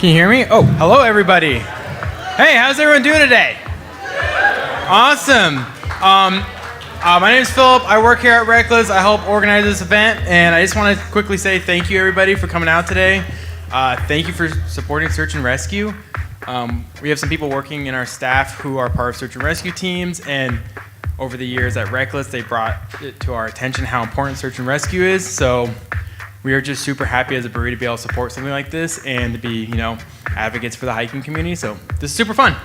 Can you hear me? Oh, hello everybody. Hey, how's everyone doing today? Awesome. My name is Philip. I work here at Reklis. I help organize this event, and I just want to quickly say thank you everybody for coming out today. Thank you for supporting Search and Rescue. We have some people working in our staff who are part of Search and Rescue teams, and over the years at Reklis, they brought it to our attention how important Search and Rescue is. So we are just super happy as a brewery to be able to support something like this and to be, advocates for the hiking community. So this is super fun.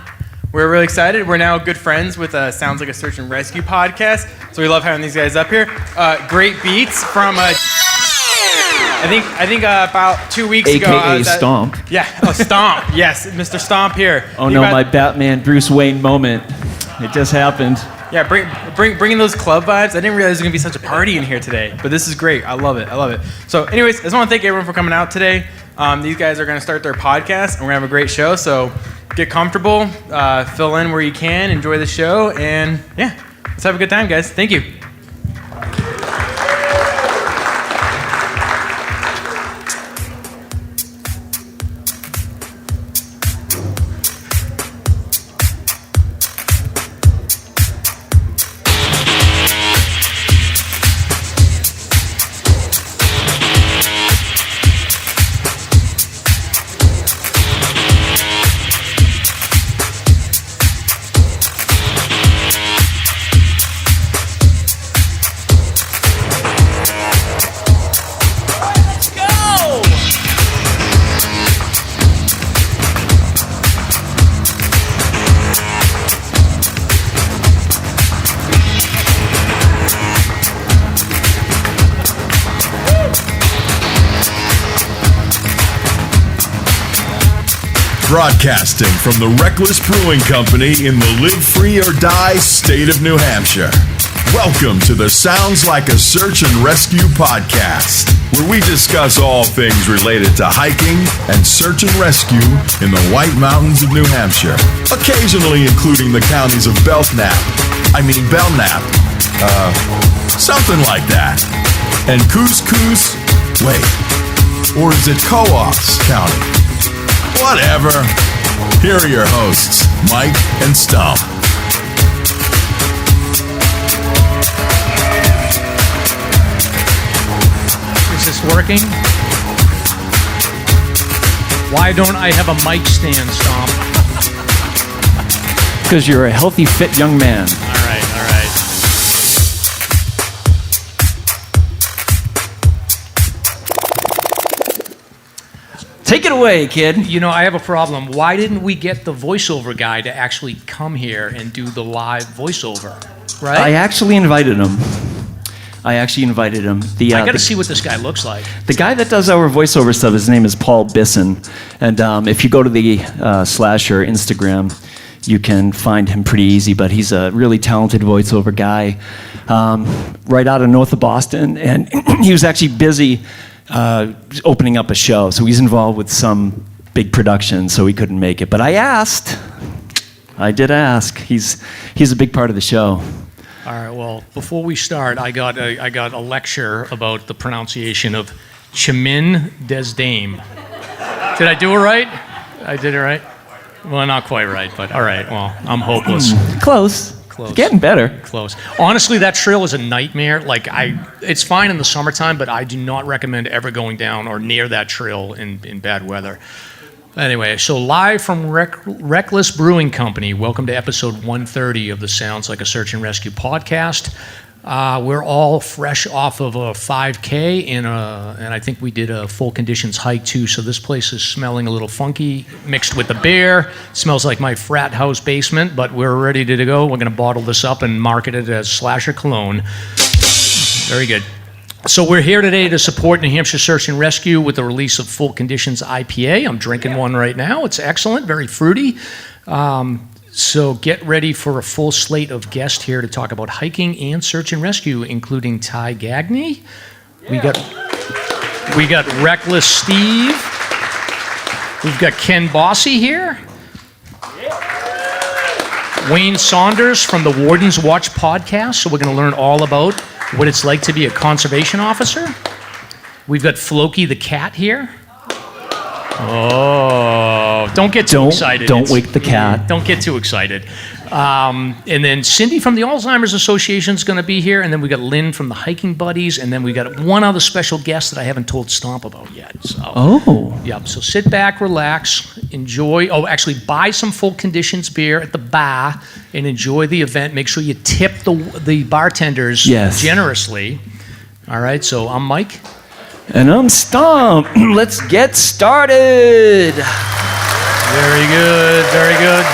We're really excited. We're now good friends with Sounds Like a Search and Rescue podcast. So we love having these guys up here. Great beats from I think about 2 weeks ago. AKA Stomp. Stomp. Yes, Mr. Stomp here. Oh no, my Batman Bruce Wayne moment. It just happened. Yeah, bringing those club vibes. I didn't realize there was going to be such a party in here today, but this is great. I love it. So anyways, I just want to thank everyone for coming out today. These guys are going to start their podcast, and we're going to have a great show. So get comfortable, fill in where you can, enjoy the show, and yeah, let's have a good time, guys. Thank you. Broadcasting from the Reklis Brewing Company in the Live Free or Die state of New Hampshire. Welcome to the Sounds Like a Search and Rescue podcast, where we discuss all things related to hiking and search and rescue in the White Mountains of New Hampshire, occasionally including the counties of Belknap, something like that, and Coos, wait, or is it Coos County? Whatever. Here are your hosts, Mike and Stump. Is this working? Why don't I have a mic stand, Stump? Because you're a healthy, fit young man. All right. Take it away, kid. I have a problem. Why didn't we get the voiceover guy to actually come here and do the live voiceover? Right? I actually invited him. I got to see what this guy looks like. The guy that does our voiceover stuff, his name is Paul Bisson. And if you go to the SLASR Instagram, you can find him pretty easy. But he's a really talented voiceover guy right out of north of Boston. And he was actually busy opening up a show, so he's involved with some big production, so he couldn't make it. But I did ask. He's a big part of the show. All right. Well, before we start, I got a lecture about the pronunciation of Chemin des Dames. Did I do it right? I did it right. Well, not quite right, but all right. Well, I'm hopeless. Close. It's getting better. Close. Honestly, that trail is a nightmare. It's fine in the summertime, but I do not recommend ever going down or near that trail in bad weather. Anyway, so live from Reklis Brewing Company, welcome to episode 130 of the Sounds Like a Search and Rescue podcast. We're all fresh off of a 5K and I think we did a full conditions hike too. So this place is smelling a little funky, mixed with the beer. Smells like my frat house basement, but we're ready to go. We're going to bottle this up and market it as SLASR cologne. Very good. So we're here today to support New Hampshire Search and Rescue with the release of Full Conditions IPA. I'm drinking one right now. It's excellent, very fruity. So get ready for a full slate of guests here to talk about hiking and search and rescue, including Ty Gagne. We got Reklis Steve. We've got Ken Bosse here. Wayne Saunders from the Wardens Watch podcast. So we're going to learn all about what it's like to be a conservation officer. We've got Floki the cat here. Oh, don't get too excited. Don't wake the cat. Don't get too excited. And then Cindy from the Alzheimer's Association is going to be here, and then we got Lynn from the Hiking Buddies, and then we got one other special guest that I haven't told Stomp about yet. So, Yep. So sit back, relax, enjoy. Oh, actually, buy some Full Conditions beer at the bar and enjoy the event. Make sure you tip the bartenders generously. All right. So I'm Mike. And I'm Stomp. Let's get started. Very good. Very good.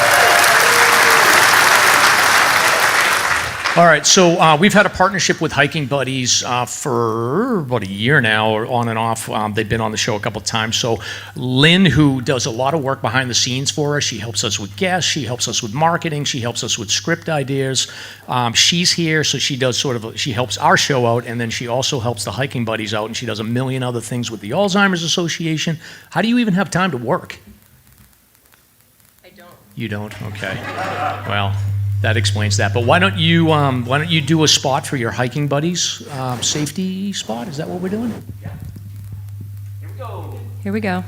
All right, so we've had a partnership with Hiking Buddies for about a year now, or on and off. They've been on the show a couple times. So Lynn, who does a lot of work behind the scenes for us, she helps us with guests, she helps us with marketing, she helps us with script ideas. She's here, so she does she helps our show out, and then she also helps the Hiking Buddies out, and she does a million other things with the Alzheimer's Association. How do you even have time to work? I don't. You don't? Okay. Well, that explains that. But why don't you do a spot for your Hiking Buddies safety spot? Is that what we're doing? Yeah. Here we go. Here we go.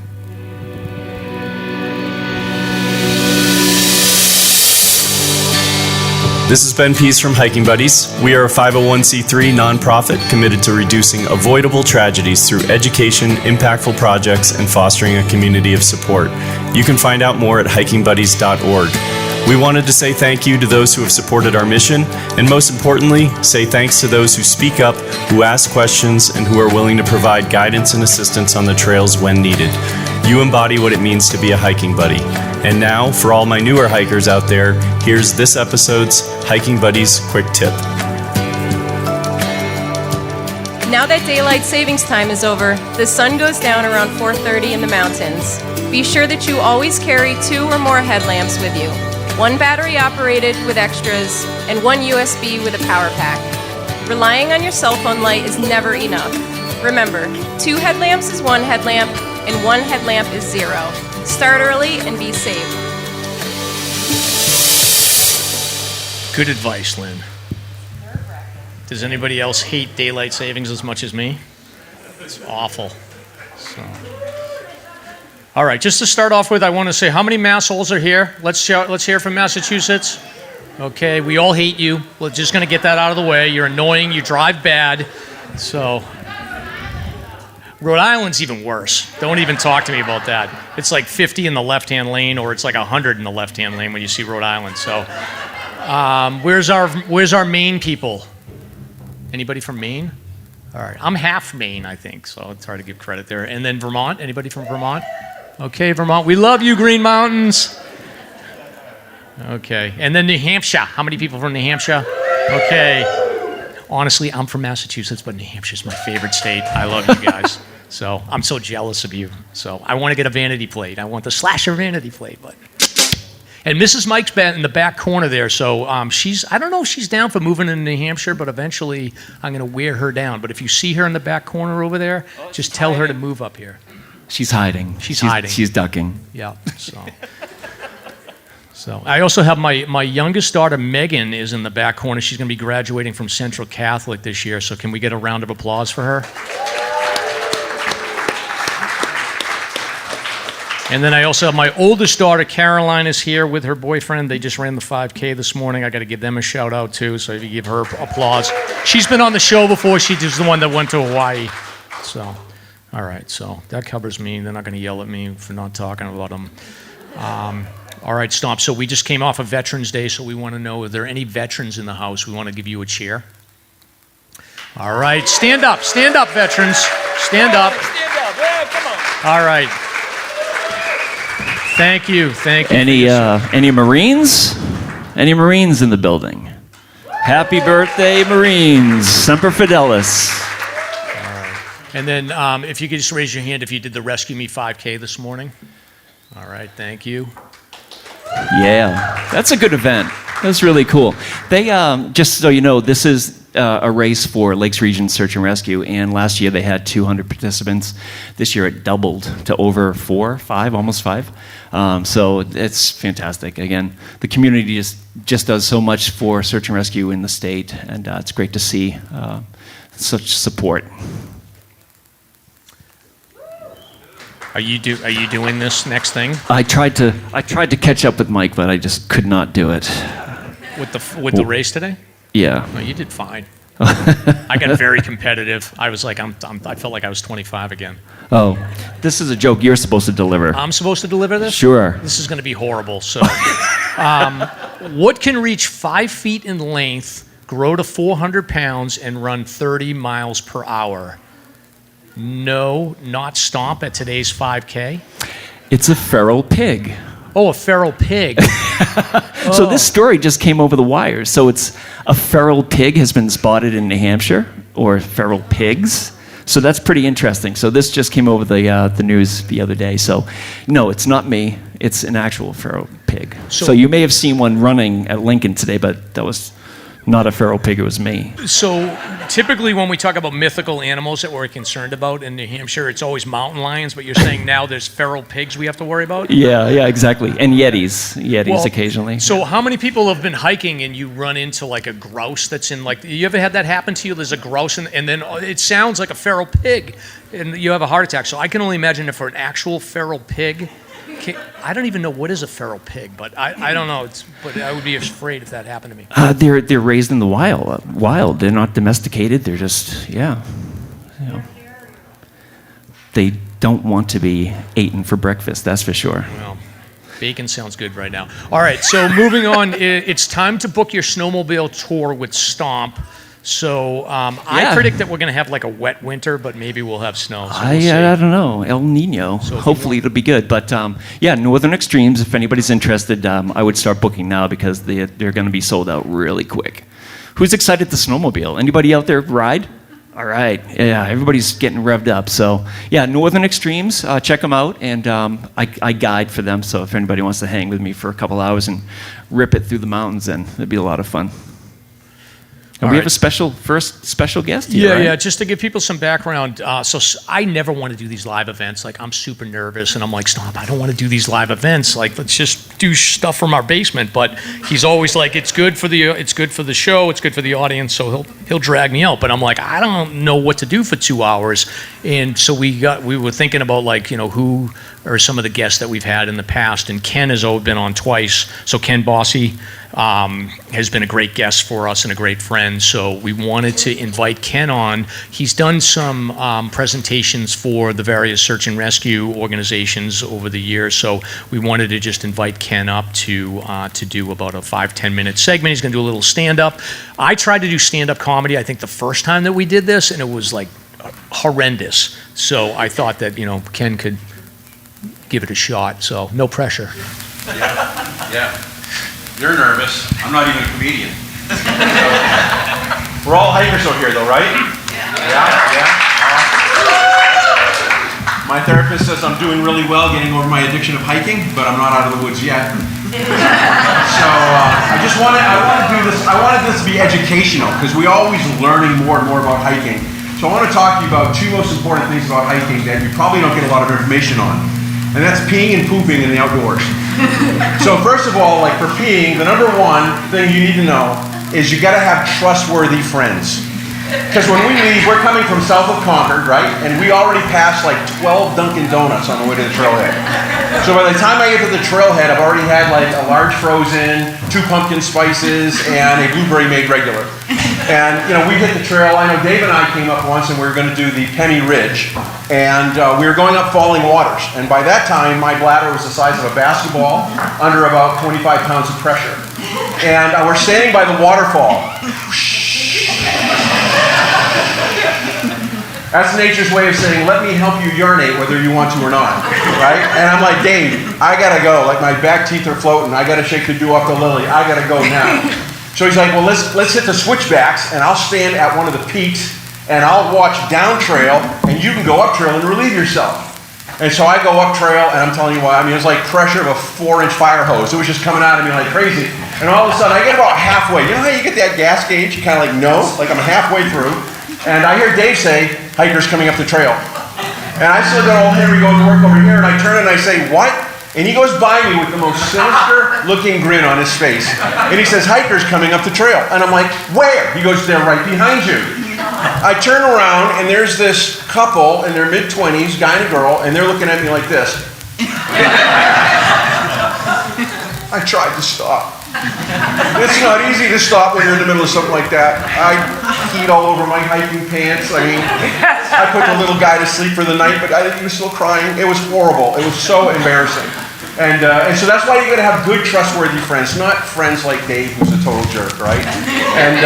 This is Ben Pease from Hiking Buddies. We are a 501c3 nonprofit committed to reducing avoidable tragedies through education, impactful projects, and fostering a community of support. You can find out more at hikingbuddies.org. We wanted to say thank you to those who have supported our mission, and most importantly, say thanks to those who speak up, who ask questions, and who are willing to provide guidance and assistance on the trails when needed. You embody what it means to be a hiking buddy. And now, for all my newer hikers out there, here's this episode's Hiking Buddies Quick Tip. Now that daylight savings time is over, the sun goes down around 4:30 in the mountains. Be sure that you always carry 2 or more headlamps with you. 1 battery operated with extras, and 1 USB with a power pack. Relying on your cell phone light is never enough. Remember, 2 headlamps is 1 headlamp, and 1 headlamp is 0. Start early and be safe. Good advice, Lynn. Does anybody else hate daylight savings as much as me? It's awful. So. All right, just to start off with, I want to say how many massholes are here? Let's hear from Massachusetts. Okay, we all hate you. We're just going to get that out of the way. You're annoying. You drive bad. So, Rhode Island's even worse. Don't even talk to me about that. It's like 50 in the left-hand lane, or it's like 100 in the left-hand lane when you see Rhode Island. So, where's our Maine people? Anybody from Maine? All right, I'm half Maine, I think, so it's hard to give credit there. And then Vermont. Anybody from Vermont? Okay, Vermont. We love you, Green Mountains. Okay, and then New Hampshire. How many people from New Hampshire? Okay. Honestly, I'm from Massachusetts, but New Hampshire's my favorite state. I love you guys. So I'm so jealous of you. So I want to get a vanity plate. I want the SLASR vanity plate. But and Mrs. Mike's in the back corner there. So I don't know if she's down for moving into New Hampshire, but eventually I'm going to wear her down. But if you see her in the back corner over there, just tell her to move up here. She's hiding. She's hiding. She's ducking. Yeah. So I also have my youngest daughter, Megan, is in the back corner. She's going to be graduating from Central Catholic this year. So can we get a round of applause for her? And then I also have my oldest daughter, Caroline, is here with her boyfriend. They just ran the 5K this morning. I got to give them a shout out too. So if you give her applause, she's been on the show before. She was the one that went to Hawaii. So. All right, so that covers me. They're not going to yell at me for not talking about them. All right, Stomp. So we just came off of Veterans Day, so we want to know, are there any veterans in the house? We want to give you a cheer. All right, stand up, veterans. Stand up. Yeah, come on. All right. Thank you. Any Marines? Any Marines in the building? Happy birthday, Marines. Semper Fidelis. And then if you could just raise your hand if you did the Rescue Me 5K this morning. All right, thank you. Yeah, that's a good event. That's really cool. They, just so you know, this is a race for Lakes Region Search and Rescue, and last year they had 200 participants. This year it doubled to over 5, almost 5. So it's fantastic. Again, the community just does so much for search and rescue in the state, and it's great to see such support. Are you doing this next thing I tried to catch up with Mike, but I just could not do it. with the race today? Yeah. No, you did fine. I got very competitive. I was like, I felt like I was 25 again. Oh, this is a joke you're supposed to deliver. I'm supposed to deliver this? Sure. This is going to be horrible. So, what can reach 5 feet in length, grow to 400 pounds, and run 30 miles per hour? No, not Stomp at today's 5K. It's a feral pig. Oh, a feral pig. So this story just came over the wires. So it's a feral pig has been spotted in New Hampshire, or feral pigs. So that's pretty interesting. So this just came over the news the other day. So no, it's not me. It's an actual feral pig. So you may have seen one running at Lincoln today, but that was not a feral pig. It was me. So typically when we talk about mythical animals that we're concerned about in New Hampshire, it's always mountain lions, but you're saying now there's feral pigs we have to worry about? Yeah, exactly. And yetis occasionally. So how many people have been hiking and you run into like a grouse that's in like, you ever had that happen to you? There's a grouse and then it sounds like a feral pig and you have a heart attack. So I can only imagine if for an actual feral pig, I don't even know what is a feral pig, but I don't know. But I would be afraid if that happened to me. They're raised in the wild. They're not domesticated. They're just, they don't want to be eaten for breakfast, that's for sure. Well, bacon sounds good right now. All right, so moving on, it's time to book your snowmobile tour with Stomp. So I predict that we're going to have like a wet winter, but maybe we'll have snow. So we'll see. I don't know. El Nino. So hopefully it'll be good. But Northern Extremes, if anybody's interested, I would start booking now because they're going to be sold out really quick. Who's excited to snowmobile? Anybody out there ride? All right. Yeah, everybody's getting revved up. So, Northern Extremes, check them out. And I guide for them. So if anybody wants to hang with me for a couple hours and rip it through the mountains, then it'd be a lot of fun. And we have a special guest here, right? Yeah, just to give people some background. So I never want to do these live events. Like, I'm super nervous, and I'm like, Stomp, I don't want to do these live events. Like, let's just do stuff from our basement. But he's always like, it's good for the show, it's good for the audience, so he'll drag me out. But I'm like, I don't know what to do for 2 hours. And so we were thinking about, like, who are some of the guests that we've had in the past, and Ken has been on twice. So Ken Bosse has been a great guest for us and a great friend. So we wanted to invite Ken on. He's done some presentations for the various search and rescue organizations over the years. So we wanted to just invite Ken up to do about a 5-10 minute segment. He's going to do a little stand-up. I tried to do stand-up comedy, I think, the first time that we did this, and it was like horrendous. So I thought that, Ken could give it a shot. So no pressure. Yeah. You're nervous. I'm not even a comedian. We're all hikers over here, though, right? Yeah. My therapist says I'm doing really well getting over my addiction of hiking, but I'm not out of the woods yet. So I wanted this to be educational because we're always learning more and more about hiking. So I want to talk to you about two most important things about hiking that you probably don't get a lot of information on. And that's peeing and pooping in the outdoors. So first of all, like for peeing, the number one thing you need to know is you got to have trustworthy friends. Because when we leave, we're coming from south of Concord, right? And we already passed like 12 Dunkin' Donuts on the way to the trailhead. So by the time I get to the trailhead, I've already had like a large frozen, 2 pumpkin spices, and a blueberry made regular. And we hit the trail. I know Dave and I came up once and we were going to do the Penny Ridge. And we were going up Falling Waters. And by that time, my bladder was the size of a basketball, under about 25 pounds of pressure. And we're standing by the waterfall. That's nature's way of saying, let me help you urinate whether you want to or not, right? And I'm like, Dave, I gotta go. Like my back teeth are floating. I gotta shake the dew off the lily. I gotta go now. So he's like, well, let's hit the switchbacks, and I'll stand at one of the peaks, and I'll watch down trail, and you can go up trail and relieve yourself. And so I go up trail, and I'm telling you what, it was like pressure of a 4-inch fire hose. It was just coming out of me like crazy. And all of a sudden, I get about halfway. You know how you get that gas gauge? You kind of like, no, like I'm halfway through. And I hear Dave say, hikers coming up the trail. And I still got old Henry going to work over here, and I turn and I say, what? And he goes by me with the most sinister looking grin on his face. And he says, hikers coming up the trail. And I'm like, where? He goes, they're right behind you. I turn around and there's this couple in their mid-20s, guy and a girl, and they're looking at me like this. I tried to stop. It's not easy to stop when you're in the middle of something like that. I peed all over my hiking pants. I mean, I put the little guy to sleep for the night, but I think he was still crying. It was horrible. It was so embarrassing. And so that's why you got to have good, trustworthy friends, not friends like Dave, who's a total jerk, right? And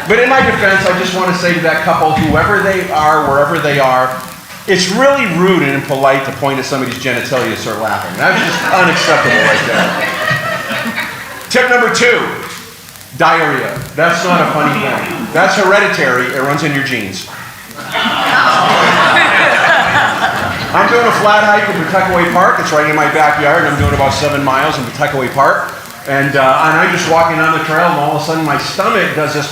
but in my defense, I just want to say to that couple, whoever they are, wherever they are, it's really rude and impolite to point at somebody's genitalia and start laughing. That's just unacceptable right there. Tip number 2, diarrhea. That's not a funny thing. That's hereditary. It runs in your genes. I'm doing a flat hike in Pawtuckaway Park. It's right in my backyard. I'm doing about 7 miles in Pawtuckaway Park. And I'm just walking down the trail, and all of a sudden my stomach does this,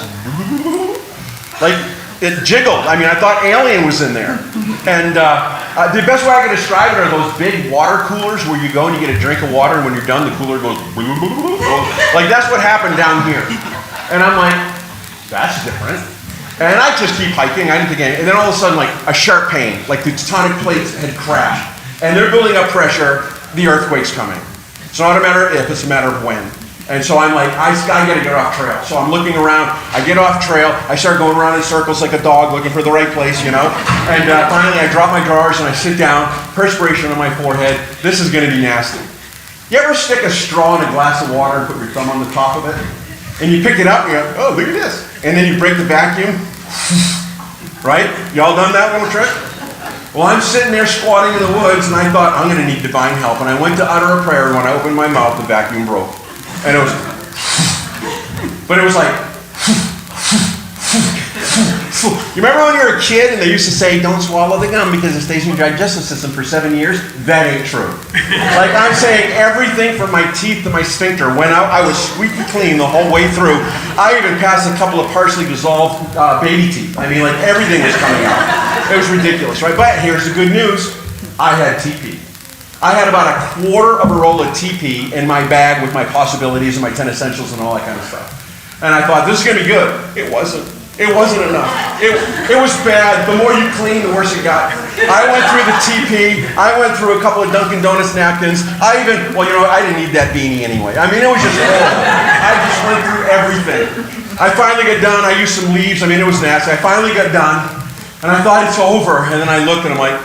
like, it jiggled. I mean, I thought alien was in there. And the best way I can describe it are those big water coolers where you go and you get a drink of water, and when you're done, the cooler goes, like, that's what happened down here. And I'm like, that's different. And I just keep hiking, I didn't think anything. And then all of a sudden, like, a sharp pain, like the tectonic plates had crashed. And they're building up pressure, the earthquake's coming. It's not a matter of if, it's a matter of when. And so I'm like, I gotta get off trail. So I'm looking around, I get off trail, I start going around in circles like a dog looking for the right place, you know? And finally I drop my drawers and I sit down, perspiration on my forehead. This is gonna be nasty. You ever stick a straw in a glass of water and put your thumb on the top of it? And you pick it up and you go, oh, look at this. And then you break the vacuum. Right? Y'all done that little trick? Well, I'm sitting there squatting in the woods and I thought, I'm gonna need divine help. And I went to utter a prayer, and when I opened my mouth, the vacuum broke. And it was, but it was like, you remember when you were a kid and they used to say, don't swallow the gum because it stays in your digestive system for 7 years? That ain't true. Like, I'm saying everything from my teeth to my sphincter went out. I was squeaky clean the whole way through. I even passed a couple of partially dissolved baby teeth. I mean, like, everything was coming out. It was ridiculous, right? But here's the good news. I had TP. I had about a quarter of a roll of TP in my bag with my possibilities and my 10 essentials and all that kind of stuff. And I thought, this is going to be good. It wasn't. It wasn't enough. It was bad. The more you clean, the worse it got. I went through the TP. I went through a couple of Dunkin' Donuts napkins. I didn't need that beanie anyway. I mean, it was just horrible. I just went through everything. I finally got done. I used some leaves. I mean, it was nasty. I finally got done. And I thought it's over. And then I looked and I'm like,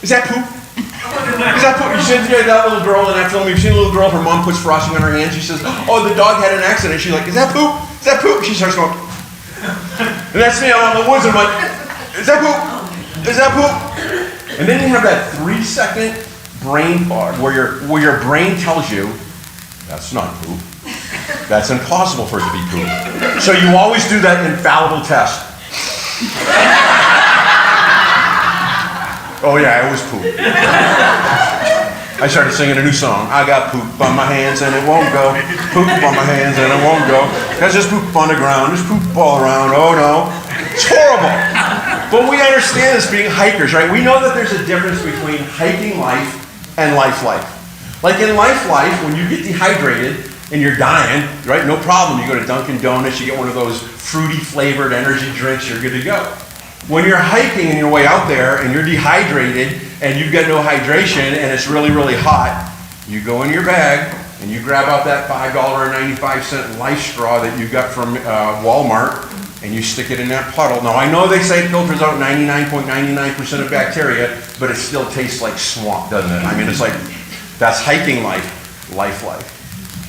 is that poop? Is that poop? You see that little girl in that film? You've seen a little girl, her mom puts frosting on her hands. She says, oh, the dog had an accident. She's like, is that poop? Is that poop? She starts going, and that's me out in the woods. I'm like, is that poop? Is that poop? And then you have that 3-second brain fog where your brain tells you, that's not poop. That's impossible for it to be poop. So you always do that infallible test. Oh yeah, it was poop. I started singing a new song. I got poop on my hands and it won't go. Poop on my hands and it won't go. There's just poop on the ground. There's poop all around. Oh no. It's horrible. But we understand this being hikers, right? We know that there's a difference between hiking life and life. Like in life, when you get dehydrated and you're dying, right? No problem. You go to Dunkin' Donuts, you get one of those fruity flavored energy drinks, you're good to go. When you're hiking and you're way out there and you're dehydrated and you've got no hydration and it's really, really hot, you go in your bag and you grab out that $5.95 life straw that you got from Walmart and you stick it in that puddle. Now, I know they say it filters out 99.99% of bacteria, but it still tastes like swamp, doesn't it? I mean, it's like, that's hiking life.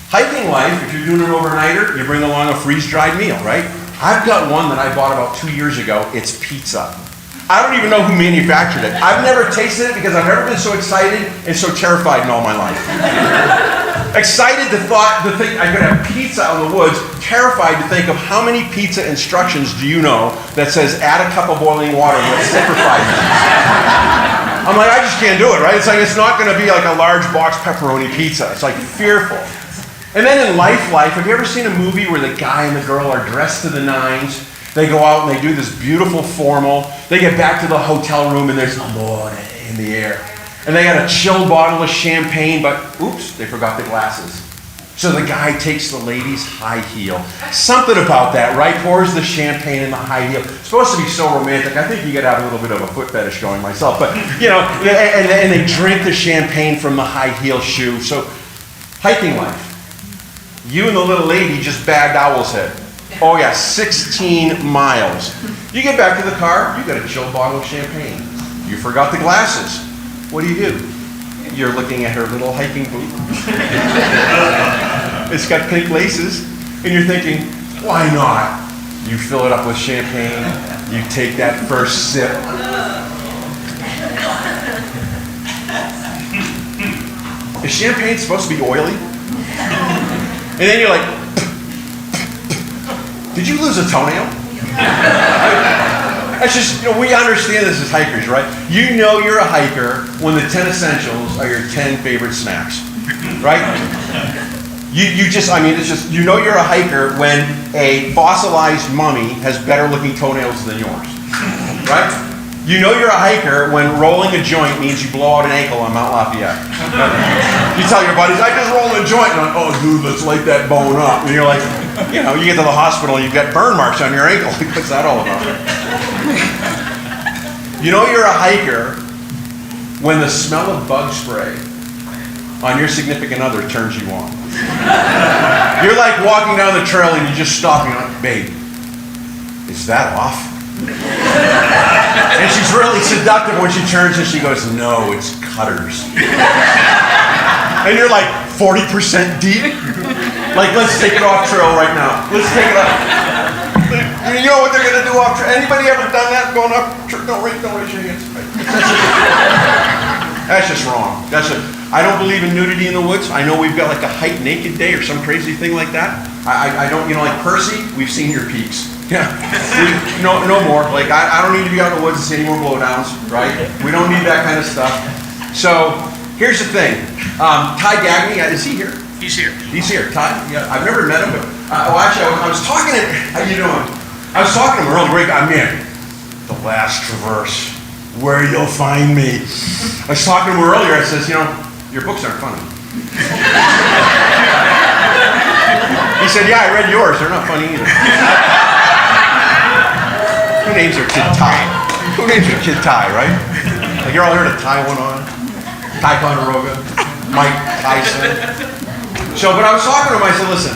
Hiking life, if you're doing an overnighter, you bring along a freeze-dried meal, right? I've got one that I bought about 2 years ago. It's pizza. I don't even know who manufactured it. I've never tasted it because I've never been so excited and so terrified in all my life. Excited to think I could have pizza out in the woods, terrified to think of how many pizza instructions do you know that says add a cup of boiling water and let it sit for 5 minutes. I'm like, I just can't do it, right? It's like, it's not going to be like a large box pepperoni pizza. It's like fearful. And then in life, have you ever seen a movie where the guy and the girl are dressed to the nines? They go out and they do this beautiful formal. They get back to the hotel room and there's amore in the air. And they got a chilled bottle of champagne, but oops, they forgot the glasses. So the guy takes the lady's high heel. Something about that, right? Pours the champagne in the high heel. It's supposed to be so romantic. I think you could have a little bit of a foot fetish going myself. But, you know, and they drink the champagne from the high heel shoe. So, hiking life. You and the little lady just bagged Owl's Head. Oh yeah, 16 miles. You get back to the car, you got a chilled bottle of champagne. You forgot the glasses. What do? You're looking at her little hiking boot. It's got pink laces, and you're thinking, why not? You fill it up with champagne, you take that first sip. Is champagne supposed to be oily? And then you're like, did you lose a toenail? That's just, you know, we understand this as hikers, right? You know you're a hiker when the 10 essentials are your 10 favorite snacks, right? You just, I mean, it's just, you know you're a hiker when a fossilized mummy has better looking toenails than yours, right? You know you're a hiker when rolling a joint means you blow out an ankle on Mount Lafayette. You tell your buddies, I just rolled a joint, and I'm like, oh dude, let's light that bone up. And you're like, you know, you get to the hospital and you've got burn marks on your ankle. What's that all about? You know you're a hiker when the smell of bug spray on your significant other turns you on. You're like walking down the trail and you just stop and you're like, babe, is that off? And she's really seductive when she turns and she goes, no, it's cutters. And you're like 40% deep. Like, let's take it off trail right now. Let's take it off. You know what they're going to do off trail? Anybody ever done that going up? Don't raise your hands. That's just wrong. I don't believe in nudity in the woods. I know we've got like a hike naked day or some crazy thing like that. I don't, you know, like Percy, we've seen your peaks. Yeah. No more. Like, I don't need to be out in the woods to see any more blowdowns, right? We don't need that kind of stuff. So, here's the thing. Ty Gagne, is he here? He's here. He's here. Ty? Yeah, I've never met him, but, actually, I was talking to him. How you doing? I was talking to him earlier. Great guy. I'm in the last traverse, where you'll find me. I was talking to him earlier. I says, you know, your books aren't funny. He said, yeah, I read yours. They're not funny either. Who names their kid Ty? Who names their kid Ty, right? Like, you're all here to tie one on. Ticonderoga, Mike Tyson. So, but I was talking to him, I said, listen,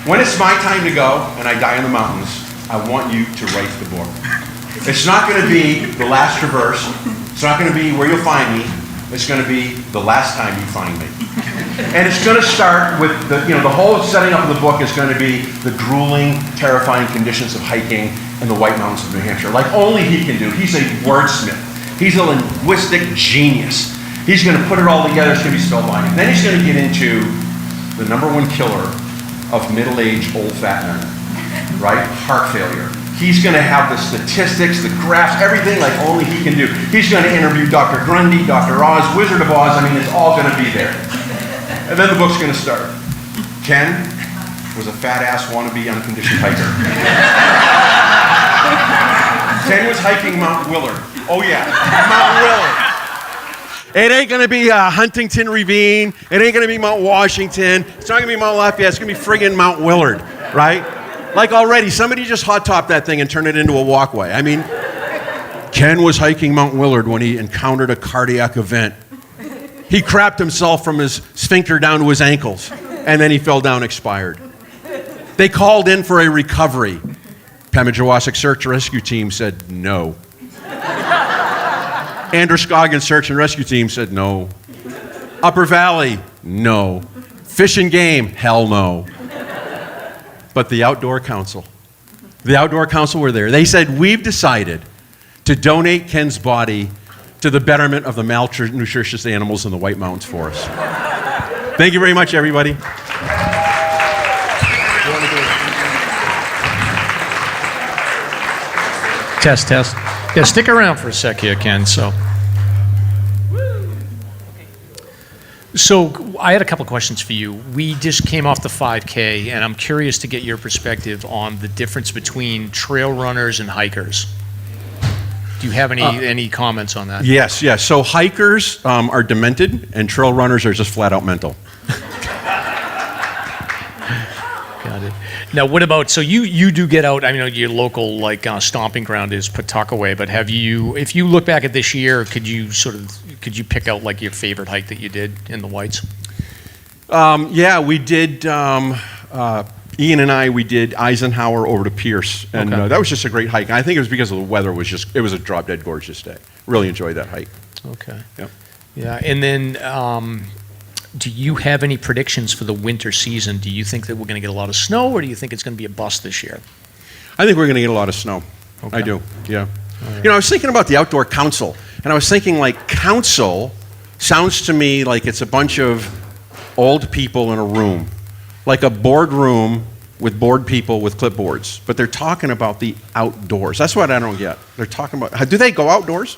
when it's my time to go and I die in the mountains, I want you to write the book. It's not going to be the last traverse. It's not going to be where you'll find me. It's going to be the last time you find me. And it's going to start with the whole setting up of the book is going to be the grueling, terrifying conditions of hiking in the White Mountains of New Hampshire, like only he can do. He's a wordsmith. He's a linguistic genius. He's going to put it all together. It's going to be spellbinding. Then he's going to get into the #1 killer of middle-aged, old fat men, right? Heart failure. He's going to have the statistics, the graphs, everything like only he can do. He's going to interview Dr. Grundy, Dr. Oz, Wizard of Oz. I mean, it's all going to be there. And then the book's going to start. Ken was a fat-ass wannabe unconditioned hiker. Ken was hiking Mount Willard. Oh yeah, Mount Willard. It ain't going to be Huntington Ravine. It ain't going to be Mount Washington. It's not going to be Mount Lafayette. It's going to be friggin' Mount Willard, right? Like already, somebody just hot-topped that thing and turned it into a walkway. I mean, Ken was hiking Mount Willard when he encountered a cardiac event. He crapped himself from his sphincter down to his ankles, and then he fell down, expired. They called in for a recovery. Pemigewasset Search and Rescue Team said no. Androscoggin Search and Rescue Team said no. Upper Valley, no. Fish and Game, hell no. But the Outdoor Council were there. They said, we've decided to donate Ken's body to the betterment of the malnutritious animals in the White Mountains Forest. Thank you very much, everybody. Test. Yeah, stick around for a sec here, Ken. So I had a couple questions for you. We just came off the 5K, and I'm curious to get your perspective on the difference between trail runners and hikers. Do you have any comments on that? Yes. So hikers are demented, and trail runners are just flat out mental. Got it. Now, what about, so you do get out, I mean, your local stomping ground is Pawtuckaway, but if you look back at this year, could you pick out like your favorite hike that you did in the Whites? Yeah, we did, Ian and I, we did Eisenhower over to Pierce, and that was just a great hike. I think it was because of the weather, it was a drop-dead gorgeous day. Really enjoyed that hike. Okay. Yep. Yeah, and then do you have any predictions for the winter season? Do you think that we're going to get a lot of snow, or do you think it's going to be a bust this year? I think we're going to get a lot of snow. Okay. I do, yeah. Right. I was thinking about the outdoor council, and I was thinking council sounds to me like it's a bunch of old people in a room, like a boardroom with bored people with clipboards, but they're talking about the outdoors. That's what I don't get. They're talking about, do they go outdoors?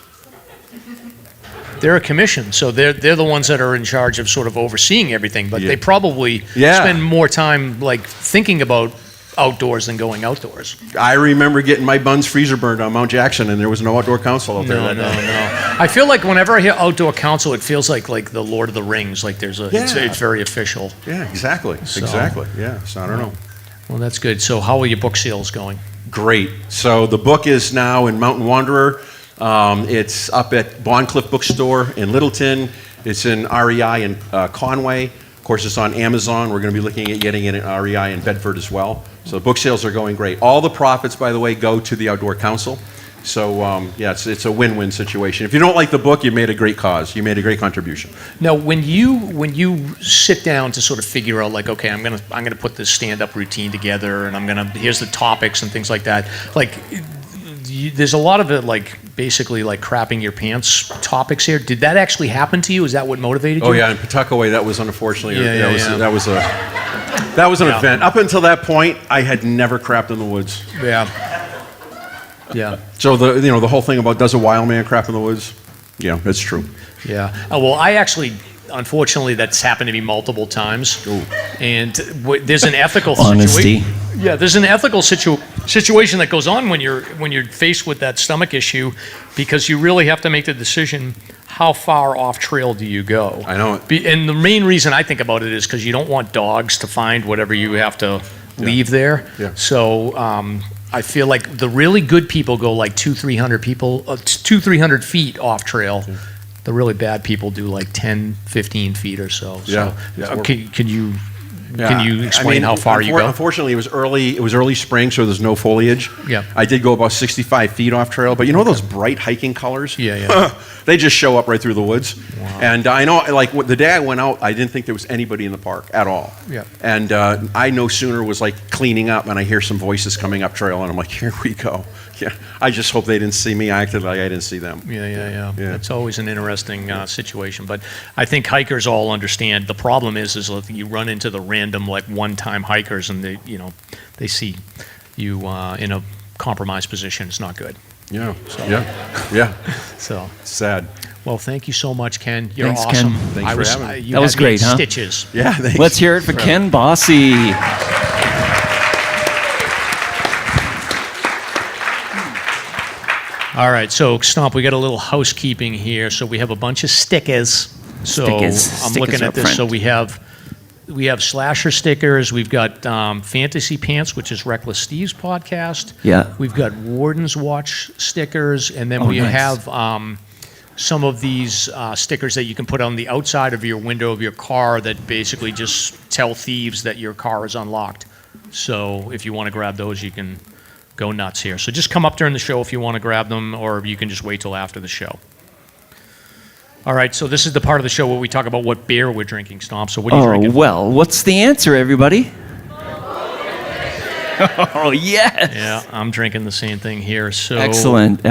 They're a commission, so they're the ones that are in charge of sort of overseeing everything, but they probably spend more time thinking about outdoors than going outdoors. I remember getting my buns freezer burned on Mount Jackson, and there was no outdoor council out there. No. I feel like whenever I hear outdoor council, it feels like the Lord of the Rings, it's very official. Yeah, exactly. Exactly. Yeah, so I don't know. Well, that's good. So how are your book sales going? Great. So the book is now in Mountain Wanderer. It's up at Bondcliff Bookstore in Littleton. It's in REI in Conway. Of course, it's on Amazon. We're going to be looking at getting it in REI in Bedford as well. So the book sales are going great. All the profits, by the way, go to the Outdoor Council. So it's a win-win situation. If you don't like the book, you made a great cause. You made a great contribution. Now, when you sit down to sort of figure out okay, I'm gonna put this stand-up routine together, and here's the topics and things like that. There's a lot of it basically crapping your pants topics here. Did that actually happen to you? Is that what motivated you? Oh yeah, in Pawtuckaway, that was unfortunately that was an Yeah. event. Up until that point, I had never crapped in the woods. Yeah. So the whole thing about does a wild man crap in the woods? Yeah, that's true. Yeah. Well, I actually, unfortunately, that's happened to me multiple times. Ooh. And there's an ethical Honesty. situation. Yeah, there's an ethical situation that goes on when you're faced with that stomach issue, because you really have to make the decision: how far off trail do you go? I know it. And the main reason I think about it is because you don't want dogs to find whatever you have to leave there. Yeah. So I feel like the really good people go 200-300 feet off trail. Yeah. The really bad people do 10, 15 feet or so. Yeah. Can you explain how far you go? Unfortunately, it was early spring, so there's no foliage. Yeah. I did go about 65 feet off trail, but those bright hiking colors? Yeah. They just show up right through the woods. Wow. And I know, the day I went out, I didn't think there was anybody in the park at all. Yeah. And I no sooner was cleaning up, and I hear some voices coming up trail, and I'm like, here we go. Yeah. I just hope they didn't see me. I acted like I didn't see them. Yeah. It's always an interesting situation, but I think hikers all understand. The problem is you run into the random one-time hikers, and they see you in a compromised position. It's not good. Yeah. So. Yeah. So sad. Well, thank you so much, Ken. You're Thanks, awesome. Ken. Thanks for having me. That was great, huh? Stitches. Yeah. Thanks. Let's hear it for Ken Bosse. All right, so Stomp, we got a little housekeeping here. So we have a bunch of stickers. So I'm Stickers looking are at this. friend. So we have SLASR stickers. We've got Fantasy Pants, which is Reklis Steve's podcast. Yeah. We've got Wardens Watch stickers, and then we nice. have some of these stickers that you can put on the outside of your window of your car that basically just tell thieves that your car is unlocked. So if you want to grab those, you can go nuts here. So just come up during the show if you want to grab them, or you can just wait till after the show. All right, so this is the part of the show where we talk about what beer we're drinking, Stomp. So what are you drinking? Well, what's the answer, everybody? Oh, yes. Yeah, I'm drinking the same thing here. So Excellent.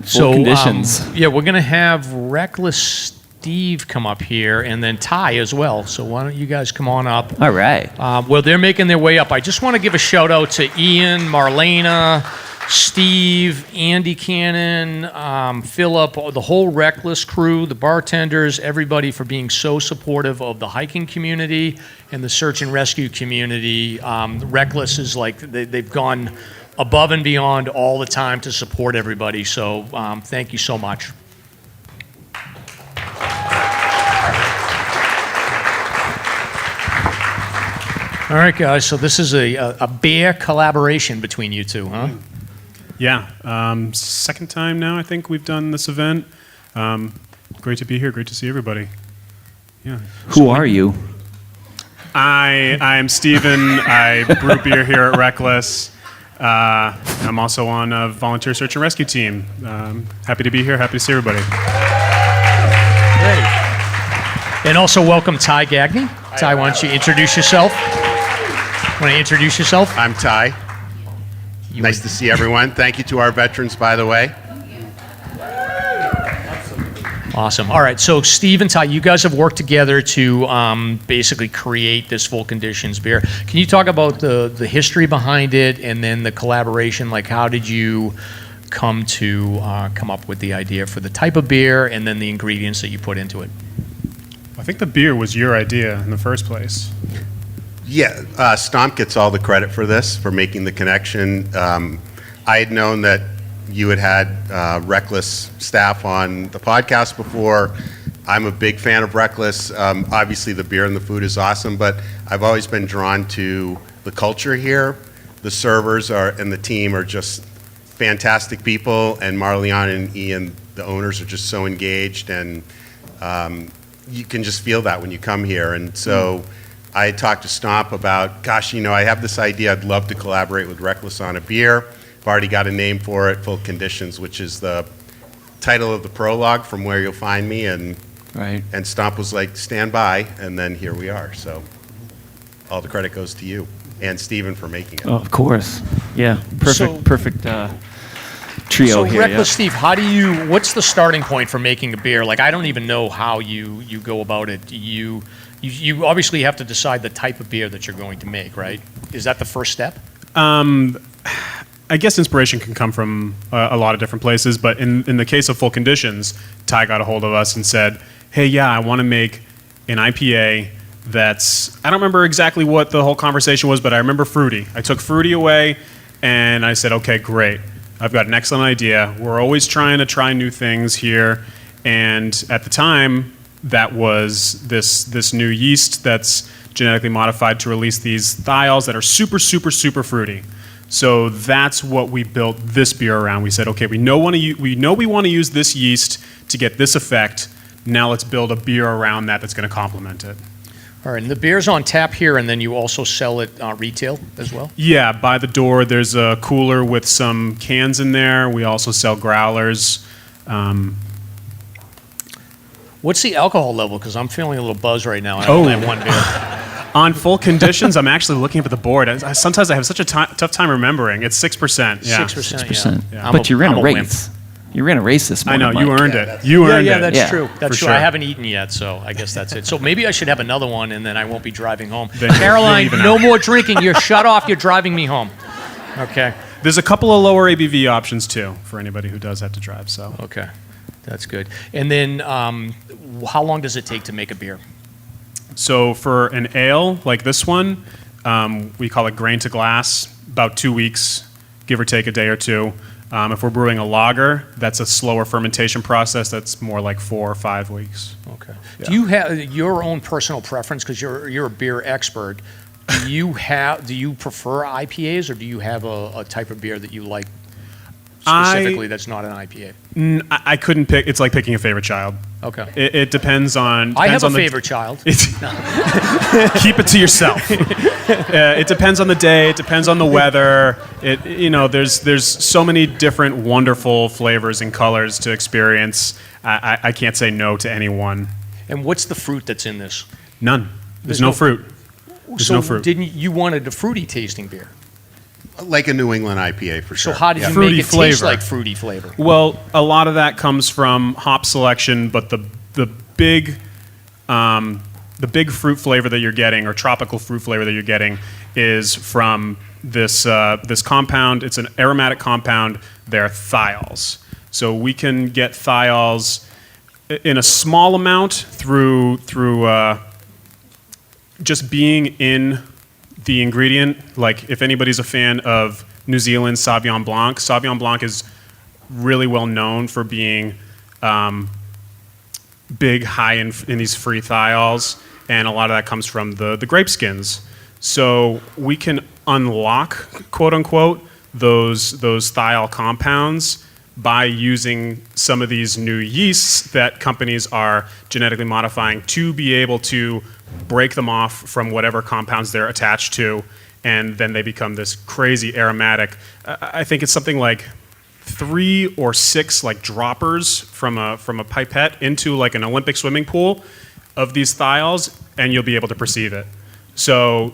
Full conditions. We're going to have Reklis Steve come up here, and then Ty as well. So why don't you guys come on up? All right. Well, they're making their way up. I just want to give a shout out to Ian, Marlena, Steve, Andy Cannon, Philip, the whole Reklis crew, the bartenders, everybody for being so supportive of the hiking community and the search and rescue community. Reklis is they've gone above and beyond all the time to support everybody. So thank you so much. All right, guys, so this is a beer collaboration between you two, huh? Yeah, second time now I think we've done this event. Great to be here, great to see everybody. Yeah. Who are you? I'm Steven. I brew beer here at Reklis. I'm also on a volunteer search and rescue team. Happy to be here, happy to see everybody. Great. And also welcome Ty Gagne. Ty, why don't you introduce yourself? Want to introduce yourself? I'm Ty. Nice to see everyone. Thank you to our veterans, by the way. Awesome. All right, so Steve and Ty, you guys have worked together to basically create this Full Conditions beer. Can you talk about the history behind it and then the collaboration? Like, how did you come up with the idea for the type of beer and then the ingredients that you put into it? I think the beer was your idea in the first place. Yeah, Stomp gets all the credit for this, for making the connection. I had known that you had Reklis staff on the podcast before. I'm a big fan of Reklis. Obviously, the beer and the food is awesome, but I've always been drawn to the culture here. The servers and the team are just fantastic people, and Marliane and Ian, the owners, are just so engaged, and you can just feel that when you come here. And so I had talked to Stomp about, gosh, I have this idea. I'd love to collaborate with Reklis on a beer. I've already got a name for it, Full Conditions, which is the title of the prologue, From Where You'll Find Me. And Stomp was like, stand by, and then here we are. So all the credit goes to you and Steven for making it. Oh, of course. Yeah, perfect trio so here. Reklis Steve, what's the starting point for making a beer? Like, I don't even know how you go about it. You obviously have to decide the type of beer that you're going to make, right? Is that the first step? I guess inspiration can come from a lot of different places, but in the case of Full Conditions, Ty got a hold of us and said, hey, yeah, I want to make an IPA that's, I don't remember exactly what the whole conversation was, but I remember fruity. I took fruity away, and I said, okay, great. I've got an excellent idea. We're always trying to try new things here, and at the time, that was this new yeast that's genetically modified to release these thiols that are super, super, super fruity. So that's what we built this beer around. We said, okay, we know we want to use this yeast to get this effect. Now let's build a beer around that's going to complement it. All right, and the beer's on tap here, and then you also sell it retail as well? Yeah, by the door, there's a cooler with some cans in there. We also sell growlers. What's the alcohol level? Because I'm feeling a little buzz right now. I only have one beer. On Full Conditions, I'm actually looking up at the board. Sometimes I have such a tough time remembering. It's 6%. Yeah. 6%. Yeah. But you're in a race. You're going to race this morning. I know, you earned it. Yeah, that's true. That's true. Sure. I haven't eaten yet, so I guess that's it. So maybe I should have another one, and then I won't be driving home. Caroline, no more drinking. You're shut off. You're driving me home. Okay. There's a couple of lower ABV options, too, for anybody who does have to drive. So. Okay. That's good. And then how long does it take to make a beer? So for an ale like this one, we call it grain to glass, about 2 weeks, give or take a day or two. If we're brewing a lager, that's a slower fermentation process. That's more like 4 or 5 weeks. Okay. Yeah. Do you have your own personal preference, because you're a beer expert? Do you prefer IPAs, or do you have a type of beer that you like specifically that's not an IPA? I couldn't pick. It's like picking a favorite child. Okay. It depends on. I have a favorite child. Keep it to yourself. It depends on the day. It depends on the weather. There's so many different wonderful flavors and colors to experience. I can't say no to any one. And what's the fruit that's in this? None. There's no fruit. There's no fruit. Didn't you wanted a fruity tasting beer? Like a New England IPA, for sure. So how did you fruity make it flavor. Taste like fruity flavor? Well, a lot of that comes from hop selection, but the big fruit flavor that you're getting, or tropical fruit flavor that you're getting, is from this compound. It's an aromatic compound. They're thiols. So we can get thiols in a small amount through just being in the ingredient. Like, if anybody's a fan of New Zealand Sauvignon Blanc. Sauvignon Blanc is really well known for being big, high in these free thiols, and a lot of that comes from the grape skins. So we can unlock, quote unquote, those thiol compounds by using some of these new yeasts that companies are genetically modifying to be able to break them off from whatever compounds they're attached to, and then they become this crazy aromatic. I think it's something like 3 or 6 like droppers from a pipette into like an Olympic swimming pool of these thiols, and you'll be able to perceive it. So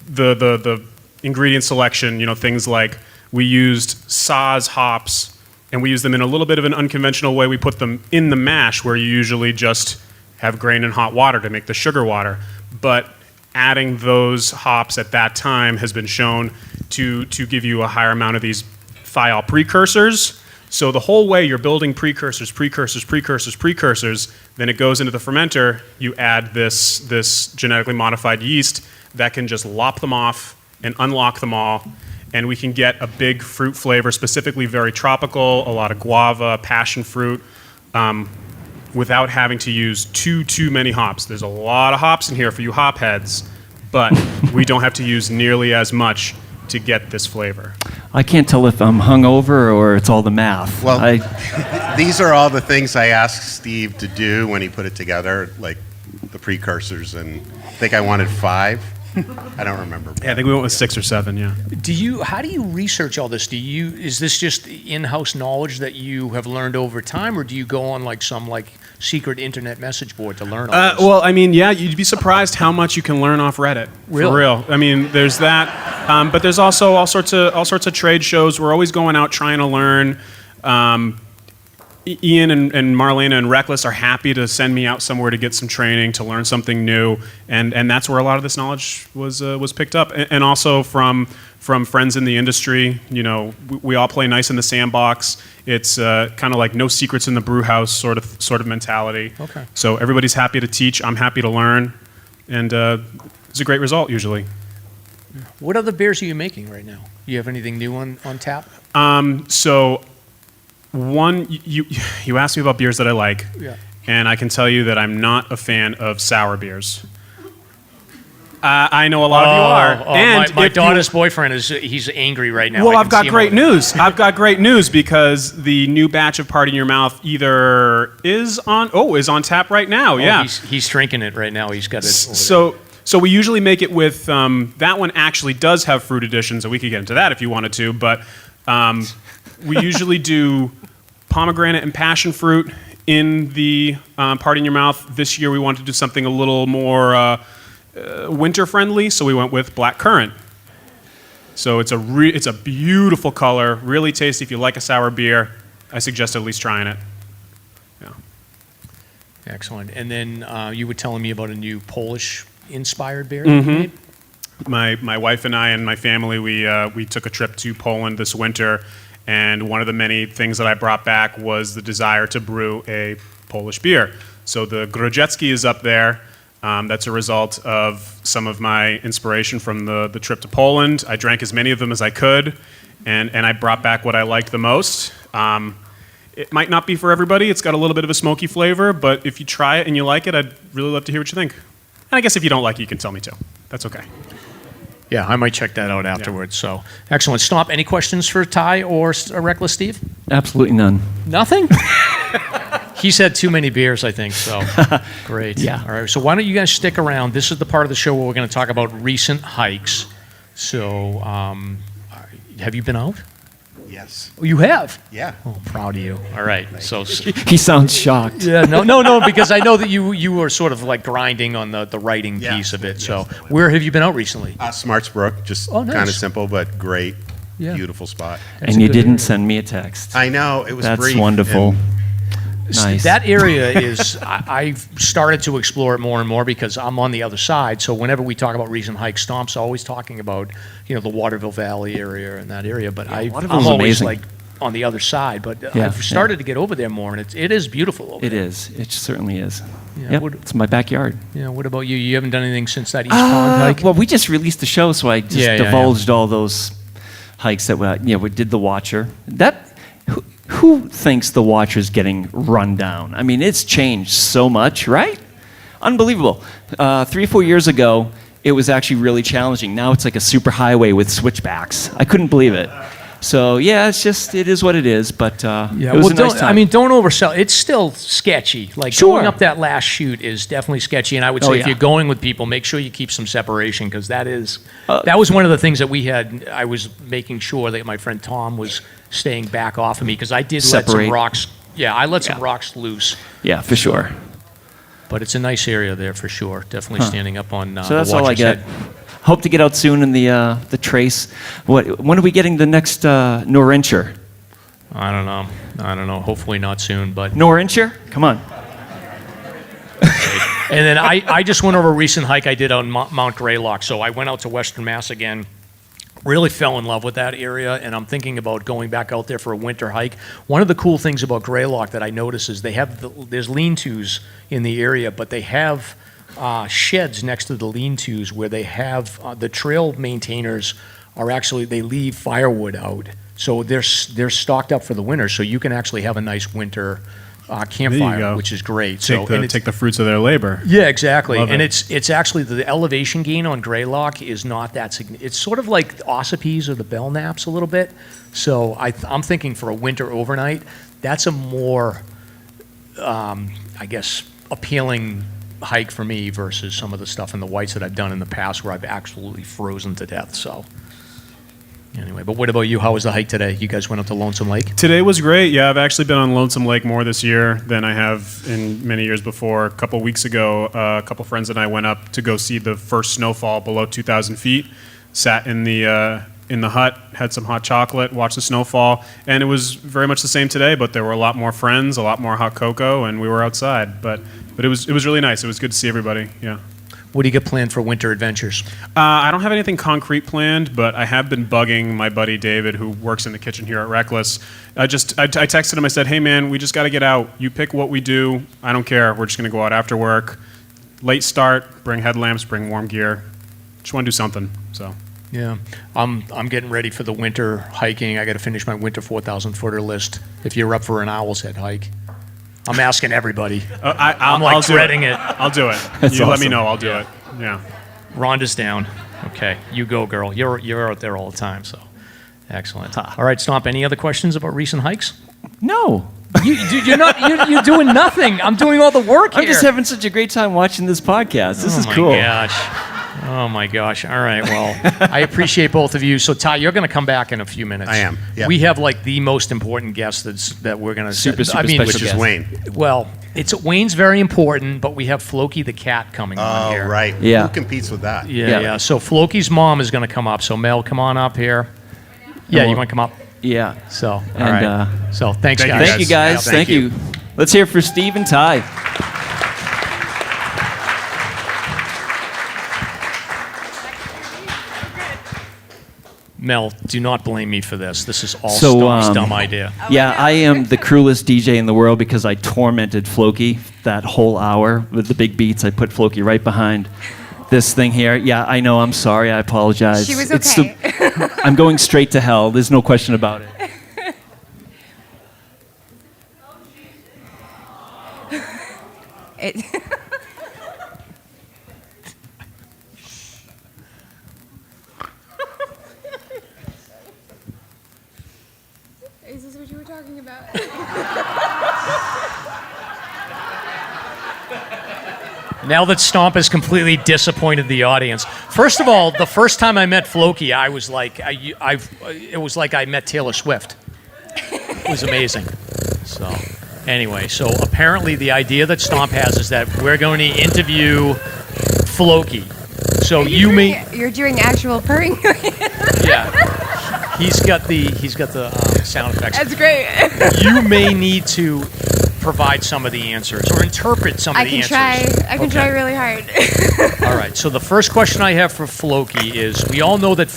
the ingredient selection, things like we used SLASR hops, and we use them in a little bit of an unconventional way. We put them in the mash where you usually just have grain and hot water to make the sugar water. But adding those hops at that time has been shown to give you a higher amount of these thiol precursors. So the whole way you're building precursors, then it goes into the fermenter, you add this genetically modified yeast that can just lop them off and unlock them all, and we can get a big fruit flavor, specifically very tropical, a lot of guava, passion fruit, without having to use too many hops. There's a lot of hops in here for you hop heads, but we don't have to use nearly as much to get this flavor. I can't tell if I'm hungover or it's all the math. Well, these are all the things I asked Steve to do when he put it together, like the precursors, and I think I wanted 5. I don't remember. Yeah, I think we went with 6 or 7, yeah. How do you research all this? Is this just in-house knowledge that you have learned over time, or do you go on like some secret internet message board to learn all this? Well, I mean, yeah, you'd be surprised how much you can learn off Reddit. Really? For real. I mean, there's that, but there's also all sorts of trade shows. We're always going out trying to learn. Ian and Marlena and Reklis are happy to send me out somewhere to get some training, to learn something new, and that's where a lot of this knowledge was picked up, and also from friends in the industry. We all play nice in the sandbox. It's kind of like no secrets in the brew house sort of mentality. Okay. So everybody's happy to teach. I'm happy to learn, and it's a great result usually. What other beers are you making right now? You have anything new on tap? So. One, you asked me about beers that I like, and I can tell you that I'm not a fan of sour beers. I know a lot of you are. And my daughter's boyfriend he's angry right now. Well, I've got great news. I've got great news because the new batch of Party in Your Mouth either is on tap right now. Yeah, he's drinking it right now. He's got it. So we usually make it with that one. Actually, does have fruit additions, and we could get into that if you wanted to, but. We usually do pomegranate and passion fruit in the Party in Your Mouth. This year we wanted to do something a little more winter-friendly, so we went with black currant. So it's a beautiful color, really tasty. If you like a sour beer, I suggest at least trying it. Yeah. Excellent. And then you were telling me about a new Polish-inspired beer Mm-hmm. you made? My wife and I and my family, we took a trip to Poland this winter, and one of the many things that I brought back was the desire to brew a Polish beer. So the Grodziecki is up there. That's a result of some of my inspiration from the trip to Poland. I drank as many of them as I could, and I brought back what I liked the most. It might not be for everybody. It's got a little bit of a smoky flavor, but if you try it and you like it, I'd really love to hear what you think. And I guess if you don't like it, you can tell me too. That's okay. Yeah, I might check that out afterwards. So, excellent. Stomp, any questions for Ty or Reklis Steve? Absolutely none. Nothing? He's had too many beers, I think, so great. Yeah. All right, so why don't you guys stick around? This is the part of the show where we're going to talk about recent hikes. So, have you been out? Yes. Oh, you have? Yeah. Oh, proud of you. All right. So he sounds shocked. Yeah, no, because I know that you were sort of like grinding on the writing piece of it. So where have you been out recently? Smartsbrook, just nice. kind of simple but great, Yeah. beautiful spot. And you didn't send me a text. I know, it was That's brief. wonderful. Nice. That area is, I've started to explore it more and more because I'm on the other side. So whenever we talk about recent hikes, Stomp's always talking about, the Waterville Valley area and that area. But I'm always amazing. like on the other side. But I've started to get over there more, and it is beautiful over there. It is. It certainly is. Yeah, Yep, it's my backyard. Yeah. What about you? You haven't done anything since that East Pond hike? Well, we just released the show, so I just divulged all those hikes that we did the Watcher. Who thinks the Watcher's getting run down? I mean, it's changed so much, right? Unbelievable. 3 or 4 years ago, it was actually really challenging. Now it's like a super highway with switchbacks. I couldn't believe it. So yeah, it is what it is. But it was a nice time. Don't oversell. It's still sketchy. Like going up that last chute is definitely sketchy. And I would say if you're going with people, make sure you keep some separation because that was one of the things that we had. I was making sure that my friend Tom was staying back off of me because I did let some rocks. Yeah, I let some rocks loose. Yeah, for sure. But it's a nice area there for sure. Definitely standing up on. So that's the all I get. Head. Hope to get out soon in the trace. When are we getting the next Norrincher? I don't know. Hopefully not soon, but Norrincher? Come on. And then I just went over a recent hike I did on Mount Greylock. So I went out to Western Mass again. Really fell in love with that area, and I'm thinking about going back out there for a winter hike. One of the cool things about Greylock that I notice is there's lean-tos in the area, but they have sheds next to the lean-tos where they have the trail maintainers they leave firewood out, so they're stocked up for the winter. So you can actually have a nice winter campfire, which is great. Take the fruits of their labor. Yeah, exactly. Love and it. it's actually the elevation gain on Greylock is not that significant. It's sort of like the Ossipes or the Belknaps a little bit. So I'm thinking for a winter overnight, that's a more, appealing hike for me versus some of the stuff in the Whites that I've done in the past where I've absolutely frozen to death. So. Anyway, but what about you? How was the hike today? You guys went up to Lonesome Lake? Today was great. Yeah, I've actually been on Lonesome Lake more this year than I have in many years before. A couple weeks ago, a couple friends and I went up to go see the first snowfall below 2,000 feet. Sat in the hut, had some hot chocolate, watched the snowfall, and it was very much the same today. But there were a lot more friends, a lot more hot cocoa, and we were outside. But it was really nice. It was good to see everybody. Yeah. What do you get planned for winter adventures? I don't have anything concrete planned, but I have been bugging my buddy David, who works in the kitchen here at Reklis. I texted him. I said, "Hey man, we just got to get out. You pick what we do. I don't care. We're just going to go out after work. Late start. Bring headlamps. Bring warm gear. Just want to do something." So. Yeah, I'm getting ready for the winter hiking. I got to finish my winter 4,000 footer list. If you're up for an Owl's Head hike. I'm asking everybody. I'm dreading it. I'll do it. Awesome. Let me know. I'll do it. Yeah. Rhonda's down. Okay, you go, girl. You're out there all the time, so excellent. All right, Stomp. Any other questions about recent hikes? No. You're doing nothing. I'm doing all the work here. I'm just having such a great time watching this podcast. This is cool. Oh my gosh. All right. Well, I appreciate both of you. So Ty, you're going to come back in a few minutes. I am. Yeah. We have like the most important guest that we're going to super special which is Wayne. Well, Wayne's very important, but we have Floki the cat coming on here. Oh, right. Yeah. Who competes with that? Yeah. So Floki's mom is going to come up. So Mel, come on up here. Yeah, you want to come up? Yeah. So, all right. So thanks, guys. Thank you, guys. Yeah, thank you. Let's hear it for Steve and Ty. Mel, do not blame me for this. This is all Stomp's dumb idea. Yeah, I am the cruelest DJ in the world because I tormented Floki that whole hour with the big beats. I put Floki right behind this thing here. Yeah, I know. I'm sorry. I apologize. She was okay. I'm going straight to hell. There's no question about it. Is this what you were talking about? Now that Stomp has completely disappointed the audience. First of all, the first time I met Floki, I was like, it was like I met Taylor Swift. It was amazing. So, anyway, so apparently the idea that Stomp has is that we're going to interview Floki. So You're doing actual purring. Yeah. He's got the sound effects. That's great. You may need to provide some of the answers or interpret some of the answers. I can try really hard. All right. So the first question I have for Floki is: we all know that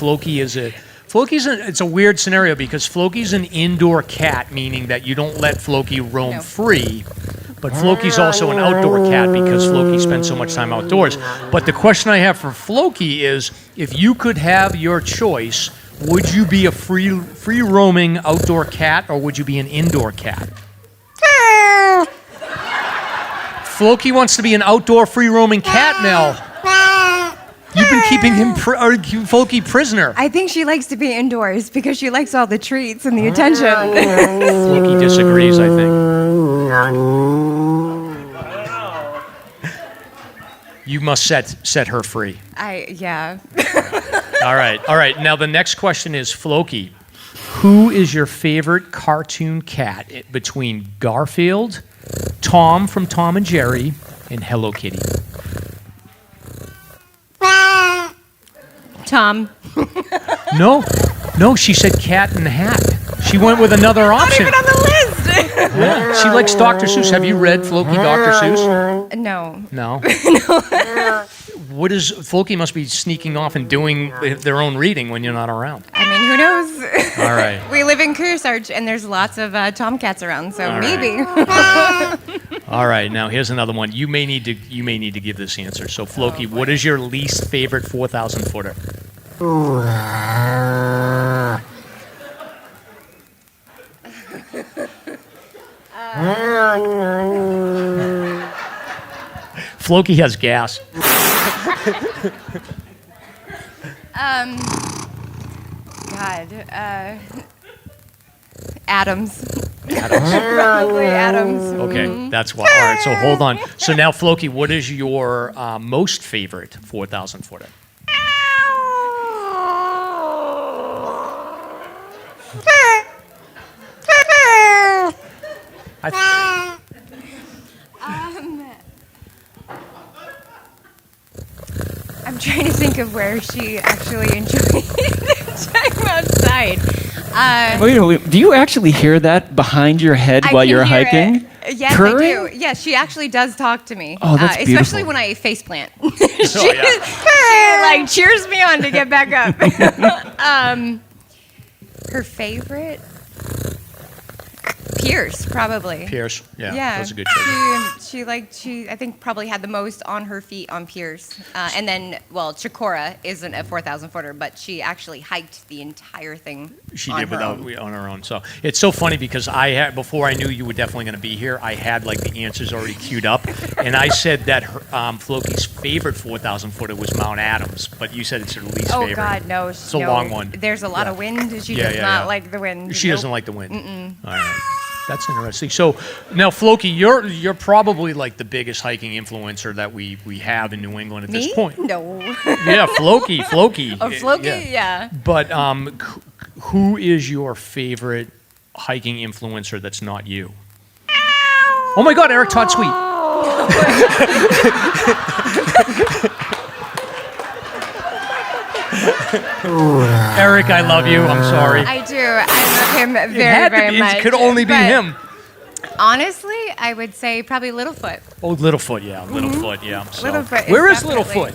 it's a weird scenario because Floki's an indoor cat, meaning that you don't let Floki roam free. But Floki's also an outdoor cat because Floki spends so much time outdoors. But the question I have for Floki is: if you could have your choice, Would you be a free roaming outdoor cat, or would you be an indoor cat? Floki wants to be an outdoor free roaming cat, Mel. You've been keeping him Floki prisoner. I think she likes to be indoors because she likes all the treats and the attention. Floki disagrees, I think. You must set her free. Yeah. All right. Now the next question is, Floki, who is your favorite cartoon cat between Garfield, Tom from Tom and Jerry, and Hello Kitty? Tom. No, she said Cat in the Hat. She went with another option. Not even on the list. Yeah, she likes Dr. Seuss. Have you read Floki Dr. Seuss? No. No. What is Floki must be sneaking off and doing their own reading when you're not around. I mean, who knows? All right. We live in Kearsarge, and there's lots of tomcats around, so All maybe. All right. Now here's another one. You may need to give this answer. So Floki, what is your least favorite 4,000 footer? Floki has gas. God. Adams. Adams. Probably Adams. Okay, that's why. All right, so hold on. So now, Floki, what is your most favorite 4,000 footer? I'm trying to think of where she actually enjoyed time outside. Wait, do you actually hear that behind your head while you're hiking? Yes, Purring? I do. Yes, she actually does talk to me. Oh, that's beautiful. Especially when I faceplant. she like cheers me on to get back up. Her favorite? Pierce, probably. Pierce, yeah, that's a good choice. She I think probably had the most on her feet on Pierce, and then Chikora isn't a 4,000 footer, but she actually hiked the entire thing. She did on her own. So it's so funny because before I knew you were definitely going to be here, I had like the answers already queued up, and I said that Floki's favorite 4,000 footer was Mount Adams, but you said it's her least favorite. Oh God, no! It's a long one. There's a lot of wind. She does not like the wind. She doesn't like the wind. All right. That's interesting. So now, Floki, you're probably like the biggest hiking influencer that we have in New England at this point. No. Yeah, Floki. Oh, Floki, yeah. But who is your favorite hiking influencer that's not you? Oh my God, Eric Todd Sweet. Eric, I love you. I'm sorry. I do. I love him very much. It could only be him. Honestly, I would say probably Littlefoot. Oh, Littlefoot, yeah. Littlefoot, yeah. So, Littlefoot where is definitely. Littlefoot?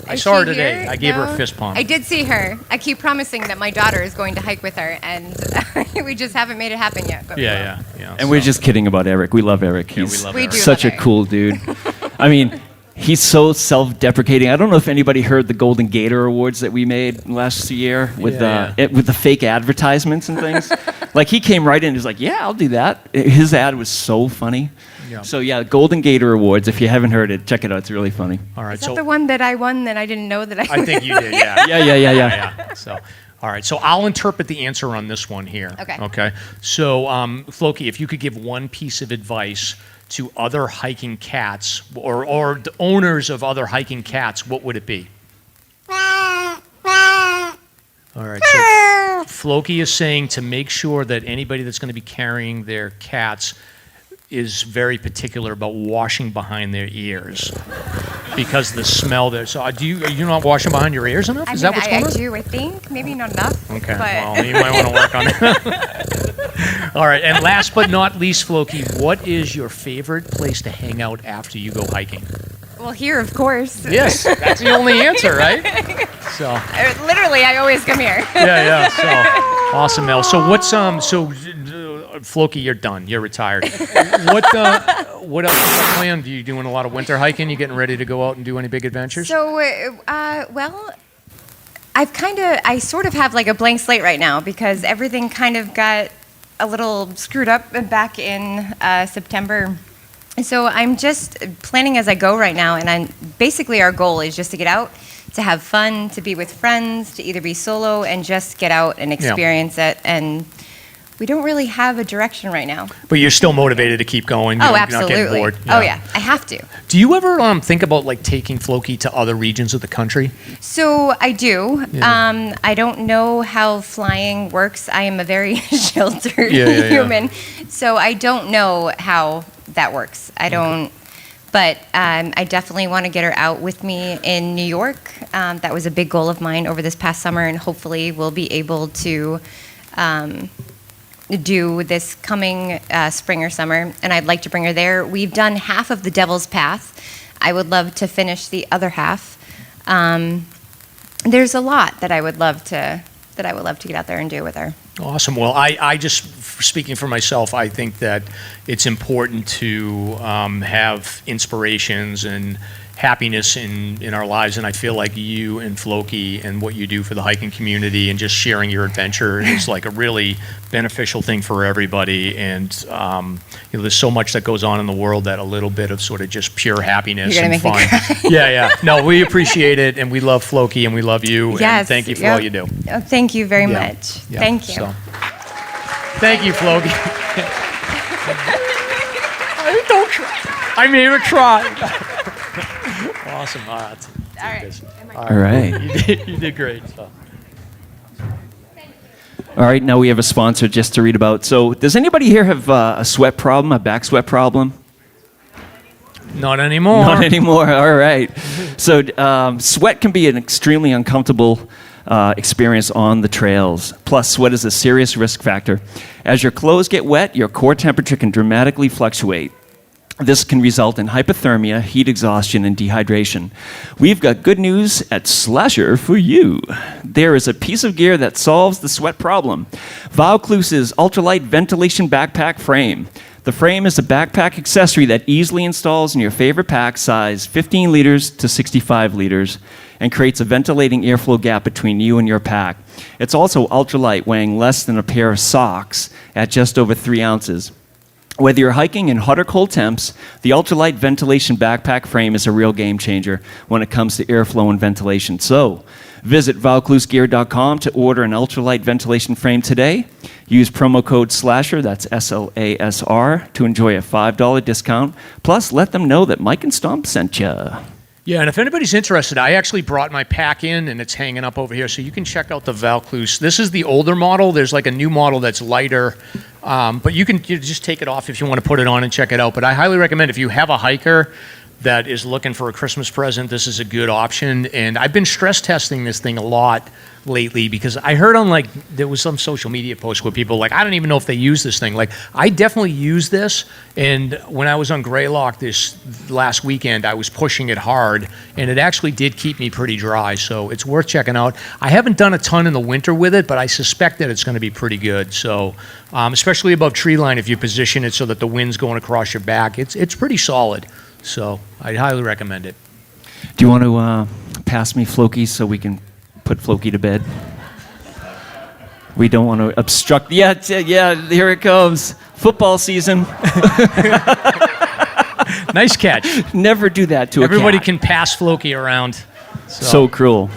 I Is saw her she today. here? I gave her No. a fist pump. I did see her. I keep promising that my daughter is going to hike with her, and we just haven't made it happen yet. But Yeah. And we're just kidding about Eric. We love Eric. He's We do such love a cool dude. I mean, he's so self-deprecating. I don't know if anybody heard the Golden Gator Awards that we made last year with with the fake advertisements and things. Like he came right in. He's like, "Yeah, I'll do that." His ad was so funny. Yeah. So yeah, Golden Gator Awards. If you haven't heard it, check it out. It's really funny. All right. Is that the one that I won that I didn't know that I I think you did. Yeah. Yeah. So, all right. So I'll interpret the answer on this one here. Okay. Okay. So, Floki, if you could give one piece of advice to other hiking cats or the owners of other hiking cats, what would it be? All right. So Floki is saying to make sure that anybody that's going to be carrying their cats is very particular about washing behind their ears because the smell there. So are you not washing behind your ears enough? Is that what's going on? I do, I think. Maybe not enough. Okay, but well, you might want to work on it. All right, and last but not least, Floki, what is your favorite place to hang out after you go hiking? Well, here, of course. Yes, that's the only answer, right? So literally, I always come here. Yeah. So awesome, Mel. So what's Floki, you're done. You're retired. What else is the plan? Are you doing a lot of winter hiking? You getting ready to go out and do any big adventures? So, well, I sort of have like a blank slate right now because everything kind of got a little screwed up back in September. So I'm just planning as I go right now, and basically our goal is just to get out, to have fun, to be with friends, to either be solo and just get out and experience it. And we don't really have a direction right now. But you're still motivated to keep going. Oh, You're absolutely. not getting bored. Oh, yeah. I have to. Do you ever think about like taking Floki to other regions of the country? So I do. Yeah. I don't know how flying works. I am a very sheltered Yeah. human. So I don't know how that works. I don't. But I definitely want to get her out with me in New York. That was a big goal of mine over this past summer, and hopefully we'll be able to do this coming spring or summer, and I'd like to bring her there. We've done half of the Devil's Path. I would love to finish the other half. There's a lot that I would love to get out there and do with her. Awesome. Well, I just, speaking for myself, I think that it's important to have inspirations and happiness in our lives, and I feel like you and Floki and what you do for the hiking community and just sharing your adventure is like a really beneficial thing for everybody. And there's so much that goes on in the world that a little bit of sort of just pure happiness You're gonna and make me fun. cry. Yeah. No, we appreciate it, and we love Floki, and we love you. Yes. And thank you for all you do. Oh, thank you very Yeah. much. Yeah. Thank you. So, thank you, Floki. Don't try. I made her try. Awesome. All right. All right. You did great. So. All right, now we have a sponsor just to read about. So, does anybody here have a sweat problem, a back sweat problem? Not anymore. Not anymore. All right. So, sweat can be an extremely uncomfortable experience on the trails. Plus, sweat is a serious risk factor. As your clothes get wet, your core temperature can dramatically fluctuate. This can result in hypothermia, heat exhaustion, and dehydration. We've got good news at SLASR for you. There is a piece of gear that solves the sweat problem. Vaucluse's ultralight ventilation backpack frame. The frame is a backpack accessory that easily installs in your favorite pack size, 15 liters to 65 liters, and creates a ventilating airflow gap between you and your pack. It's also ultralight, weighing less than a pair of socks at just over 3 ounces. Whether you're hiking in hot or cold temps, the ultralight ventilation backpack frame is a real game changer when it comes to airflow and ventilation. So, visit vauclusegear.com to order an ultralight ventilation frame today. Use promo code SLASR, that's SLASR, to enjoy a $5 discount. Plus, let them know that Mike and Stomp sent you. Yeah, and if anybody's interested, I actually brought my pack in, and it's hanging up over here, so you can check out the Vaucluse. This is the older model. There's like a new model that's lighter, but you just take it off if you want to put it on and check it out. But I highly recommend if you have a hiker that is looking for a Christmas present, this is a good option. And I've been stress testing this thing a lot lately because I heard on there was some social media post where people I don't even know if they use this thing. I definitely use this, and when I was on Greylock this last weekend, I was pushing it hard, and it actually did keep me pretty dry, so it's worth checking out. I haven't done a ton in the winter with it, but I suspect that it's going to be pretty good. So especially above tree line, if you position it so that the wind's going across your back, it's pretty solid. So I'd highly recommend it. Do you want to pass me Floki so we can put Floki to bed? We don't want to obstruct. Yeah, here it comes. Football season. Nice catch. Never do that to Everybody a cat. can pass Floki around. So cruel.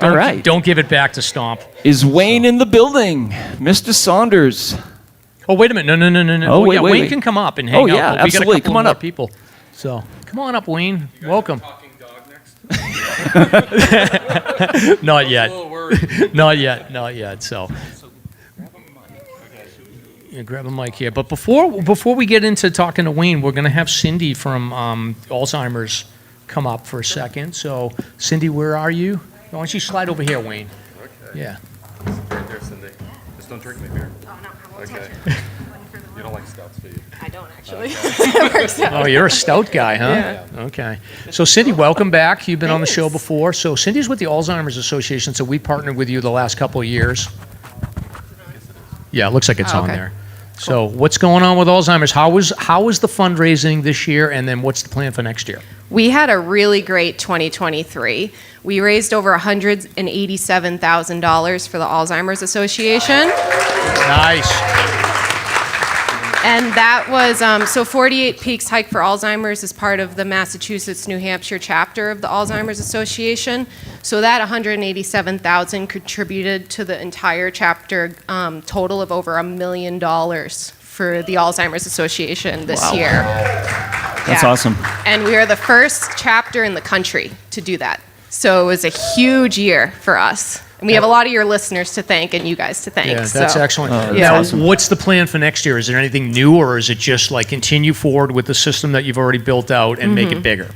All right. Don't give it back to Stomp. Is Wayne in the building? Mr. Saunders. Oh, wait a minute. No. Oh, wait, Wayne wait. can come up and hang out. Yeah, But we got a absolutely. couple Come on more up. people. So come on up, Wayne. Welcome. Not yet. Not yet. So. Yeah, grab a mic here. But before we get into talking to Wayne, we're going to have Cindy from Alzheimer's come up for a second. So, Cindy, where are you? Why don't you slide over here, Wayne? Okay. Yeah. Right there, Cindy. Just don't drink my beer. Oh, no, I won't Okay. touch it. You don't like stouts, do you? I don't actually. Oh, you're a stout guy, huh? Yeah. Okay. So, Cindy, welcome back. You've been on the show before. So, Cindy's with the Alzheimer's Association, so we partnered with you the last couple of years. Yeah, it looks like it's on there. So what's going on with Alzheimer's? How was the fundraising this year, and then what's the plan for next year? We had a really great 2023. We raised over $187,000 for the Alzheimer's Association. Nice. And that was, so 48 Peaks Hike for Alzheimer's is part of the Massachusetts, New Hampshire chapter of the Alzheimer's Association. So that 187,000 contributed to the entire chapter total of over $1 million for the Alzheimer's Association this year. That's awesome. And we are the first chapter in the country to do that. So it was a huge year for us. And we have a lot of your listeners to thank and you guys to thank. Yeah, that's excellent. that's Now, awesome. what's the plan for next year? Is there anything new, or is it just like continue forward with the system that you've already built out and make it bigger?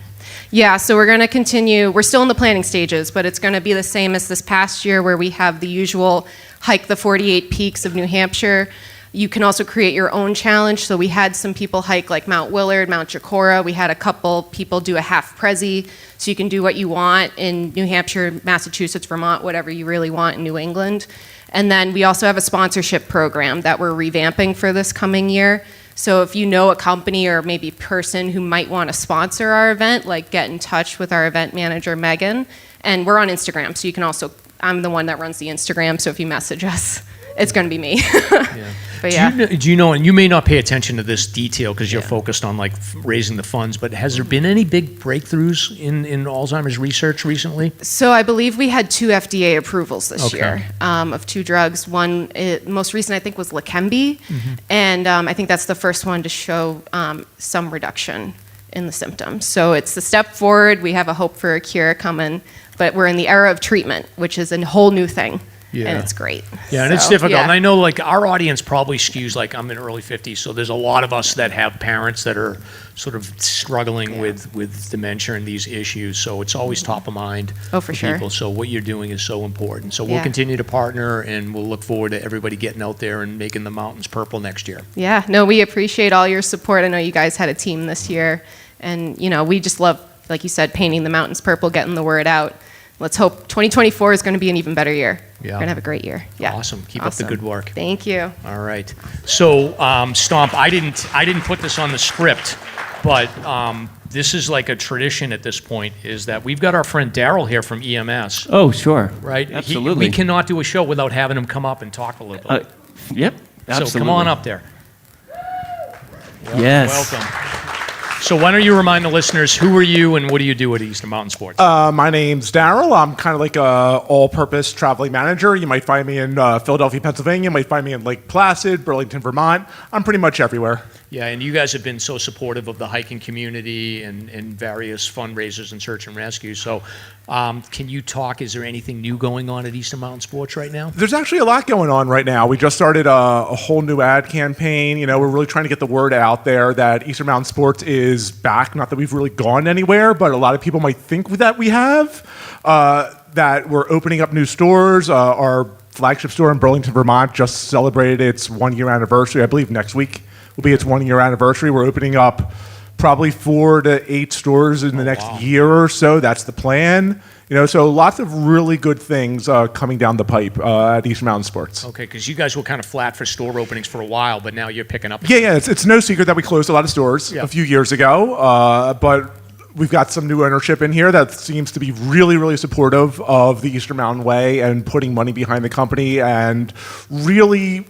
Yeah, so we're going to continue. We're still in the planning stages, but it's going to be the same as this past year where we have the usual hike the 48 peaks of New Hampshire. You can also create your own challenge. So we had some people hike like Mount Willard, Mount Jacora. We had a couple people do a half Prezi. So you can do what you want in New Hampshire, Massachusetts, Vermont, whatever you really want in New England. And then we also have a sponsorship program that we're revamping for this coming year. So if you know a company or maybe person who might want to sponsor our event, like get in touch with our event manager, Megan. And we're on Instagram, so you can also, I'm the one that runs the Instagram, so if you message us, it's going to be me. But yeah. Do you know, and you may not pay attention to this detail because you're focused on like raising the funds, but has there been any big breakthroughs in Alzheimer's research recently? So I believe we had 2 FDA approvals this year of 2 drugs. One, most recent I think was Leqembi, and I think that's the first one to show some reduction in the symptoms. So it's a step forward. We have a hope for a cure coming, but we're in the era of treatment, which is a whole new thing. Yeah. And it's great. Yeah, and it's difficult. And I know like our audience probably skews like I'm in early 50s, so there's a lot of us that have parents that are sort of struggling with dementia and these issues. So it's always top of mind for sure. people. So what you're doing is so important. So we'll continue to partner, and we'll look forward to everybody getting out there and making the mountains purple next year. Yeah, no, we appreciate all your support. I know you guys had a team this year, and you know, we just love, like you said, painting the mountains purple, getting the word out. Let's hope 2024 is going to be an even better year. Yeah. We're going to have a great year. Yeah. Awesome. Keep up the good work. Thank you. All right. So, Stomp, I didn't put this on the script, but this is like a tradition at this point, is that we've got our friend Daryl here from EMS. Oh, sure. Right? Absolutely. We cannot do a show without having him come up and talk a little bit. Yep. Absolutely. So come on up there. Yes. Welcome. So why don't you remind the listeners, who are you and what do you do at Eastern Mountain Sports? My name's Daryl. I'm kind of like a all-purpose traveling manager. You might find me in Philadelphia, Pennsylvania. You might find me in Lake Placid, Burlington, Vermont. I'm pretty much everywhere. Yeah, and you guys have been so supportive of the hiking community and various fundraisers and search and rescue. So can you talk, is there anything new going on at Eastern Mountain Sports right now? There's actually a lot going on right now. We just started a whole new ad campaign. You know, we're really trying to get the word out there that Eastern Mountain Sports is back. Not that we've really gone anywhere, but a lot of people might think that we have. That we're opening up new stores. Our flagship store in Burlington, Vermont just celebrated its 1-year anniversary. I believe next week will be its 1-year anniversary. We're opening up probably 4 to 8 stores in the next year or so. That's the plan. You know, so lots of really good things coming down the pipe at Eastern Mountain Sports. Okay, because you guys were kind of flat for store openings for a while, but now you're picking up. Yeah. It's no secret that we closed a lot of stores a few years ago, but we've got some new ownership in here that seems to be really, really supportive of the Eastern Mountain Way and putting money behind the company and really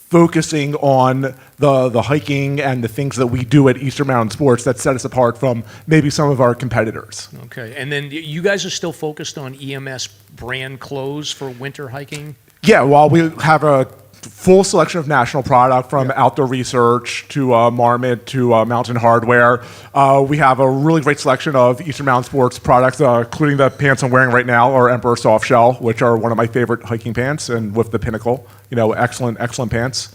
focusing on the hiking and the things that we do at Eastern Mountain Sports that set us apart from maybe some of our competitors. Okay, and then you guys are still focused on EMS brand clothes for winter hiking? Yeah, while we have a full selection of national product from Outdoor Research to Marmot to Mountain Hardware. We have a really great selection of Eastern Mountain Sports products, including the pants I'm wearing right now, our Emperor Soft Shell, which are one of my favorite hiking pants, and with the Pinnacle, you know, excellent pants.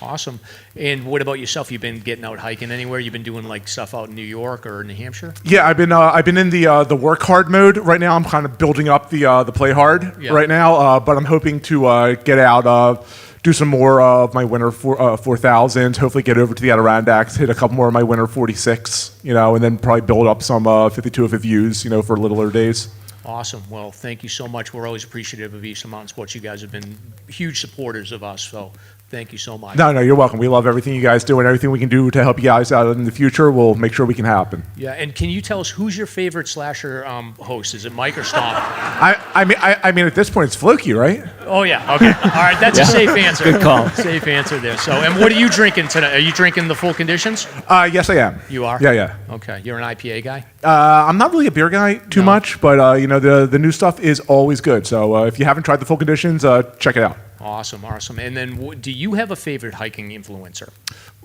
Awesome. And what about yourself? You've been getting out hiking anywhere? You've been doing like stuff out in New York or New Hampshire? Yeah, I've been in the work hard mode right now. I'm kind of building up the play hard right now, but I'm hoping to get out. Do some more of my winter 4000s, hopefully get over to the Adirondacks, hit a couple more of my winter 46, you know, and then probably build up some 52 views, you know, for littler days. Awesome. Well, thank you so much. We're always appreciative of Eastern Mountain Sports. You guys have been huge supporters of us, so Thank you so much. No, you're welcome. We love everything you guys do, and everything we can do to help you guys out in the future, we'll make sure we can happen. Yeah, and can you tell us who's your favorite Slasher host? Is it Mike or Stomp? I mean, at this point, it's Floki, right? Oh, yeah. Okay. All right. That's a safe answer. Good call. Safe answer there. So, and what are you drinking tonight? Are you drinking the Full Conditions? Yes, I am. You are? Yeah. Okay. You're an IPA guy? I'm not really a beer guy too much, but the new stuff is always good. So if you haven't tried the Full Conditions, check it out. Awesome. And then, do you have a favorite hiking influencer?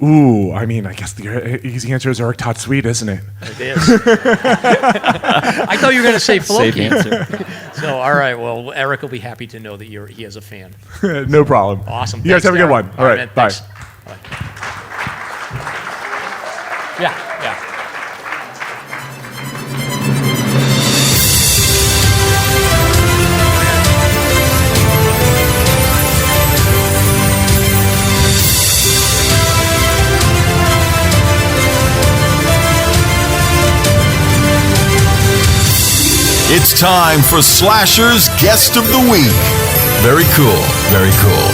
Ooh, I mean, I guess the easy answer is Eric Todd Sweet, isn't it? It is. I thought you were going to say Floki. Safe answer. So, all right. Well, Eric will be happy to know that he has a fan. No problem. Awesome. You guys have a good one. All right. Man, Bye. thanks. Bye. Yeah. It's time for Slasher's Guest of the Week. Very cool, very cool.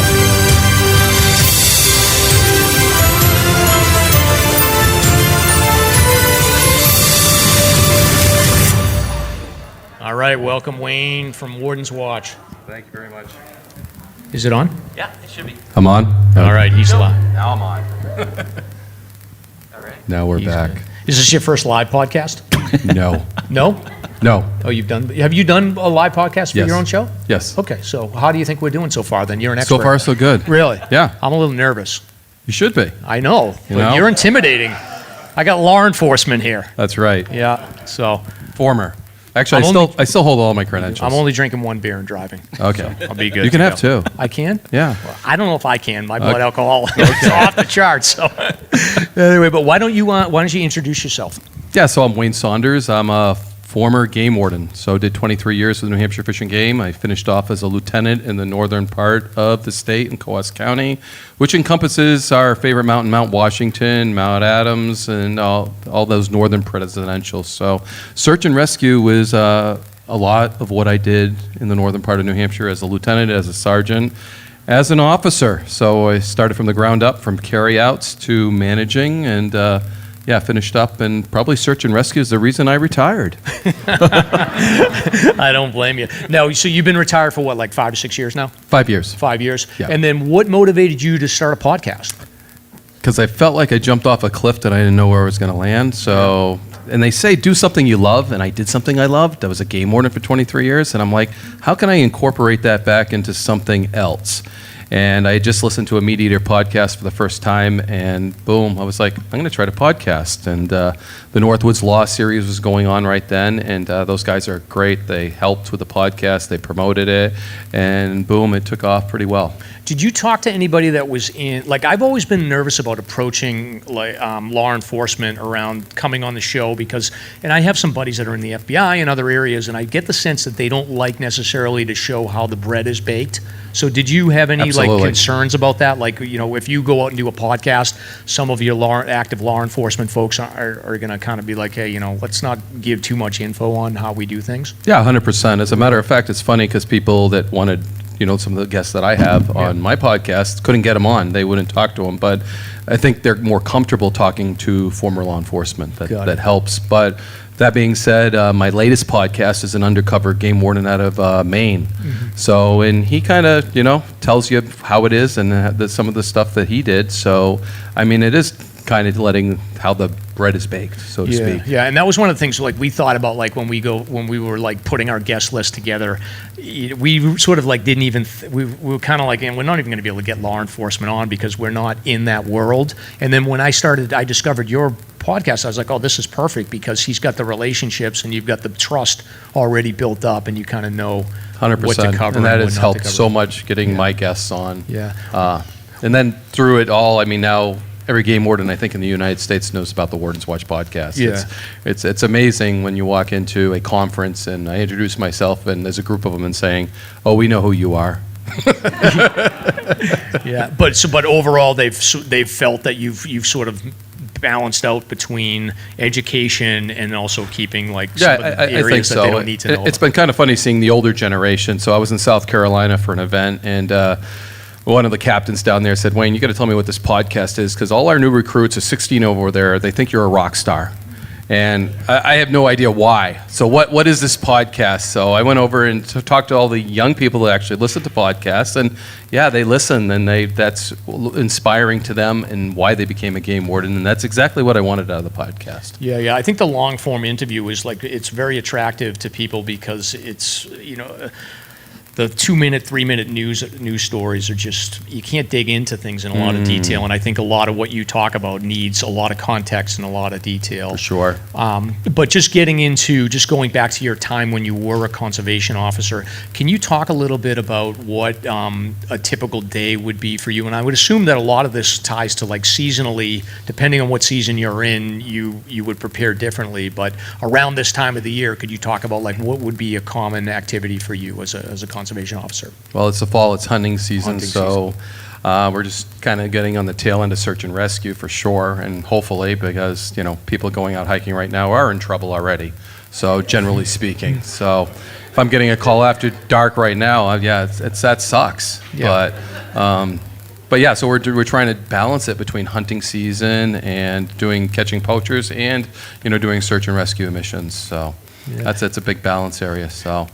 All right. Welcome, Wayne from Wardens Watch. Thank you very much. Is it on? Yeah, it should be. I'm on? All right. He's live. Now I'm on. All right. Now we're back. Is this your first live podcast? No. No? No. Oh, have you done a live podcast for Yes. your own show? Yes. Okay, so how do you think we're doing so far then? You're an expert. So far, so good. Really? Yeah. I'm a little nervous. You should be. I know, You but know? you're intimidating. I got law enforcement here. That's right. Yeah, so Former. Actually, I still hold all my credentials. I'm only drinking one beer and driving. Okay. I'll be good. You can to have go. two. I can? Yeah. Well, I don't know if I can. My blood alcohol is off the charts. So anyway, but why don't you introduce yourself? Yeah, so I'm Wayne Saunders. I'm a former game warden. So did 23 years with the New Hampshire Fish and Game. I finished off as a lieutenant in the northern part of the state in Coos County, which encompasses our favorite mountain, Mount Washington, Mount Adams, and all those northern presidentials. So search and rescue was a lot of what I did in the northern part of New Hampshire as a lieutenant, as a sergeant, as an officer. So I started from the ground up, from carryouts to managing, and finished up, and probably search and rescue is the reason I retired. I don't blame you. No, so you've been retired for what, like 5 to 6 years now? 5 years. 5 years. Yeah. And then what motivated you to start a podcast? Because I felt like I jumped off a cliff that I didn't know where I was going to land. So, and they say do something you love, and I did something I loved. I was a game warden for 23 years, and I'm like, how can I incorporate that back into something else? And I just listened to a Meat Eater podcast for the first time, and boom, I was like, I'm going to try to podcast. And the Northwoods Law series was going on right then, and those guys are great. They helped with the podcast, they promoted it, and boom, it took off pretty well. Did you talk to anybody that was in, like, I've always been nervous about approaching like law enforcement around coming on the show because, and I have some buddies that are in the FBI and other areas, and I get the sense that they don't like necessarily to show how the bread is baked. So did you have any Absolutely. like concerns about that? Like, you know, if you go out and do a podcast, some of your active law enforcement folks are going to kind of be like, hey, you know, let's not give too much info on how we do things. Yeah, 100%. As a matter of fact, it's funny because people that wanted, you know, some of the guests that I have on my podcast couldn't get them on. They wouldn't talk to them. But I think they're more comfortable talking to former law enforcement. That helps. But that being said, my latest podcast is an undercover game warden out of Maine. Mm-hmm. So, and he kind of, you know, tells you how it is and some of the stuff that he did. So, I mean, it is kind of letting how the bread is baked, so to speak. Yeah, and that was one of the things like we thought about, like when we were like putting our guest list together, we sort of like didn't even we were kind of like, and we're not even going to be able to get law enforcement on because we're not in that world. And then when I discovered your podcast, I was like, oh, this is perfect because he's got the relationships and you've got the trust already built up, and you kind of know 100%. what to cover. And that what has not helped to cover. so much getting my guests on. Yeah. And then through it all, I mean, now every game warden, I think, in the United States knows about the Wardens Watch podcast. Yeah. It's amazing when you walk into a conference and I introduce myself and there's a group of them and saying, oh, we know who you are. Yeah, but overall, they've felt that you've sort of balanced out between education and also keeping like some of the I areas think that so. they don't need to know. It's been kind of funny seeing the older generation. So I was in South Carolina for an event, and one of the captains down there said, Wayne, you got to tell me what this podcast is, because all our new recruits are 16 over there. They think you're a rock star. And I have no idea why. So what is this podcast? So I went over and talked to all the young people that actually listen to podcasts, and yeah, they listen, and that's inspiring to them and why they became a game warden, and that's exactly what I wanted out of the podcast. Yeah. I think the long form interview is it's very attractive to people because it's the 2-minute, 3-minute news stories are just, you can't dig into things in a lot of detail, and I think a lot of what you talk about needs a lot of context and a lot of detail. For sure. But just going back to your time when you were a conservation officer, can you talk a little bit about what a typical day would be for you? And I would assume that a lot of this ties to seasonally, depending on what season you're in, you would prepare differently, but around this time of the year, could you talk about what would be a common activity for you as a conservation officer? Well, it's the fall, it's hunting season, we're just kind of getting on the tail end of search and rescue for sure, and hopefully, because people going out hiking right now are in trouble already, so generally speaking. So if I'm getting a call after dark right now, that sucks. Yeah. But yeah, so we're trying to balance it between hunting season and catching poachers and doing search and rescue missions. So that's a big balance area. So.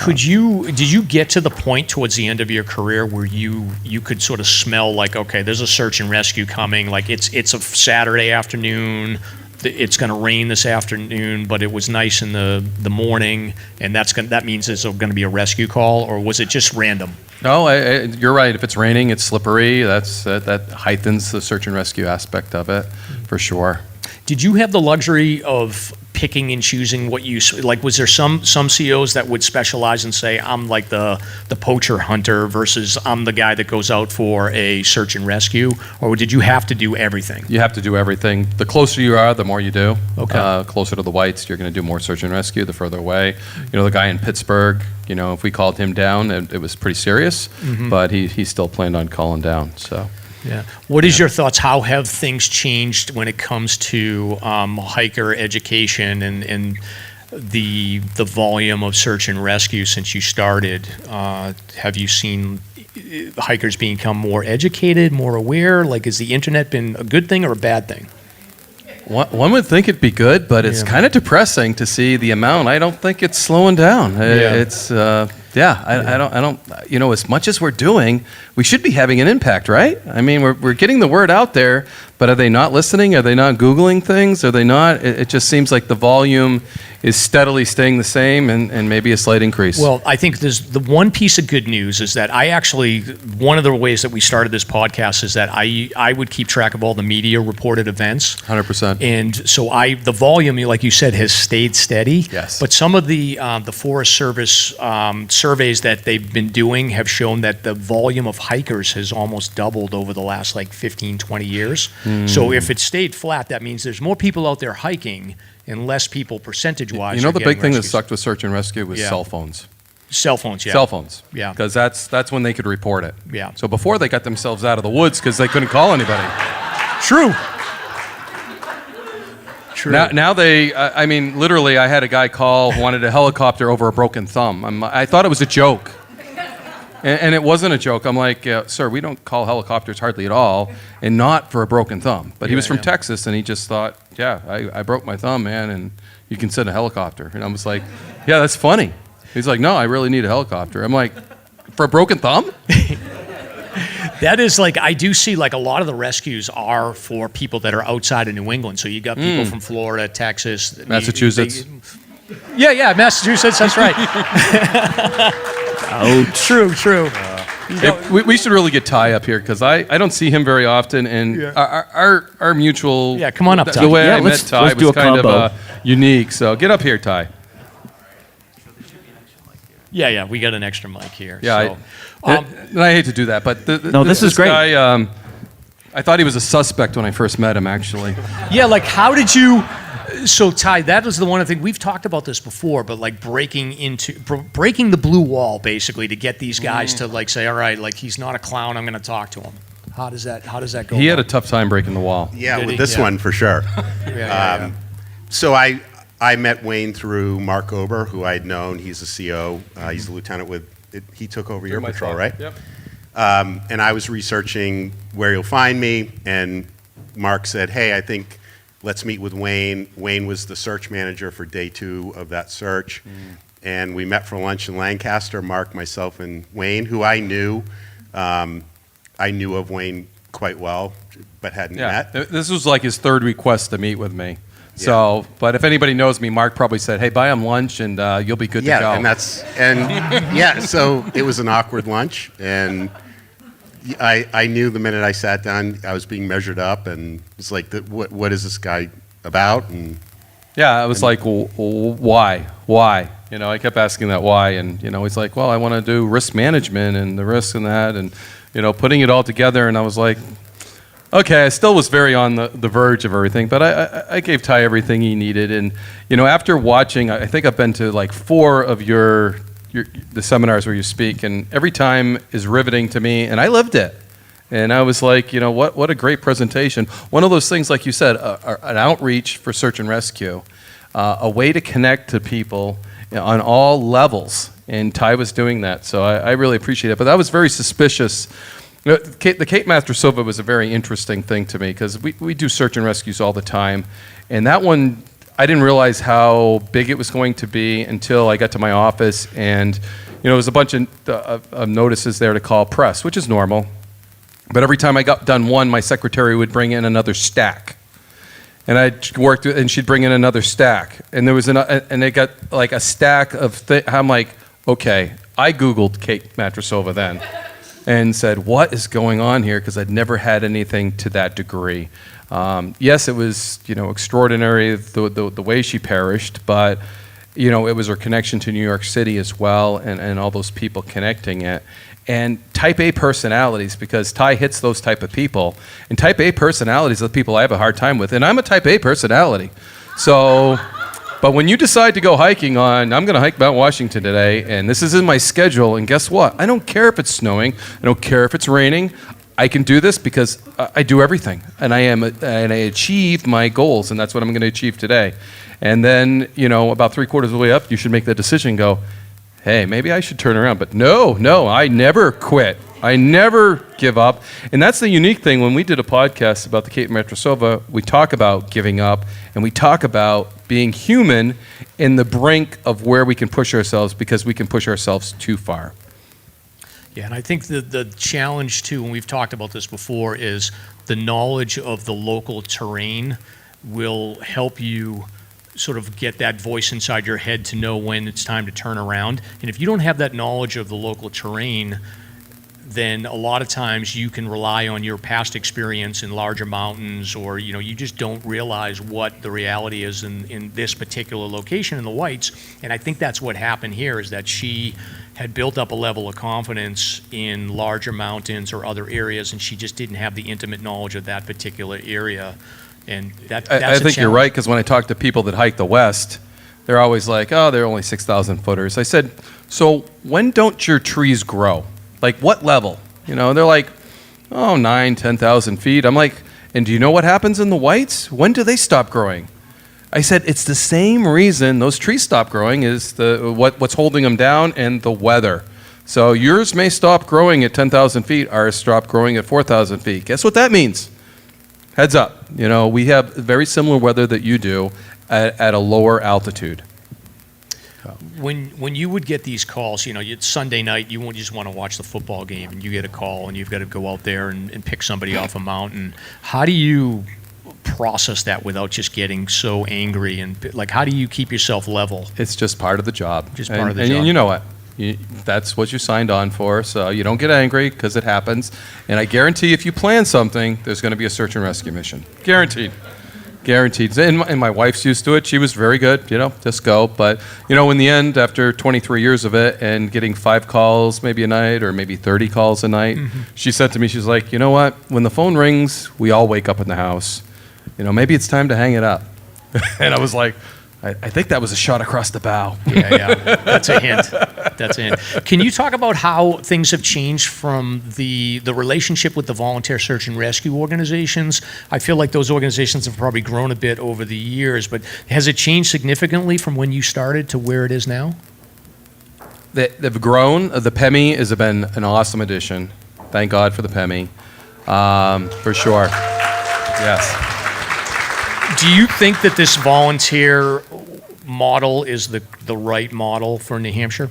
Did you get to the point towards the end of your career where you could sort of smell okay, there's a search and rescue coming, it's a Saturday afternoon, it's going to rain this afternoon, but it was nice in the morning, and that means there's going to be a rescue call, or was it just random? No, you're right. If it's raining, it's slippery. That heightens the search and rescue aspect of it, for sure. Did you have the luxury of picking and choosing what you was there some CEOs that would specialize and say, I'm the poacher hunter versus I'm the guy that goes out for a search and rescue, or did you have to do everything? You have to do everything. The closer you are, the more you do. Okay. Closer to the whites, you're going to do more search and rescue. The further away, the guy in Pittsburgh, if we called him down, it was pretty serious, but he still planned on calling down. So. Yeah. What is your thoughts? How have things changed when it comes to hiker education and the volume of search and rescue since you started? Have you seen hikers become more educated, more aware? Has the internet been a good thing or a bad thing? One would think it'd be good, but it's kind of depressing to see the amount. I don't think it's slowing down. It's I don't. As much as we're doing, we should be having an impact, right? I mean, we're getting the word out there, but are they not listening? Are they not Googling things? Are they not? It just seems like the volume is steadily staying the same, and maybe a slight increase. Well, I think there's the one piece of good news is that one of the ways that we started this podcast is that I would keep track of all the media reported events. 100%. And so the volume, like you said, has stayed steady. Yes. But some of the Forest Service surveys that they've been doing have shown that the volume of hikers has almost doubled over the last 15, 20 years. So if it stayed flat, that means there's more people out there hiking and less people percentage-wise. The big thing that sucked with search and rescue was cell phones. Cell phones, yeah. Cell phones. Yeah. Because that's when they could report it. Yeah. So before they got themselves out of the woods because they couldn't call anybody. True. Now they, literally I had a guy call who wanted a helicopter over a broken thumb. I thought it was a joke. And it wasn't a joke. I'm like, sir, we don't call helicopters hardly at all, and not for a broken thumb. But he was from Texas, and he just thought, I broke my thumb, man, and you can send a helicopter. And I was like, yeah, that's funny. He's like, no, I really need a helicopter. I'm like, for a broken thumb? That is I do see a lot of the rescues are for people that are outside of New England. So you got people from Florida, Texas. Massachusetts. Yeah, Massachusetts, that's right. True. We should really get Ty up here because I don't see him very often, and our mutual come on up, Ty. The way I met Ty was kind of unique. So get up here, Ty. Yeah, we got an extra mic here. Yeah, and I hate to do that, but this is great. Guy, I thought he was a suspect when I first met him, actually. Yeah, how did you? So Ty, that was the one thing we've talked about this before, but breaking the blue wall basically to get these guys to say, all right, he's not a clown, I'm going to talk to him. How does that go? He had a tough time breaking the wall. Yeah, with this one for sure. So I met Wayne through Mark Ober, who I'd known. He's a CO. He's a lieutenant he took over your patrol, right? Yep. And I was researching where you'll find me, and Mark said, hey, I think let's meet with Wayne. Wayne was the search manager for day 2 of that search. And we met for lunch in Lancaster, Mark, myself, and Wayne, who I knew. I knew of Wayne quite well, but hadn't met. This was like his 3rd request to meet with me. So, but if anybody knows me, Mark probably said, hey, buy him lunch and you'll be good to go. So it was an awkward lunch, and I knew the minute I sat down, I was being measured up, and it's like, what is this guy about? And I was like, well, why? You know, I kept asking that why, and you know, he's like, well, I want to do risk management and the risk and that, and you know, putting it all together, and I was like, okay, I still was very on the verge of everything, but I gave Ty everything he needed, and you know, after watching, I think I've been to like 4 of the seminars where you speak, and every time is riveting to me, and I lived it. And I was like, you know, what a great presentation. One of those things, like you said, an outreach for search and rescue, a way to connect to people on all levels, and Ty was doing that, so I really appreciate it. But I was very suspicious. The Cape Matrosova was a very interesting thing to me, because we do search and rescues all the time, and that one, I didn't realize how big it was going to be until I got to my office, and you know, there was a bunch of notices there to call press, which is normal. But every time I got done one, my secretary would bring in another stack, and I'd work through, and she'd bring in another stack, and there was and they got like a stack of. I'm like, okay, I Googled Cape Matrosova then, and said, what is going on here? Because I'd never had anything to that degree. Yes, it was, you know, extraordinary the way she perished, but you know, it was her connection to New York City as well, and all those people connecting it. And type A personalities, because Ty hits those type of people, and type A personalities are the people I have a hard time with, and I'm a type A personality. So, but when you decide to go hiking I'm going to hike Mount Washington today, and this is in my schedule, and guess what? I don't care if it's snowing, I don't care if it's raining. I can do this because I do everything, and I achieve my goals, and that's what I'm going to achieve today. And then, you know, about 3/4 of the way up, you should make the decision, go, hey, maybe I should turn around. But no, I never quit. I never give up. And that's the unique thing. When we did a podcast about the Cape Matrosova, we talk about giving up, and we talk about being human in the brink of where we can push ourselves, because we can push ourselves too far. Yeah, and I think the challenge too, and we've talked about this before, is the knowledge of the local terrain will help you sort of get that voice inside your head to know when it's time to turn around. And if you don't have that knowledge of the local terrain, then a lot of times you can rely on your past experience in larger mountains, or you know, you just don't realize what the reality is in this particular location in the Whites. And I think that's what happened here, is that she had built up a level of confidence in larger mountains or other areas, and she just didn't have the intimate knowledge of that particular area. And that's I think you're right, because when I talk to people that hike the West, they're always like, oh, they're only 6,000 footers. I said, so when don't your trees grow? Like what level? You know, they're like, oh, 9,000, 10,000 feet. I'm like, and do you know what happens in the Whites? When do they stop growing? I said, it's the same reason those trees stop growing is what's holding them down, and the weather. So yours may stop growing at 10,000 feet, ours stop growing at 4,000 feet. Guess what that means? Heads up. You know, we have very similar weather that you do at a lower altitude. When you would get these calls, you know, it's Sunday night, you just want to watch the football game, and you get a call, and you've got to go out there and pick somebody off a mountain. How do you process that without just getting so angry? And like, how do you keep yourself level? It's just part of the job. Just part of the job. And you know what? That's what you signed on for, so you don't get angry, because it happens. And I guarantee if you plan something, there's going to be a search and rescue mission. Guaranteed. Guaranteed. And my wife's used to it. She was very good, you know, just go. But, you know, in the end, after 23 years of it and getting 5 calls maybe a night, or maybe 30 calls a night, she said to me, she's like, you know what? When the phone rings, we all wake up in the house. You know, maybe it's time to hang it up. And I was like, I think that was a shot across the bow. Yeah. That's a hint. That's a hint. Can you talk about how things have changed from the relationship with the volunteer search and rescue organizations? I feel like those organizations have probably grown a bit over the years, but has it changed significantly from when you started to where it is now? They've grown. The PEMI has been an awesome addition. Thank God for the PEMI, for sure. Yes. Do you think that this volunteer model is the right model for New Hampshire?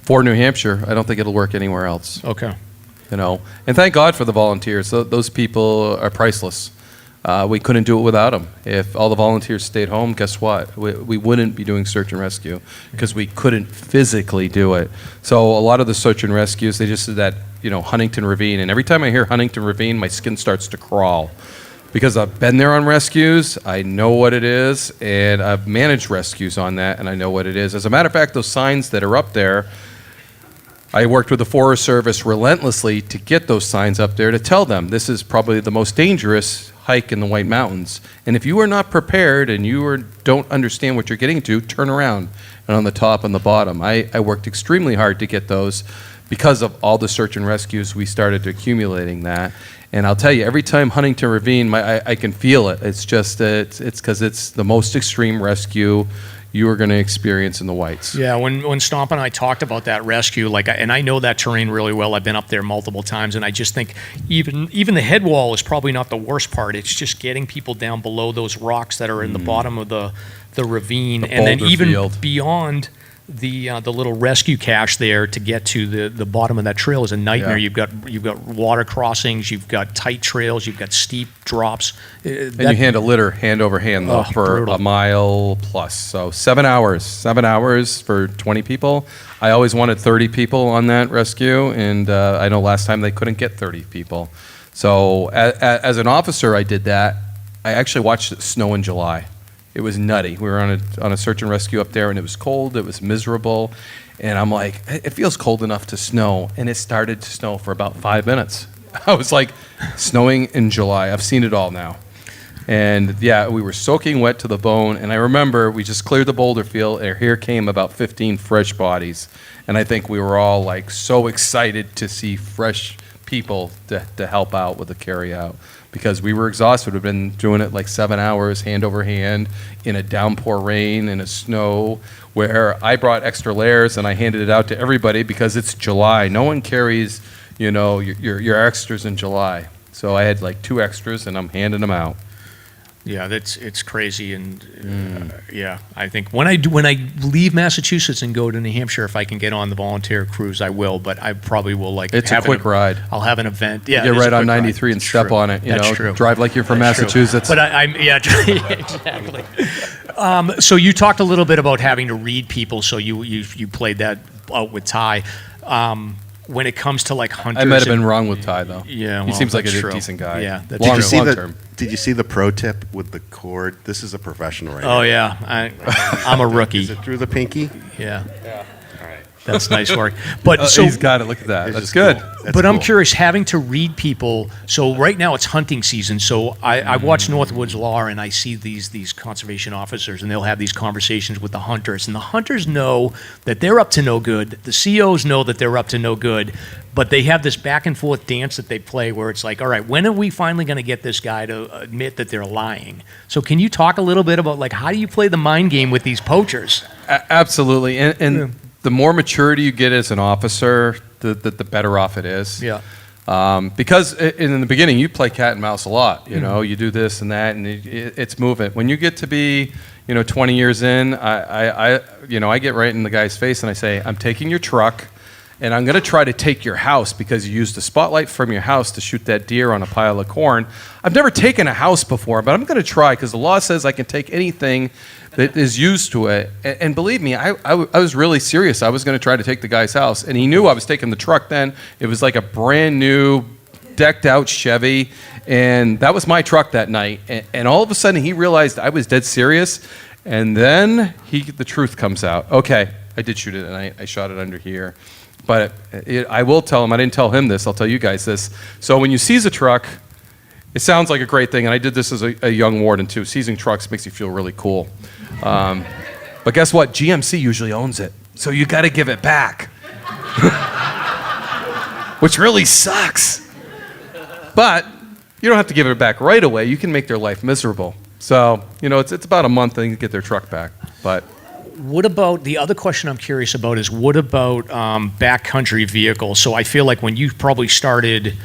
For New Hampshire, I don't think it'll work anywhere else. Okay. You know, and thank God for the volunteers. Those people are priceless. We couldn't do it without them. If all the volunteers stayed home, guess what? We wouldn't be doing search and rescue because we couldn't physically do it. So a lot of the search and rescues, they just did that, Huntington Ravine. And every time I hear Huntington Ravine, my skin starts to crawl because I've been there on rescues. I know what it is, and I've managed rescues on that, and I know what it is. As a matter of fact, those signs that are up there, I worked with the Forest Service relentlessly to get those signs up there to tell them this is probably the most dangerous hike in the White Mountains. And if you are not prepared and don't understand what you're getting to, turn around. And on the top and the bottom, I worked extremely hard to get those because of all the search and rescues. We started accumulating that. And I'll tell you, every time Huntington Ravine, I can feel it. It's just, it's because it's the most extreme rescue you are going to experience in the Whites. Yeah, when Stomp and I talked about that rescue, and I know that terrain really well. I've been up there multiple times, and I just think even the head wall is probably not the worst part. It's just getting people down below those rocks that are in the bottom of the ravine, and then even beyond the little rescue cache there to get to the bottom of that trail is a nightmare. Yeah. You've got water crossings, you've got tight trails, you've got steep drops. And you hand a litter hand over hand though for brutal. A mile plus. So 7 hours for 20 people. I always wanted 30 people on that rescue, and I know last time they couldn't get 30 people. So as an officer, I did that. I actually watched it snow in July. It was nutty. We were on a search and rescue up there, and it was cold. It was miserable. And I'm like, it feels cold enough to snow. And it started to snow for about 5 minutes. I was like, snowing in July. I've seen it all now. And yeah, we were soaking wet to the bone. And I remember we just cleared the boulder field, and here came about 15 fresh bodies. And I think we were all like so excited to see fresh people to help out with the carry out. Because we were exhausted. We've been doing it like 7 hours, hand over hand, in a downpour rain, in a snow, where I brought extra layers and I handed it out to everybody because it's July. No one carries, your extras in July. So I had like 2 extras and I'm handing them out. Yeah, it's crazy, and yeah, I think when I leave Massachusetts and go to New Hampshire, if I can get on the volunteer cruise, I will. But I probably will It's a quick ride. I'll have an event. Yeah, you get right on 93 and step on it. That's true. Drive like you're from Massachusetts. But exactly. So you talked a little bit about having to read people. So you played that out with Ty. When it comes to like hunters, I might have been wrong with Ty though. Yeah, he seems like a true. decent guy. Yeah, that's long-term. Did you see the pro tip with the cord? This is a professional right now. Oh yeah, I'm a rookie. Is it through the pinky? Yeah. All right. That's nice work. But so he's got it. Look at that. That's good. Cool. But I'm curious, having to read people. So right now it's hunting season. So I watch Northwoods Law, and I see these conservation officers, and they'll have these conversations with the hunters, and the hunters know that they're up to no good. The COs know that they're up to no good. But they have this back and forth dance that they play where it's like, all right, when are we finally going to get this guy to admit that they're lying? So can you talk a little bit about like how do you play the mind game with these poachers? Absolutely. And the more maturity you get as an officer, the better off it is. Yeah. Because in the beginning, you play cat and mouse a lot. You do this and that, and it's moving. When you get to be 20 years in, I get right in the guy's face and I say, I'm taking your truck. And I'm going to try to take your house because you used the spotlight from your house to shoot that deer on a pile of corn. I've never taken a house before, but I'm going to try because the law says I can take anything that is used to it. And believe me, I was really serious. I was going to try to take the guy's house. And he knew I was taking the truck then. It was like a brand new, decked out Chevy. And that was my truck that night. And all of a sudden he realized I was dead serious. And then the truth comes out. Okay, I did shoot it and I shot it under here. But I will tell him, I didn't tell him this, I'll tell you guys this. So when you seize a truck, it sounds like a great thing, and I did this as a young warden too. Seizing trucks makes you feel really cool. But guess what? GMC usually owns it, so you got to give it back. Which really sucks. But you don't have to give it back right away. You can make their life miserable. So, it's about a month and you get their truck back. But What about the other question I'm curious about is what about backcountry vehicles? So I feel like when you probably started,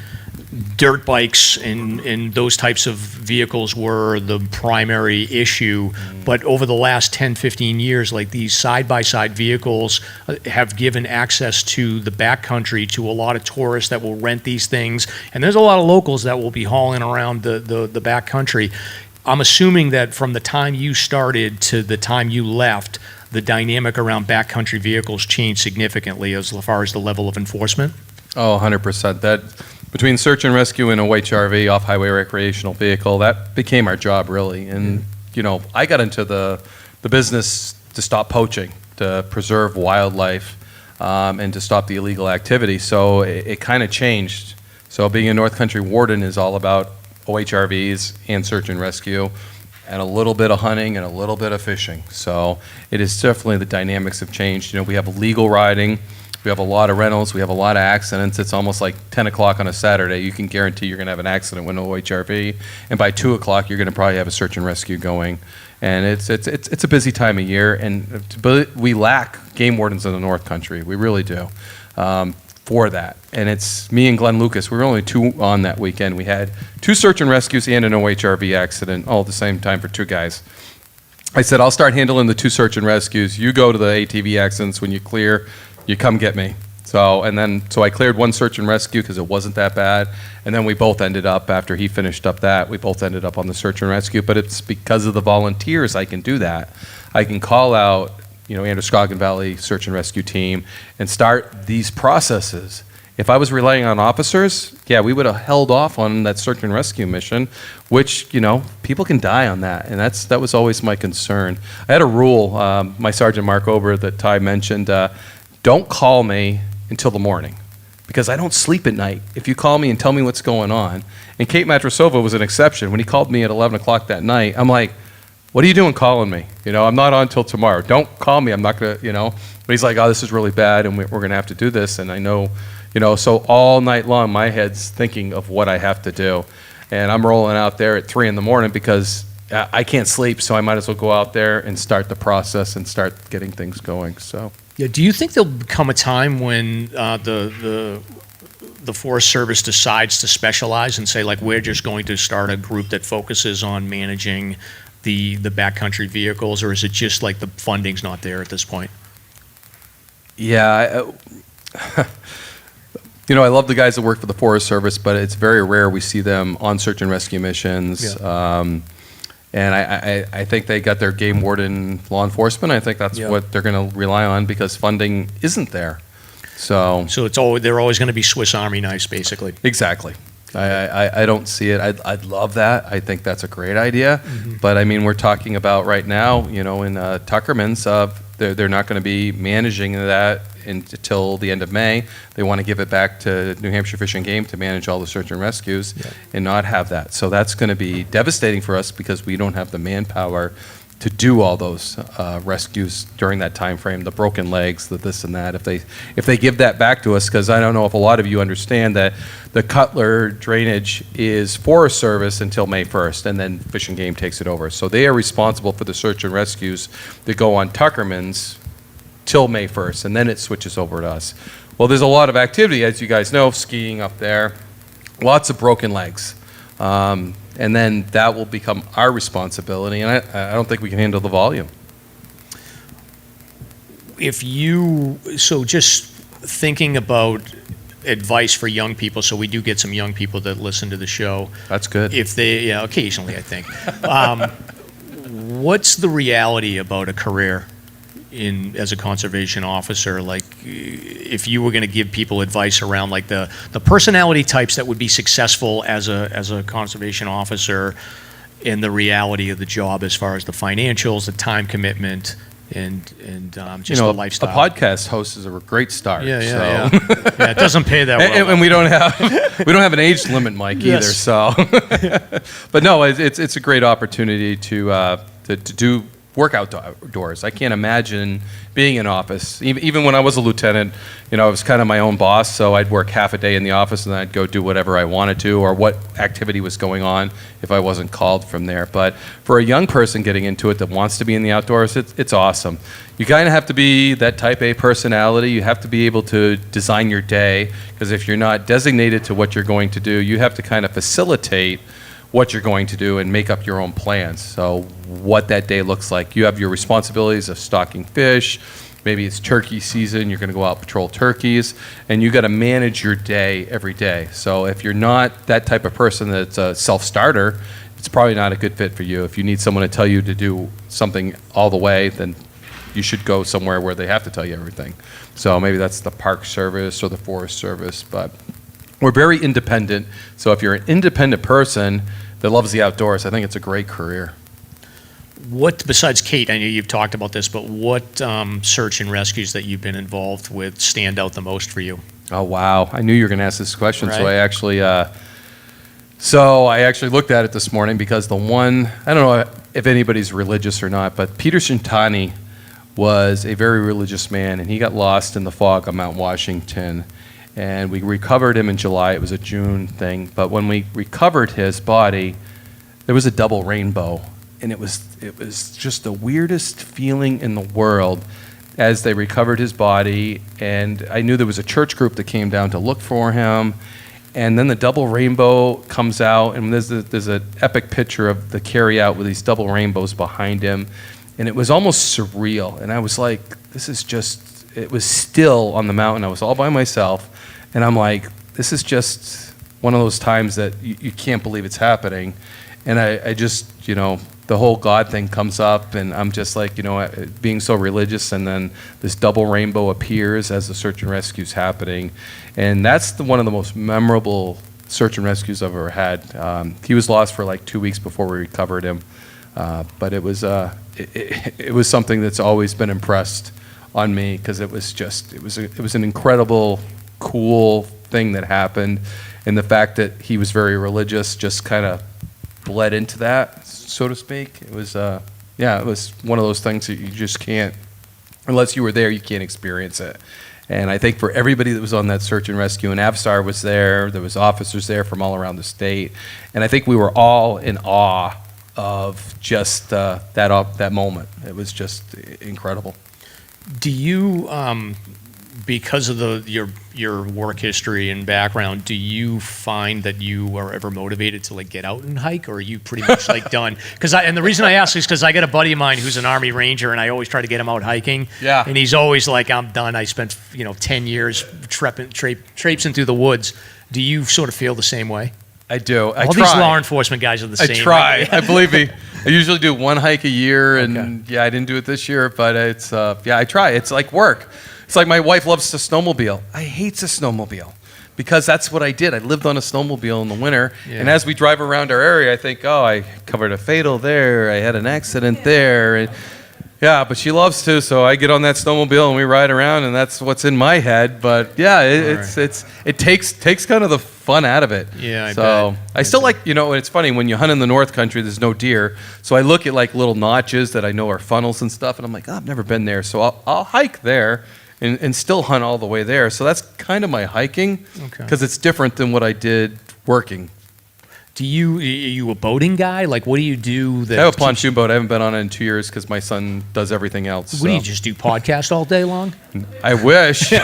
dirt bikes and those types of vehicles were the primary issue, but over the last 10, 15 years, like these side-by-side vehicles have given access to the backcountry to a lot of tourists that will rent these things, and there's a lot of locals that will be hauling around the backcountry. I'm assuming that from the time you started to the time you left, the dynamic around backcountry vehicles changed significantly as far as the level of enforcement? Oh, 100%. That between search and rescue and OHRV, off-highway recreational vehicle, that became our job really. And I got into the business to stop poaching, to preserve wildlife, and to stop the illegal activity. So it kind of changed. So being a North Country warden is all about OHRVs and search and rescue, and a little bit of hunting and a little bit of fishing. So it is definitely, the dynamics have changed. We have legal riding. We have a lot of rentals. We have a lot of accidents. It's almost like 10 o'clock on a Saturday. You can guarantee you're going to have an accident with an OHRV. And by 2 o'clock, you're going to probably have a search and rescue going. And it's a busy time of year. And we lack game wardens in the North Country. We really do for that. And it's me and Glenn Lucas. We were only 2 on that weekend. We had 2 search and rescues and an OHRV accident all at the same time for 2 guys. I said, I'll start handling the 2 search and rescues. You go to the ATV accidents. When you clear, you come get me. So I cleared 1 search and rescue because it wasn't that bad. And then we both ended up, after he finished up that, we both ended up on the search and rescue. But it's because of the volunteers I can do that. I can call out, Androscoggin Valley Search and Rescue Team and start these processes. If I was relying on officers, we would have held off on that search and rescue mission, which, people can die on that. And that was always my concern. I had a rule, my Sergeant Mark Ober that Ty mentioned, don't call me until the morning because I don't sleep at night. If you call me and tell me what's going on, and Kate Matrosova was an exception. When he called me at 11 o'clock that night, I'm like, what are you doing calling me? I'm not on till tomorrow. Don't call me. I'm not going to, But he's like, oh, this is really bad and we're going to have to do this. And I know, so all night long, my head's thinking of what I have to do. And I'm rolling out there at 3 in the morning because I can't sleep. So I might as well go out there and start the process and start getting things going. So. Yeah. Do you think there'll come a time when the Forest Service decides to specialize and say, like, we're just going to start a group that focuses on managing the backcountry vehicles, or is it just like the funding's not there at this point? Yeah. I love the guys that work for the Forest Service, but it's very rare we see them on search and rescue missions. Yeah. And I think they got their game warden law enforcement. I think that's what they're going to rely on because funding isn't there. So they're always going to be Swiss Army knives, basically. Exactly. I don't see it. I'd love that. I think that's a great idea. Mm-hmm. But I mean, we're talking about right now, in Tuckerman's, they're not going to be managing that until the end of May. They want to give it back to New Hampshire Fish and Game to manage all the search and rescues and not have that. So that's going to be devastating for us because we don't have the manpower to do all those rescues during that time frame, the broken legs, the this and that. If they give that back to us, because I don't know if a lot of you understand that the Cutler drainage is Forest Service until May 1st, and then Fish and Game takes it over. So they are responsible for the search and rescues that go on Tuckerman's till May 1st, and then it switches over to us. Well, there's a lot of activity, as you guys know, skiing up there, lots of broken legs. And then that will become our responsibility, and I don't think we can handle the volume. So just thinking about advice for young people, so we do get some young people that listen to the show. That's good. Occasionally, I think. What's the reality about a career as a conservation officer? Like, if you were going to give people advice around like the personality types that would be successful as a conservation officer, and the reality of the job as far as the financials, the time commitment, and just the lifestyle. A podcast host is a great start. Yeah, it doesn't pay that well. And we don't have an age limit, Mike, either. So, but no, it's a great opportunity to do work outdoors. I can't imagine being in office. Even when I was a lieutenant, I was kind of my own boss, so I'd work half a day in the office and then I'd go do whatever I wanted to or what activity was going on if I wasn't called from there. But for a young person getting into it that wants to be in the outdoors, it's awesome. You kind of have to be that type A personality. You have to be able to design your day, because if you're not designated to what you're going to do, you have to kind of facilitate what you're going to do and make up your own plans. So what that day looks like. You have your responsibilities of stocking fish, maybe it's turkey season, you're gonna go out patrol turkeys, and you gotta manage your day every day. So if you're not that type of person that's a self-starter, it's probably not a good fit for you. If you need someone to tell you to do something all the way, then you should go somewhere where they have to tell you everything. So maybe that's the Park Service or the Forest Service, but we're very independent. So if you're an independent person that loves the outdoors, I think it's a great career. What, besides Kate, I know you've talked about this, but what search and rescues that you've been involved with stand out the most for you? Oh, wow. I knew you were going to ask this question, Right. so I actually looked at it this morning because the one, I don't know if anybody's religious or not, but Peter Shintani was a very religious man, and he got lost in the fog on Mount Washington. And we recovered him in July. It was a June thing. But when we recovered his body, there was a double rainbow. And it was just the weirdest feeling in the world as they recovered his body. And I knew there was a church group that came down to look for him. And then the double rainbow comes out, and there's an epic picture of the carry-out with these double rainbows behind him. And it was almost surreal. And I was like, it was still on the mountain. I was all by myself. And I'm like, this is just one of those times that you can't believe it's happening. And I just, the whole God thing comes up, and I'm just like, being so religious, and then this double rainbow appears as the search and rescue's happening. And that's one of the most memorable search and rescues I've ever had. He was lost for like 2 weeks before we recovered him. But it was something that's always been impressed on me, because it was an incredible, cool thing that happened, and the fact that he was very religious just kind of bled into that, so to speak. It was one of those things that you just can't, unless you were there, you can't experience it. And I think for everybody that was on that search and rescue, and Avstar was there was officers there from all around the state, and I think we were all in awe of just that moment. It was just incredible. Do you, because of your work history and background, do you find that you are ever motivated to like get out and hike, or are you pretty much like done? And the reason I ask is because I got a buddy of mine who's an Army Ranger, and I always try to get him out hiking. Yeah. And he's always like, I'm done. I spent 10 years traipsing through the woods. Do you sort of feel the same way? I do. All these law enforcement guys are the same. I try. I believe me. I usually do one hike a year, and I didn't do it this year, but it's I try. It's like work. It's like my wife loves to snowmobile. I hate to snowmobile because that's what I did. I lived on a snowmobile in the winter, and as we drive around our area, I think, oh, I covered a fatal there. I had an accident there. And, but she loves to, so I get on that snowmobile and we ride around, and that's what's in my head. But it takes kind of the fun out of it. Yeah, so I still like, it's funny when you hunt in the North Country, there's no deer, so I look at like little notches that I know are funnels and stuff, and I'm like, oh, I've never been there, so I'll hike there and still hunt all the way there. So that's kind of my hiking, because it's different than what I did working. Are you a boating guy? Like, what do you do? I have a pontoon boat. I haven't been on it in 2 years because my son does everything else. What do you just do? Podcast all day long? I wish. So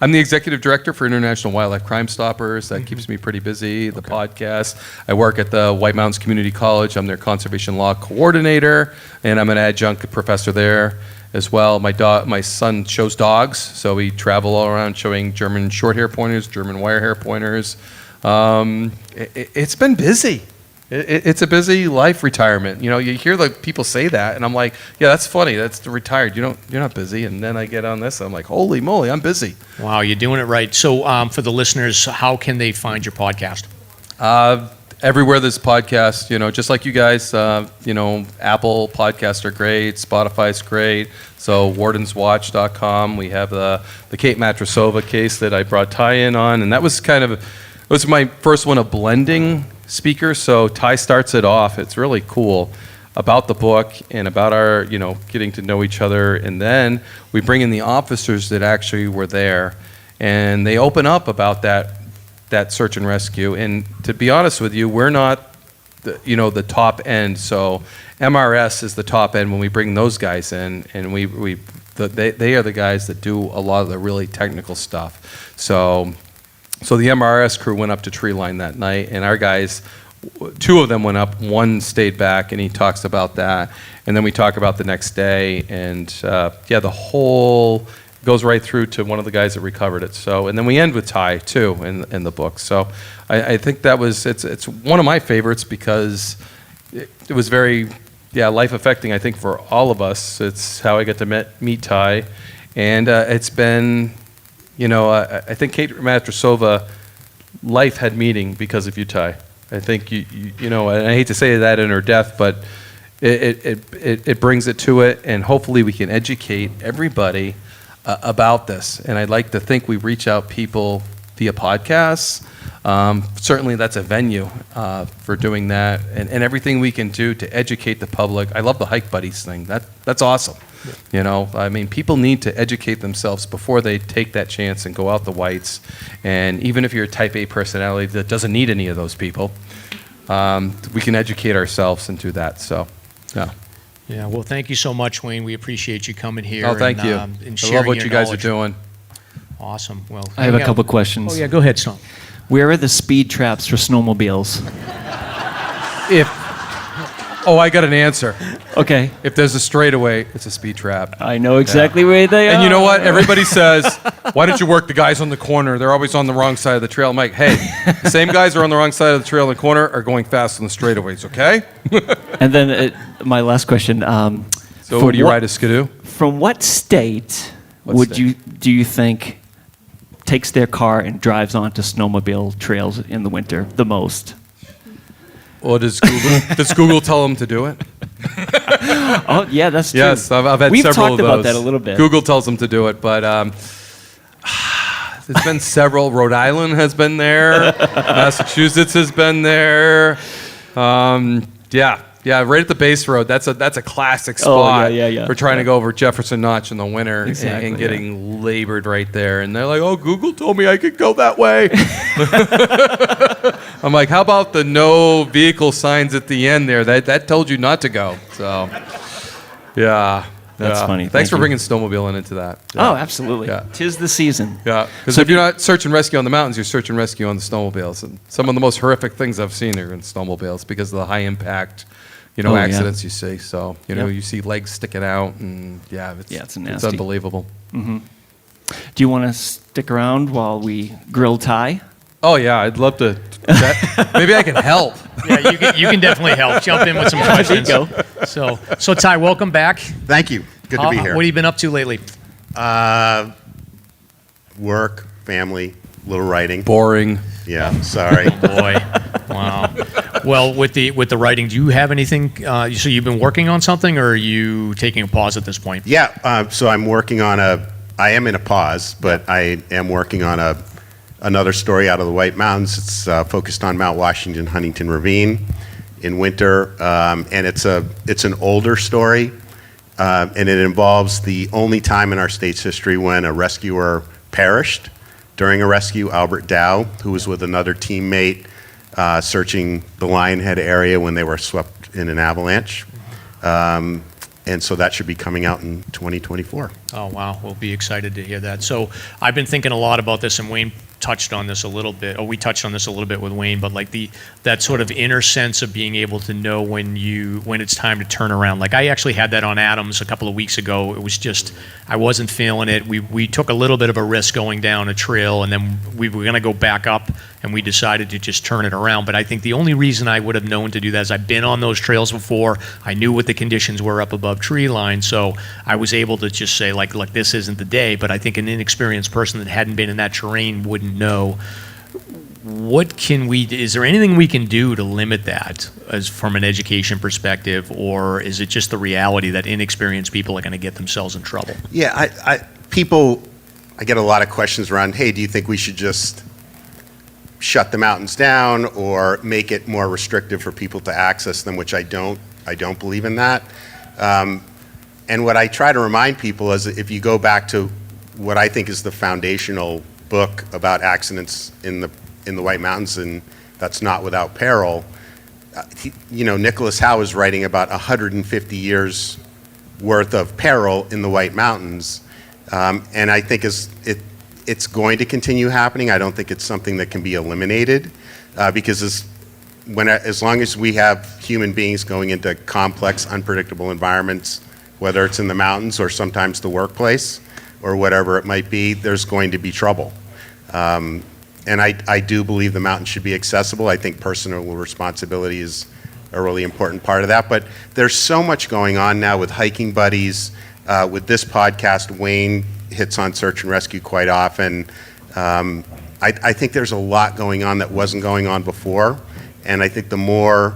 I'm the executive director for International Wildlife Crime Stoppers. That keeps me pretty busy. The podcast. I work at the White Mountains Community College. I'm their conservation law coordinator, and I'm an adjunct professor there as well. My son shows dogs, so we travel all around showing German short hair pointers, German wire hair pointers. It's been busy. It's a busy life, retirement. You hear like people say that, and I'm like, yeah, that's funny. That's the retired. You're not busy. And then I get on this, and I'm like, holy moly, I'm busy. Wow, you're doing it right. So for the listeners, how can they find your podcast? Everywhere there's podcasts, just like you guys, Apple podcasts are great, Spotify's great. So wardenswatch.com. We have the Kate Matrasova case that I brought Ty in on, and that was it was my first one of blending speaker. So Ty starts it off. It's really cool about the book and about our, getting to know each other. And then we bring in the officers that actually were there, and they open up about that search and rescue. And to be honest with you, we're not the top end. So MRS is the top end when we bring those guys in, and they are the guys that do a lot of the really technical stuff. So the MRS crew went up to tree line that night, and our guys, 2 of them went up, 1 stayed back, and he talks about that. And then we talk about the next day, and the whole goes right through to one of the guys that recovered it. So, and then we end with Ty too in the book. So I think it's one of my favorites because it was very life affecting, I think, for all of us. It's how I get to meet Ty, and it's been, I think Kate Matrasova, life had meaning because of you, Ty. I think and I hate to say that in her death, but it brings it to it, and hopefully we can educate everybody about this. And I'd like to think we reach out people via podcasts. Certainly that's a venue for doing that, and everything we can do to educate the public. I love the Hike Buddies thing. That's awesome. Yeah. People need to educate themselves before they take that chance and go out the whites. And even if you're a type A personality that doesn't need any of those people, we can educate ourselves and do that. So, yeah. Yeah, well, thank you so much, Wayne. We appreciate you coming here. Oh, thank you. And I sharing love what your you guys knowledge. are doing. Awesome. Well, I have a couple questions. Oh, yeah, go ahead, Stomp. Where are the speed traps for snowmobiles? I got an answer. Okay. If there's a straightaway, it's a speed trap. I know exactly where they are. And you know what? Everybody says, why don't you work the guys on the corner? They're always on the wrong side of the trail. I'm like, hey, the same guys are on the wrong side of the trail in the corner are going fast on the straightaways, okay? And then my last question. So what do you ride a Skidoo? From what state do you think takes their car and drives onto snowmobile trails in the winter the most? Or does Google tell them to do it? Oh, yeah, that's true. Yes, I've had We've several of those. talked about that a little bit. Google tells them to do it, but there's been several. Rhode Island has been there. Massachusetts has been there. Yeah, right at the base road. That's a classic spot for trying to go over Jefferson Notch in the winter and getting labored right there. And they're like, oh, Google told me I could go that way. I'm like, how about the no vehicle signs at the end there? That told you not to go. So, yeah. That's funny. Thanks for bringing snowmobiling into that. Yeah. Oh, absolutely. Yeah. 'Tis the season. Yeah, because if you're not search and rescue on the mountains, you're search and rescue on the snowmobiles. And some of the most horrific things I've seen are in snowmobiles because of the high impact, accidents you see. So, you see legs sticking out, and it's nasty. unbelievable. Mm-hmm. Do you want to stick around while we grill Ty? Oh, yeah, I'd love to. Maybe I can help. Yeah, you can definitely help. Jump in with some questions. There you go. So Ty, welcome back. Thank you. Good to be here. What have you been up to lately? Work, family, little writing. Boring. Yeah, sorry. Boy, wow. Well, with the writing, do you have anything? So you've been working on something, or are you taking a pause at this point? Yeah. So I'm working on I am in a pause, but I am working on another story out of the White Mountains. It's focused on Mount Washington, Huntington Ravine in winter, and it's an older story, and it involves the only time in our state's history when a rescuer perished during a rescue. Albert Dow, who was with another teammate searching the Lionhead area when they were swept in an avalanche. And so that should be coming out in 2024. Oh, wow. We'll be excited to hear that. So I've been thinking a lot about this, and Wayne touched on this a little bit. We touched on this a little bit with Wayne, but like that sort of inner sense of being able to know when it's time to turn around. Like I actually had that on Adams a couple of weeks ago. It was just, I wasn't feeling it. We took a little bit of a risk going down a trail, and then we were going to go back up, and we decided to just turn it around. But I think the only reason I would have known to do that is I've been on those trails before. I knew what the conditions were up above tree line, so I was able to just say, like, look, this isn't the day. But I think an inexperienced person that hadn't been in that terrain wouldn't know. Is there anything we can do to limit that as from an education perspective, or is it just the reality that inexperienced people are going to get themselves in trouble? Yeah, I get a lot of questions around, hey, do you think we should just shut the mountains down or make it more restrictive for people to access them, which I don't believe in that. And what I try to remind people is if you go back to what I think is the foundational book about accidents in the White Mountains, and that's Not Without Peril, Nicholas Howe is writing about 150 years worth of peril in the White Mountains. And I think it's going to continue happening. I don't think it's something that can be eliminated because as long as we have human beings going into complex, unpredictable environments, whether it's in the mountains or sometimes the workplace or whatever it might be, there's going to be trouble. And I do believe the mountain should be accessible. I think personal responsibility is a really important part of that. But there's so much going on now with hiking buddies. With this podcast, Wayne hits on search and rescue quite often. I think there's a lot going on that wasn't going on before. And I think the more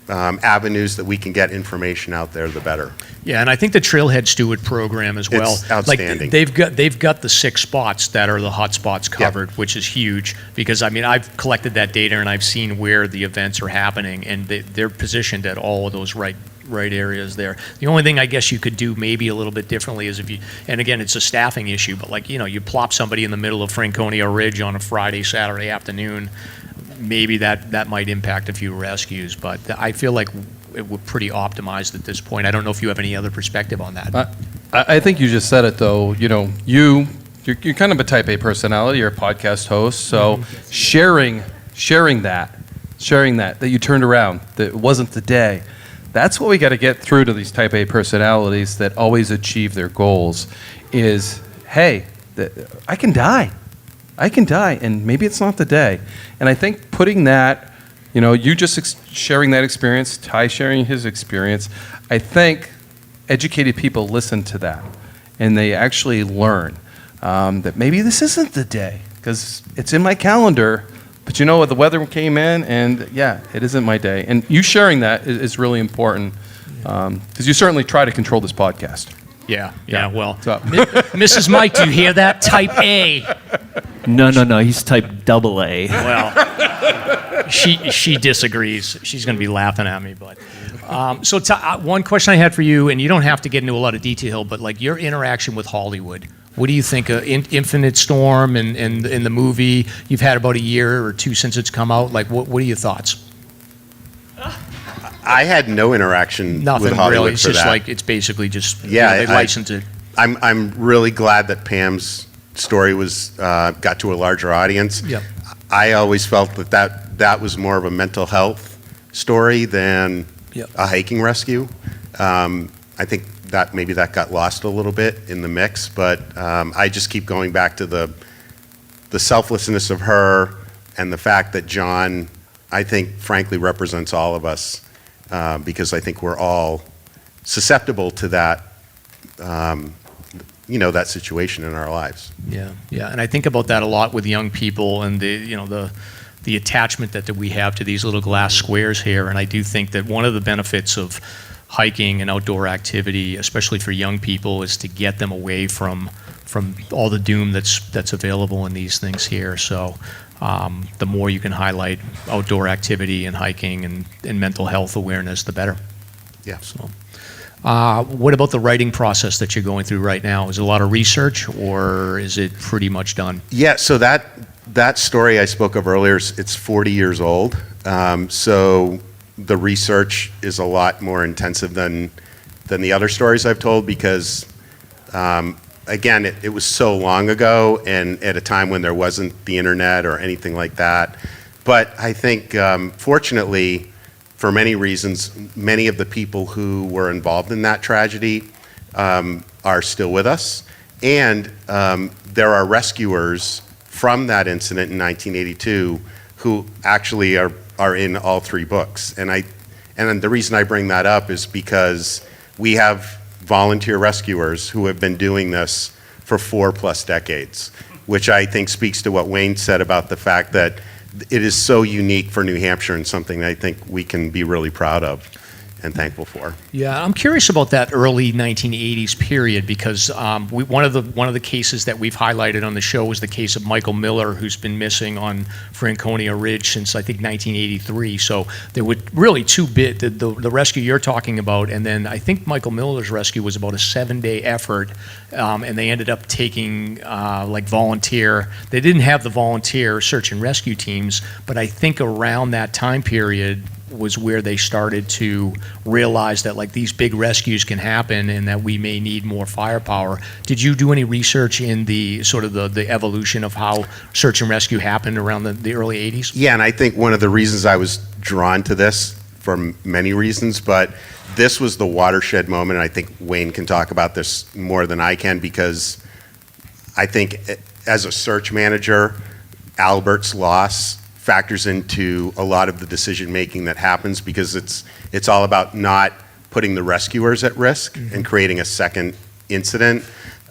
avenues that we can get information out there, the better. Yeah, and I think the Trailhead Steward program as well. It's outstanding. Like they've got the 6 spots that are the hot spots covered, which is huge because I mean I've collected that data and I've seen where the events are happening and they're positioned at all of those right areas there. The only thing I guess you could do maybe a little bit differently is if you, and again it's a staffing issue, but like you plop somebody in the middle of Franconia Ridge on a Friday, Saturday afternoon, maybe that might impact a few rescues, but I feel like we're pretty optimized at this point. I don't know if you have any other perspective on that. I think you just said it though. You're kind of a type A personality. You're a podcast host, so sharing that you turned around, that it wasn't the day. That's what we got to get through to these type A personalities that always achieve their goals. Is hey, I can die, and maybe it's not the day. And I think putting that. You just sharing that experience, Ty sharing his experience, I think educated people listen to that and they actually learn that maybe this isn't the day because it's in my calendar, but the weather came in and it isn't my day. And you sharing that is really important because you certainly try to control this podcast. Yeah, well, Mrs. Mike, do you hear that? Type A. No, he's type AA. Well, she disagrees. She's going to be laughing at me. But so one question I had for you, and you don't have to get into a lot of detail, but like your interaction with Hollywood. What do you think of Infinite Storm and in the movie? You've had about a year or 2 since it's come out. Like, what are your thoughts? I had no interaction with Hollywood really. It's for just that. like it's basically just they license it. I'm really glad that Pam's story was got to a larger audience. Yep. I always felt that was more of a mental health story than a hiking rescue. I think that maybe that got lost a little bit in the mix, but I just keep going back to the selflessness of her and the fact that John, I think, frankly, represents all of us because I think we're all susceptible to that. That situation in our lives. Yeah, and I think about that a lot with young people and the attachment that we have to these little glass squares here. And I do think that one of the benefits of hiking and outdoor activity, especially for young people, is to get them away from all the doom that's available in these things here. So the more you can highlight outdoor activity and hiking and mental health awareness, the better. Yeah. So. What about the writing process that you're going through right now? Is it a lot of research, or is it pretty much done? Yeah, so that story I spoke of earlier, it's 40 years old. So the research is a lot more intensive than the other stories I've told because, again, it was so long ago and at a time when there wasn't the internet or anything like that. But I think, fortunately, for many reasons, many of the people who were involved in that tragedy are still with us. And there are rescuers from that incident in 1982 who actually are in all 3 books. And the reason I bring that up is because we have volunteer rescuers who have been doing this for 4+ decades, which I think speaks to what Wayne said about the fact that it is so unique for New Hampshire and something that I think we can be really proud of. and thankful for. Yeah, I'm curious about that early 1980s period because one of the cases that we've highlighted on the show was the case of Michael Miller, who's been missing on Franconia Ridge since I think 1983. So there were really two the rescue you're talking about, and then I think Michael Miller's rescue was about a 7-day effort, and they ended up taking like volunteer. They didn't have the volunteer search and rescue teams, but I think around that time period was where they started to realize that like these big rescues can happen and that we may need more firepower. Did you do any research in the sort of the evolution of how search and rescue happened around the early 80s? Yeah, and I think one of the reasons I was drawn to this, for many reasons, but this was the watershed moment, and I think Wayne can talk about this more than I can, because I think as a search manager, Albert's loss factors into a lot of the decision making that happens, because it's all about not putting the rescuers at risk and creating a second incident.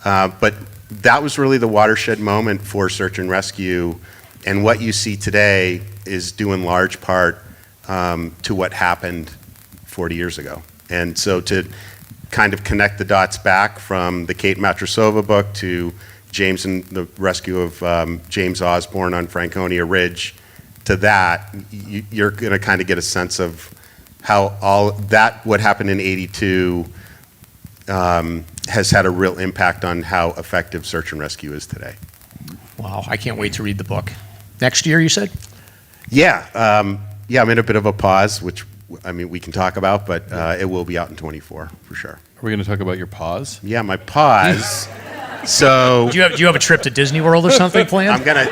But that was really the watershed moment for search and rescue, and what you see today is due in large part to what happened 40 years ago. And so to kind of connect the dots back from the Kate Matrosova book to James and the rescue of James Osborne on Franconia Ridge, to that, you're going to kind of get a sense of how all that, what happened in 82, has had a real impact on how effective search and rescue is today. Wow, I can't wait to read the book. Next year, you said? Yeah, I'm in a bit of a pause, which I mean we can talk about, but it will be out in 24 for sure. Are we going to talk about your pause? Yeah, my pause. So do you have a trip to Disney World or something planned? I'm gonna,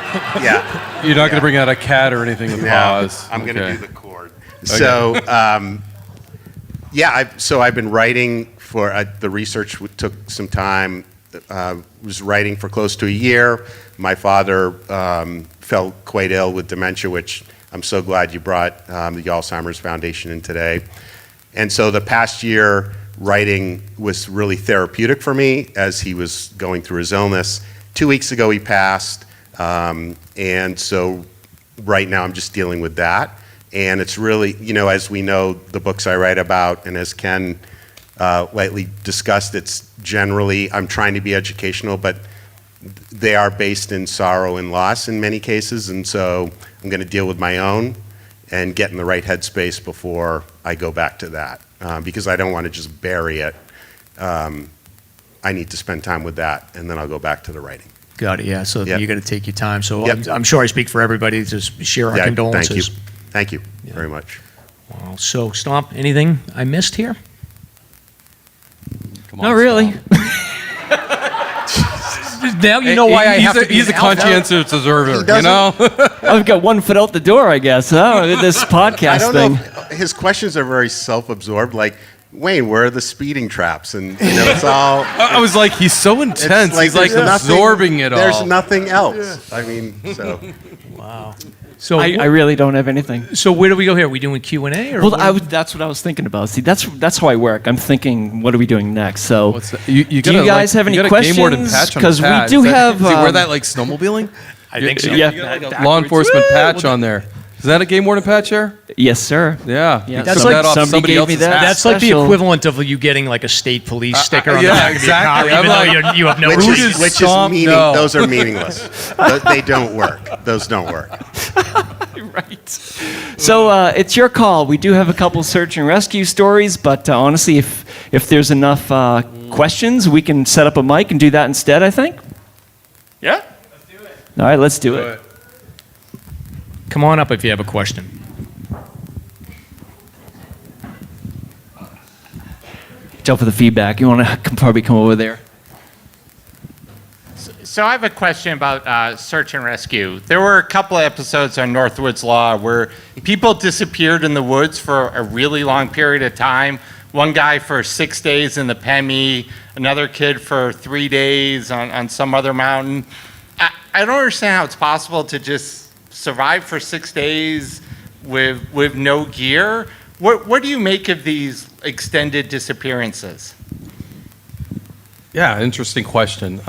yeah. You're not going to bring out a cat or anything with pause. I'm gonna do the chord. Okay. So I've been writing for the research took some time. Was writing for close to a year. My father fell quite ill with dementia, which I'm so glad you brought the Alzheimer's Foundation in today. And so the past year, writing was really therapeutic for me as he was going through his illness. 2 weeks ago he passed, and so right now I'm just dealing with that. And it's really, as we know, the books I write about, and as Ken lightly discussed, it's generally, I'm trying to be educational, but they are based in sorrow and loss in many cases, and so I'm going to deal with my own and get in the right headspace before I go back to that, because I don't want to just bury it. I need to spend time with that, and then I'll go back to the writing. Got it, yeah, so Yep. you got to take your time. So Yep. I'm sure I speak for everybody to share our condolences. Thank you very much. Wow. So, Stomp, anything I missed here? Not really. Now you know why I have to be He's a an alpha. conscientious observer, you know? I've got one foot out the door, I guess. This podcast I don't thing. know if his questions are very self-absorbed, like, Wayne, where are the speeding traps? And it's all. I was like, he's so intense. He's like there's absorbing it all. There's nothing else. I mean, so. Wow. So I really don't have anything. So where do we go here? Are we doing Q&A? Or Well, that's what I was thinking about. See, that's how I work. I'm thinking, what are we doing next? So, do you guys have any questions? Because we do have. Does he wear that like snowmobiling? I think so. Yeah, you got like a law enforcement patch on there. Is that a game warden patch here? Yes, sir. Yeah. That's like like somebody gave me that. That's like the equivalent of you getting like a state police sticker on the back exactly. of your car, even though you have no Which receipt. is those are meaningless. They don't work. Those don't work. Right. So it's your call. We do have a couple search and rescue stories, but honestly, if there's enough questions, we can set up a mic and do that instead, I think. Yeah. Let's do it. All right, let's do it. Come on up if you have a question. Tell for the feedback. You want to probably come over there. So I have a question about search and rescue. There were a couple of episodes on Northwoods Law where people disappeared in the woods for a really long period of time. One guy for 6 days in the Pemmy, another kid for 3 days on some other mountain. I don't understand how it's possible to just survive for 6 days with no gear. What do you make of these extended disappearances? Yeah, interesting question.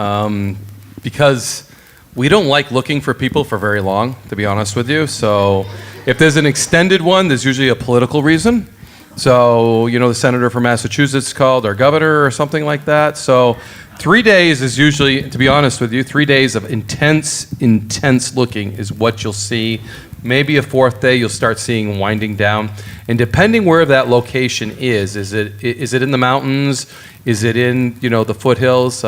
Because we don't like looking for people for very long, to be honest with you. So if there's an extended one, there's usually a political reason. So, the senator from Massachusetts called our governor or something like that. So 3 days is usually, to be honest with you, 3 days of intense looking is what you'll see. Maybe a fourth day you'll start seeing winding down. And depending where that location is it in the mountains? Is it in, the foothills?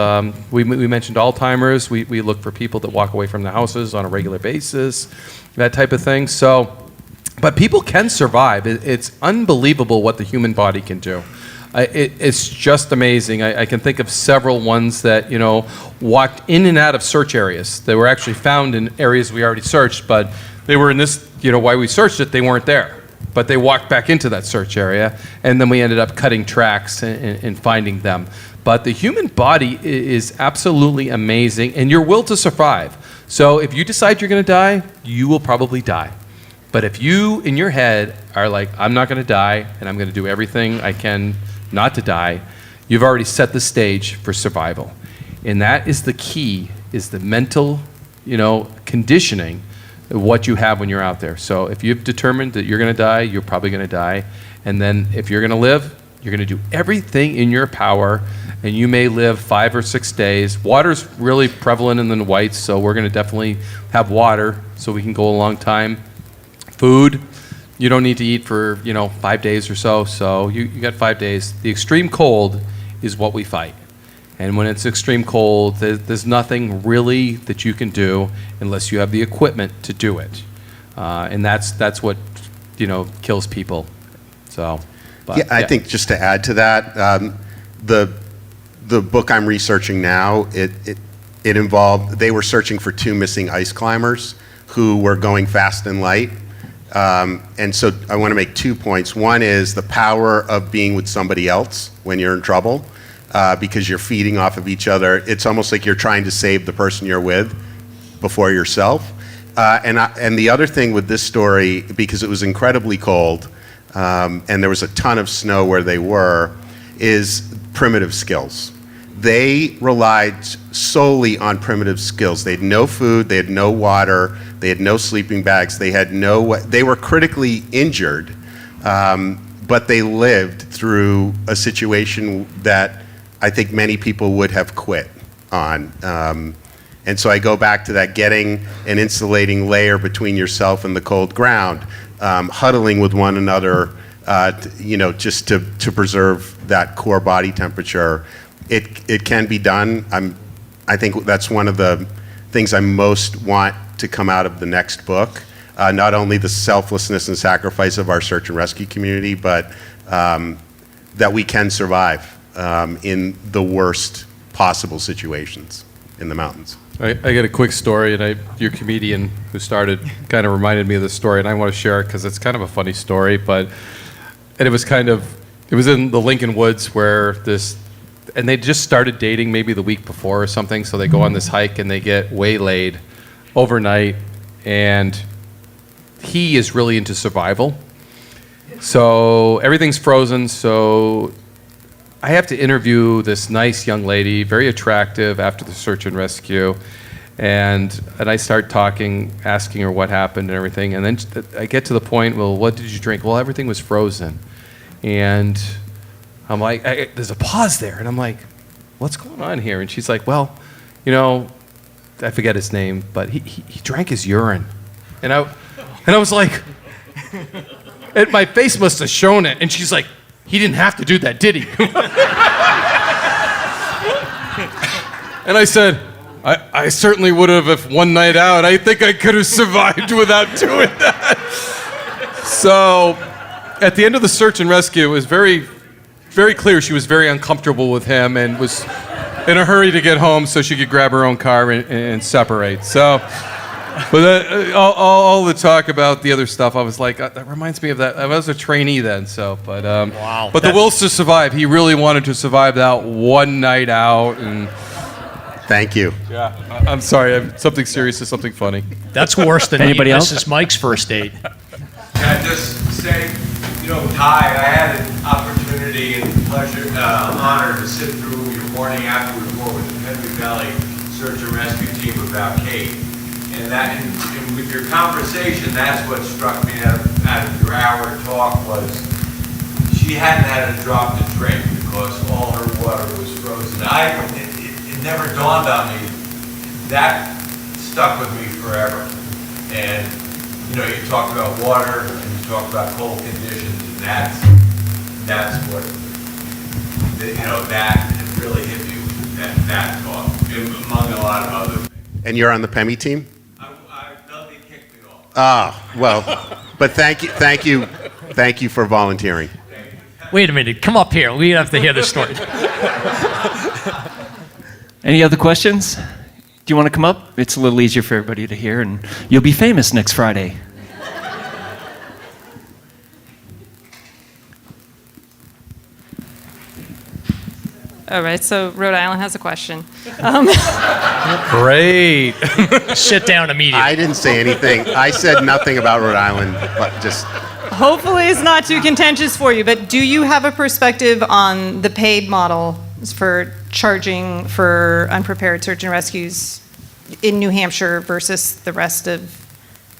We mentioned Alzheimer's. We look for people that walk away from the houses on a regular basis, that type of thing. So, but people can survive. It's unbelievable what the human body can do. It's just amazing. I can think of several ones that, walked in and out of search areas. They were actually found in areas we already searched, but they were in this, why we searched it, they weren't there. But they walked back into that search area, and then we ended up cutting tracks and finding them. But the human body is absolutely amazing, and your will to survive. So if you decide you're going to die, you will probably die. But if you, in your head, are like, I'm not going to die, and I'm going to do everything I can not to die, you've already set the stage for survival. And that is the key, is the mental, conditioning of what you have when you're out there. So if you've determined that you're going to die, you're probably going to die. And then if you're going to live, you're going to do everything in your power, and you may live 5 or 6 days. Water's really prevalent in the whites, so we're going to definitely have water so we can go a long time. Food, you don't need to eat for 5 days or so. So you got 5 days. The extreme cold is what we fight. And when it's extreme cold, there's nothing really that you can do unless you have the equipment to do it. And that's what kills people. So, I think just to add to that, the book I'm researching now, it involved, they were searching for 2 missing ice climbers who were going fast and light. And so I want to make 2 points. One is the power of being with somebody else when you're in trouble. Because you're feeding off of each other. It's almost like you're trying to save the person you're with before yourself. And the other thing with this story, because it was incredibly cold, and there was a ton of snow where they were, is primitive skills. They relied solely on primitive skills. They had no food, they had no water, they had no sleeping bags, they were critically injured, but they lived through a situation that I think many people would have quit on. And so I go back to that, getting an insulating layer between yourself and the cold ground, huddling with one another, just to preserve that core body temperature. It can be done. I think that's one of the things I most want to come out of the next book. Not only the selflessness and sacrifice of our search and rescue community, but that we can survive in the worst possible situations in the mountains. I got a quick story, and your comedian who started kind of reminded me of this story, and I want to share it because it's kind of a funny story. But it was in the Lincoln Woods and they just started dating maybe the week before or something. So they go on this hike and they get waylaid overnight, and he is really into survival. So everything's frozen. So I have to interview this nice young lady, very attractive, after the search and rescue. And I start talking, asking her what happened and everything. And then I get to the point, well, what did you drink? Well, everything was frozen. And I'm like, there's a pause there. And I'm like, what's going on here? And she's like, well, I forget his name, but he drank his urine. And I was like, and my face must have shown it. And she's like, he didn't have to do that, did he? And I said, I certainly would have if one night out. I think I could have survived without doing that. So at the end of the search and rescue, it was very, very clear she was very uncomfortable with him and was in a hurry to get home so she could grab her own car and separate. So, but all the talk about the other stuff, I was like, that reminds me of that. I was a trainee then, so, but wow. But the will to survive. He really wanted to survive that one night out, and thank you. Yeah, I'm sorry. Something serious is something funny. That's worse than Anybody else? Mrs. Mike's first date. Can I just say, Ty, I had an opportunity and pleasure, honor to sit through your morning after report with the Henry Valley Search and Rescue Team about Kate. And with your conversation, that's what struck me out of your hour talk was she hadn't had a drop to drink because all her water was frozen. It never dawned on me. That stuck with me forever. And, you know, you talk about water and you talk about cold conditions, and that's what, you know, that really hit me, that thought, among a lot of other things. And you're on the PEMI team? Nobody kicked me off. Ah, well, but thank you for volunteering. Wait a minute, come up here. We have to hear this story. Any other questions? Do you want to come up? It's a little easier for everybody to hear, and you'll be famous next Friday. All right, so Rhode Island has a question. Great. Sit down immediately. I didn't say anything. I said nothing about Rhode Island, but just... Hopefully it's not too contentious for you, but do you have a perspective on the paid model for charging for unprepared search and rescues in New Hampshire versus the rest of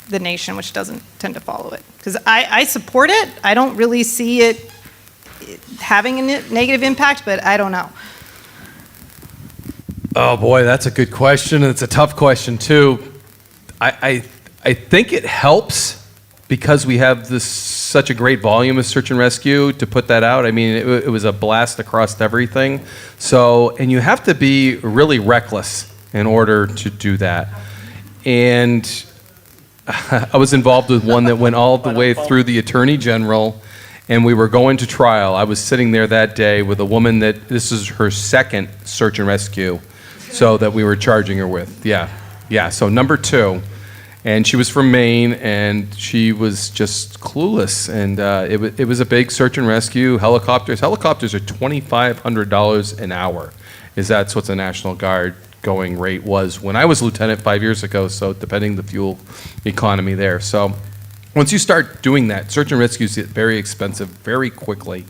the nation, which doesn't tend to follow it? Because I support it. I don't really see it having a negative impact, but I don't know. Oh boy, that's a good question, and it's a tough question too. I think it helps because we have such a great volume of search and rescue to put that out. I mean, it was a blast across everything. So, and you have to be really reckless in order to do that. And I was involved with one that went all the way through the Attorney General, and we were going to trial. I was sitting there that day with a woman that this is her second search and rescue, so that we were charging her with. Yeah. So number 2. And she was from Maine, and she was just clueless. And it was a big search and rescue. Helicopters are $2,500 an hour. That's what the National Guard going rate was when I was lieutenant 5 years ago. So depending the fuel economy there. So once you start doing that, search and rescues get very expensive very quickly.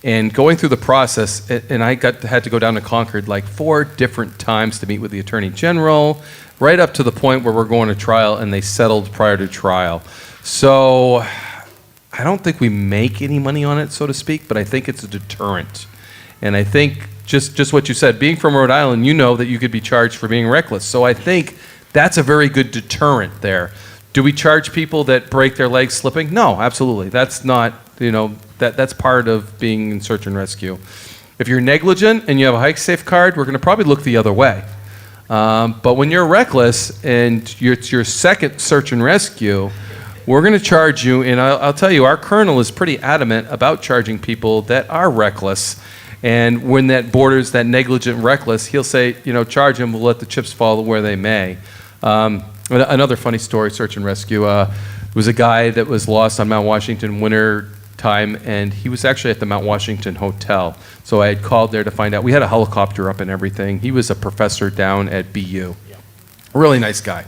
And going through the process, and I had to go down to Concord like 4 different times to meet with the Attorney General, right up to the point where we're going to trial, and they settled prior to trial. So I don't think we make any money on it, so to speak, but I think it's a deterrent. And I think just what you said, being from Rhode Island, you know that you could be charged for being reckless. So I think that's a very good deterrent there. Do we charge people that break their legs slipping? No, absolutely. That's not, that's part of being in search and rescue. If you're negligent and you have a hike safe card, we're going to probably look the other way. But when you're reckless and it's your second search and rescue, we're going to charge you, and I'll tell you, our colonel is pretty adamant about charging people that are reckless. And when that borders that negligent reckless, he'll say, charge them, we'll let the chips fall where they may. Another funny story, search and rescue, was a guy that was lost on Mount Washington winter time, and he was actually at the Mount Washington Hotel. So I had called there to find out. We had a helicopter up and everything. He was a professor down at BU. A really nice guy.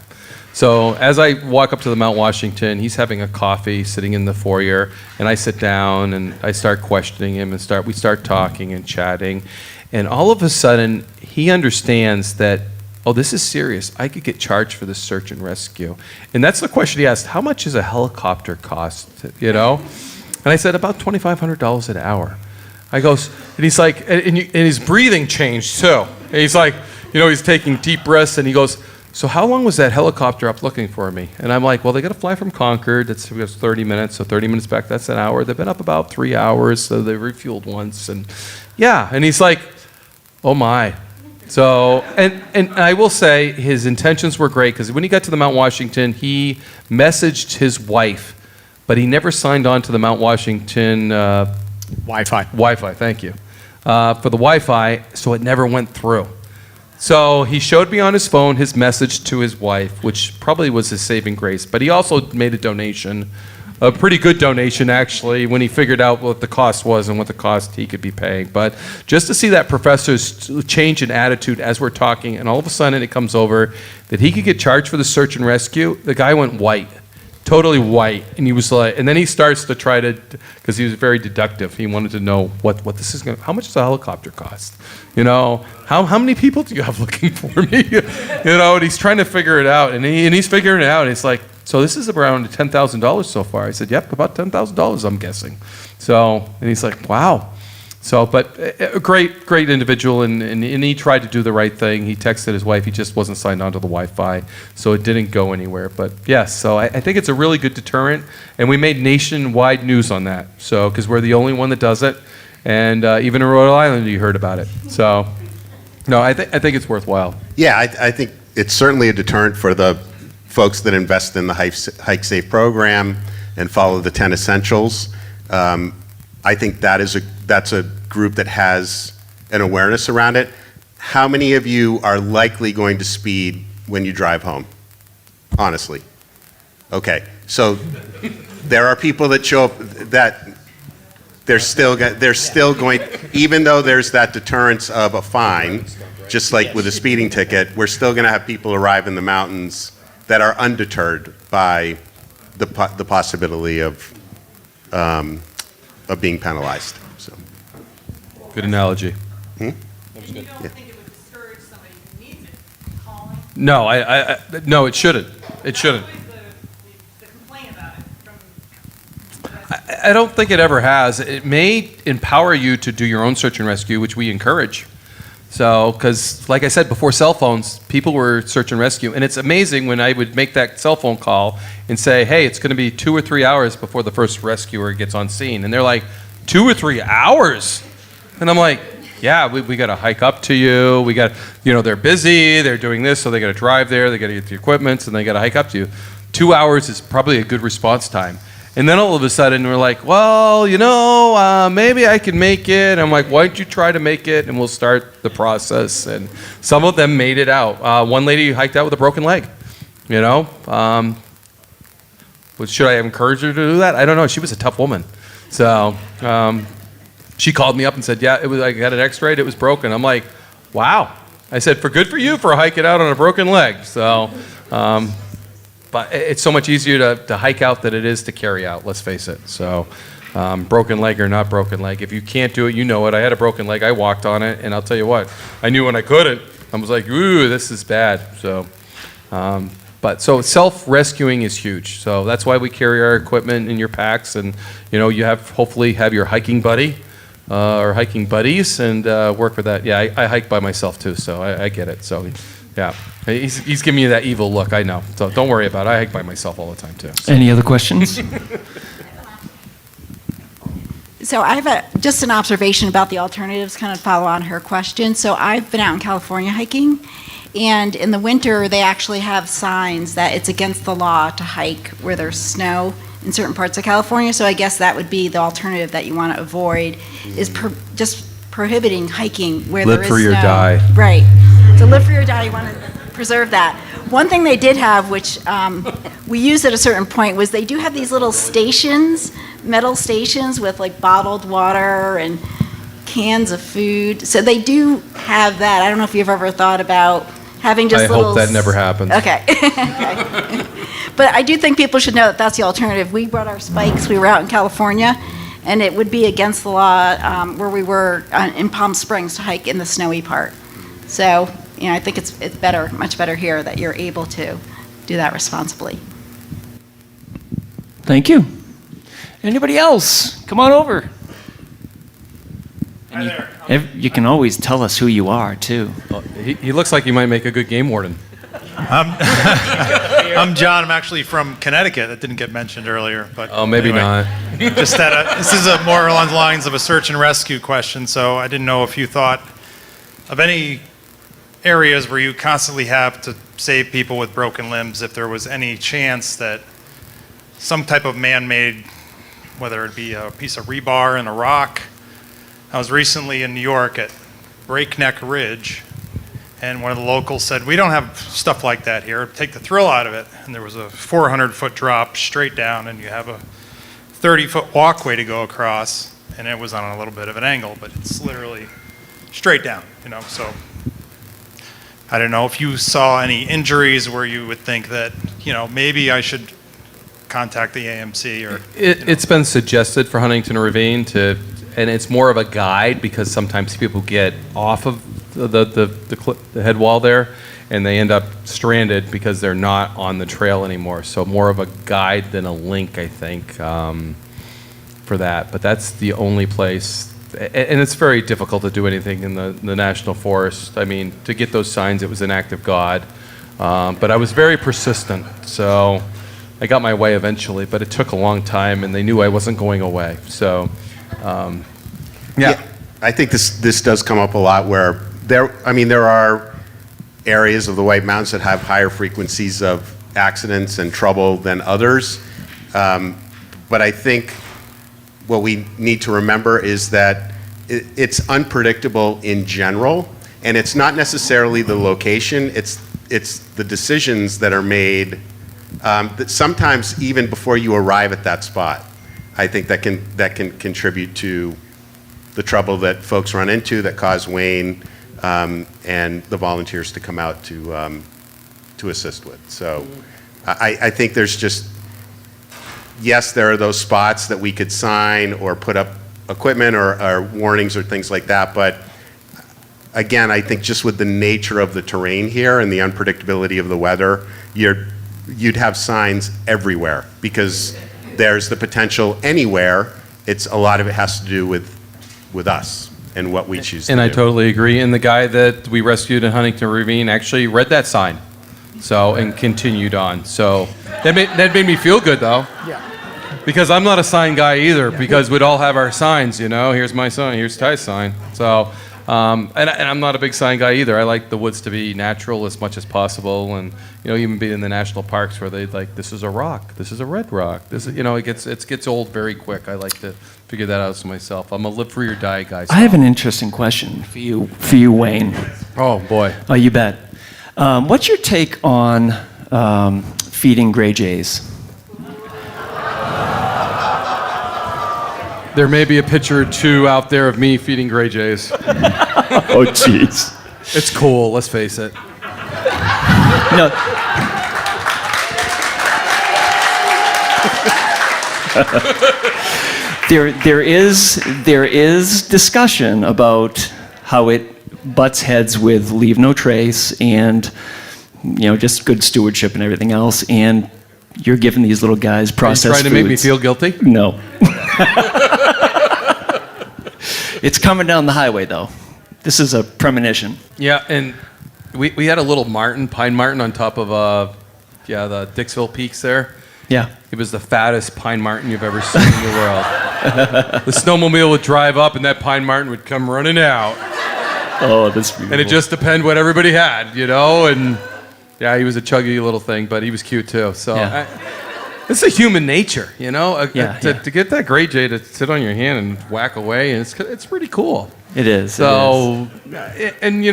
So as I walk up to the Mount Washington, he's having a coffee sitting in the foyer, and I sit down and I start questioning him, and we start talking and chatting. And all of a sudden, he understands that, oh, this is serious. I could get charged for this search and rescue. And that's the question he asked, how much does a helicopter cost, And I said, about $2,500 an hour. I goes, and he's like, and his breathing changed too. And he's like, he's taking deep breaths, and he goes, so how long was that helicopter up looking for me? And I'm like, well, they got to fly from Concord. That's 30 minutes, so 30 minutes back, that's an hour. They've been up about 3 hours, so they refueled once. And yeah, and he's like, oh my. So, and I will say his intentions were great, because when he got to the Mount Washington, he messaged his wife, but he never signed on to the Mount Washington Wi-Fi. Wi-Fi, thank you. For the Wi-Fi, so it never went through. So he showed me on his phone his message to his wife, which probably was his saving grace. But he also made a donation, a pretty good donation actually, when he figured out what the cost was and what the cost he could be paying. But just to see that professor's change in attitude as we're talking, and all of a sudden it comes over that he could get charged for the search and rescue, the guy went white. Totally white, and he was like, and then he starts to try to, because he was very deductive. He wanted to know what this is going to, how much does a helicopter cost? How many people do you have looking for me? And he's trying to figure it out, and he's figuring it out. And it's like, So this is around $10,000 so far. I said, yep, about $10,000, I'm guessing. So, and he's like, wow. So, but a great individual, and he tried to do the right thing. He texted his wife. He just wasn't signed on to the Wi-Fi, so it didn't go anywhere. But yes, so I think it's a really good deterrent, and we made nationwide news on that. So, because we're the only one that does it, and even in Rhode Island, you heard about it. So, no, I think it's worthwhile. Yeah, I think it's certainly a deterrent for the folks that invest in the Hike Safe program and follow the 10 essentials. I think that's a group that has an awareness around it. How many of you are likely going to speed when you drive home? Honestly. Okay, so there are people that show up that they're still going, even though there's that deterrence of a fine, just like with a speeding ticket, we're still going to have people arrive in the mountains that are undeterred by the possibility of being penalized. So. Good analogy. Hmm? No, no, it shouldn't. It shouldn't. I don't think it ever has. It may empower you to do your own search and rescue, which we encourage. So, because like I said, before cell phones, people were search and rescue. And it's amazing when I would make that cell phone call and say, hey, it's going to be 2 or 3 hours before the first rescuer gets on scene. And they're like, 2 or 3 hours? And I'm like, yeah, we got to hike up to you. We got, they're busy, they're doing this, so they got to drive there, they got to get the equipment, and they got to hike up to you. 2 hours is probably a good response time. And then all of a sudden we're like, well, maybe I can make it. I'm like, why don't you try to make it, and we'll start the process. And some of them made it out. One lady hiked out with a broken leg. Should I have encouraged her to do that? I don't know. She was a tough woman. So she called me up and said, yeah, I got it x-rayed, it was broken. I'm like, wow. I said, good for you for hiking out on a broken leg. So, but it's so much easier to hike out than it is to carry out, let's face it. So broken leg or not broken leg, if you can't do it, you know it. I had a broken leg, I walked on it, and I'll tell you what, I knew when I couldn't. I was like, ooh, this is bad. So, so self-rescuing is huge. So that's why we carry our equipment in your packs, and you hopefully have your hiking buddy or hiking buddies, and work with that. Yeah, I hike by myself too, so I get it. So yeah, he's giving me that evil look, I know. So don't worry about it. I hike by myself all the time too. So. Any other questions? So I have just an observation about the alternatives, kind of follow on her question. So I've been out in California hiking, and in the winter they actually have signs that it's against the law to hike where there's snow in certain parts of California. So I guess that would be the alternative that you want to avoid, is just prohibiting hiking where there is snow. Live free or die. Right. So live free or die, you want to preserve that. One thing they did have, which we used at a certain point, was they do have these little stations, metal stations with like bottled water and cans of food. So they do have that. I don't know if you've ever thought about having just I hope that never happens. Okay. Okay. But I do think people should know that that's the alternative. We brought our spikes. We were out in California, and it would be against the law where we were in Palm Springs to hike in the snowy part. So, I think it's better, much better here that you're able to do that responsibly. Thank you. Anybody else? Come on over. Hi there. You can always tell us who you are, too. Well, he looks like he might make a good game warden. I'm John. I'm actually from Connecticut. That didn't get mentioned earlier, but maybe anyway, not. Just that this is more along the lines of a search and rescue question. So I didn't know if you thought of any areas where you constantly have to save people with broken limbs, if there was any chance that some type of man-made, whether it be a piece of rebar in a rock. I was recently in New York at Breakneck Ridge, and one of the locals said, we don't have stuff like that here, take the thrill out of it. And there was a 400-foot drop straight down, and you have a 30-foot walkway to go across, and it was on a little bit of an angle, but it's literally straight down, so I don't know if you saw any injuries where you would think that, maybe I should contact the AMC or... It's been suggested for Huntington Ravine and it's more of a guide, because sometimes people get off of the head wall there, and they end up stranded because they're not on the trail anymore. So more of a guide than a link, I think, for that. But that's the only place, and it's very difficult to do anything in the national forest. I mean, to get those signs, it was an act of God. But I was very persistent, so I got my way eventually, but it took a long time, and they knew I wasn't going away. So, yeah. I think this does come up a lot where there are areas of the White Mountains that have higher frequencies of accidents and trouble than others. But I think what we need to remember is that it's unpredictable in general, and it's not necessarily the location, it's the decisions that are made that sometimes even before you arrive at that spot. I think that can contribute to the trouble that folks run into that cause Wayne and the volunteers to come out to assist with. So I think there's just, yes, there are those spots that we could sign or put up equipment or warnings or things like that, but again, I think just with the nature of the terrain here and the unpredictability of the weather, you'd have signs everywhere because there's the potential anywhere. A lot of it has to do with us and what we choose to do. And I totally agree. And the guy that we rescued in Huntington Ravine actually read that sign, and continued on. So that made me feel good, though. Yeah. Because I'm not a sign guy either. Because we'd all have our signs, Here's my sign. Here's Ty's sign. So, and I'm not a big sign guy either. I like the woods to be natural as much as possible, and even being in the national parks where they like, this is a rock, this is a red rock. This is, it gets old very quick. I like to figure that out myself. I'm a live free or die guy. So. I have an interesting question for you, Wayne. Oh boy. Oh, you bet. What's your take on feeding gray jays? There may be a picture or two out there of me feeding gray jays. Oh, jeez. It's cool, let's face it. No. There is discussion about how it butts heads with leave no trace and just good stewardship and everything else, and you're giving these little guys processed foods. Are you trying to make me feel guilty? No. It's coming down the highway, though. This is a premonition. Yeah, and we had a little pine marten on top of the Dixville Peaks there. Yeah. It was the fattest pine marten you've ever seen in the world. The snowmobile would drive up and that pine marten would come running out. Oh, that's beautiful. And it just depended what everybody had, and yeah, he was a chuggy little thing, but he was cute too. So it's a human nature, to get that gray jay to sit on your hand and whack away, and it's pretty cool. It is. So, and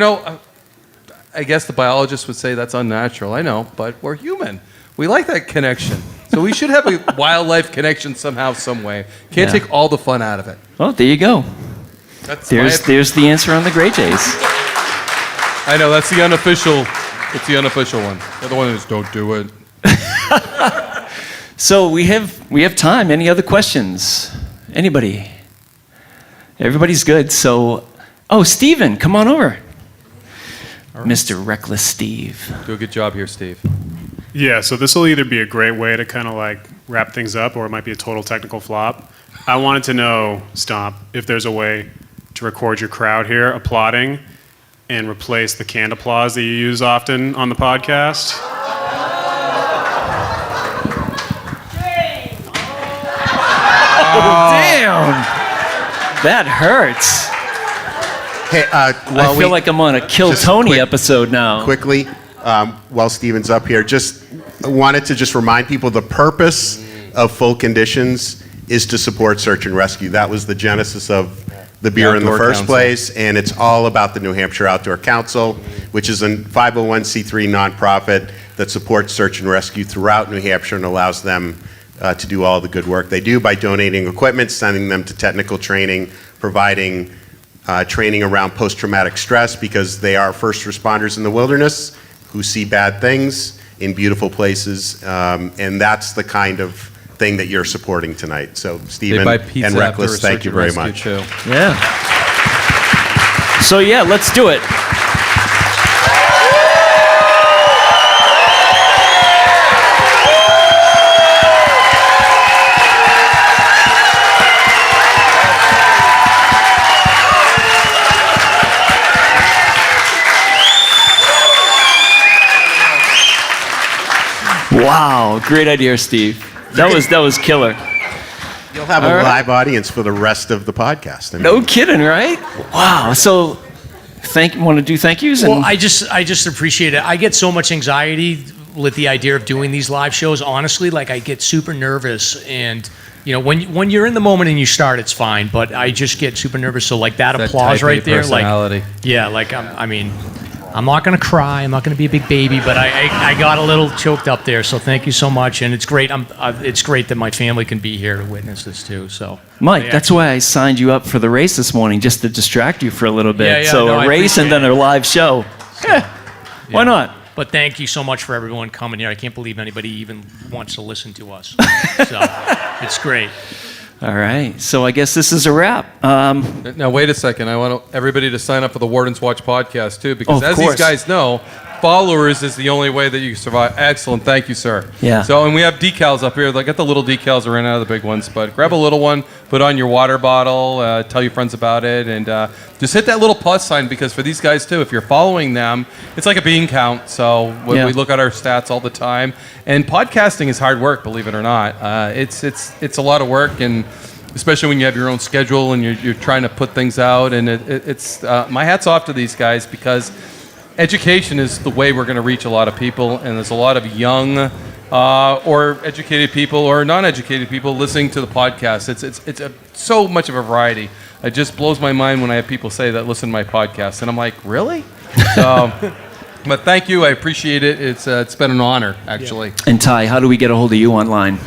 I guess the biologist would say that's unnatural. I know, but we're human. We like that connection. So we should have a wildlife connection somehow, some way. Can't take all the fun out of it. Oh, there you go. There's the answer on the gray jays. I know, that's the unofficial. It's the unofficial one. The other one is don't do it. So we have time. Any other questions? Anybody? Everybody's good. So, Steven, come on over. Right. Mr. Reklis Steve. Do a good job here, Steve. Yeah, so this will either be a great way to kind of wrap things up, or it might be a total technical flop. I wanted to know, Stomp, if there's a way to record your crowd here applauding and replace the canned applause that you use often on the podcast. Oh, damn! That hurts. Hey, I feel like I'm on a Kill Tony episode now. Quickly, while Steven's up here, just wanted to remind people the purpose of Full Conditions is to support search and rescue. That was the genesis of the beer in the first place, and it's all about the New Hampshire Outdoor Council, which is a 501c3 nonprofit that supports search and rescue throughout New Hampshire and allows them to do all the good work they do by donating equipment, sending them to technical training, providing training around post-traumatic stress, because they are first responders in the wilderness who see bad things in beautiful places, and that's the kind of thing that you're supporting tonight. So, Stephen and Reklis, thank you very much. Too. Yeah. So, let's do it. Wow, great idea, Steve. That was killer. You'll have All a right. live audience for the rest of the podcast. I mean, No kidding, right? Wow. So, want to do thank yous? Well, I just appreciate it. I get so much anxiety with the idea of doing these live shows. Honestly, like I get super nervous, and when you're in the moment and you start, it's fine. But I just get super nervous. So like that applause type A right there, personality. like yeah, like I'm not gonna cry. I'm not gonna be a big baby, but I got a little choked up there. So thank you so much, and it's great. It's great that my family can be here to witness this too. So Mike, that's why I signed you up for the race this morning, just to distract you for a little bit. Yeah, So no, a I race and then a live show. Why not? But thank you so much for everyone coming here. I can't believe anybody even wants to listen to us. So it's great. All right. So I guess this is a wrap. Now, wait a second. I want everybody to sign up for the Wardens Watch podcast, too, because Of these course. guys know, followers is the only way that you survive. Excellent. Thank you, sir. Yeah. So, and we have decals up here. Like, get the little decals. I ran out of the big ones, but grab a little one, put on your water bottle, tell your friends about it, and just hit that little plus sign, because for these guys, too, if you're following them, it's like a bean count. So we look at our stats all the time. And podcasting is hard work, believe it or not. It's a lot of work, and especially when you have your own schedule and you're trying to put things out. And it's my hat's off to these guys, because education is the way we're going to reach a lot of people. And there's a lot of young or educated people or non-educated people listening to the podcast. It's so much of a variety. It just blows my mind when I have people say that listen to my podcast. And I'm like, really? So, but thank you. I appreciate it. It's been an honor, actually. And Ty, how do we get a hold of you online?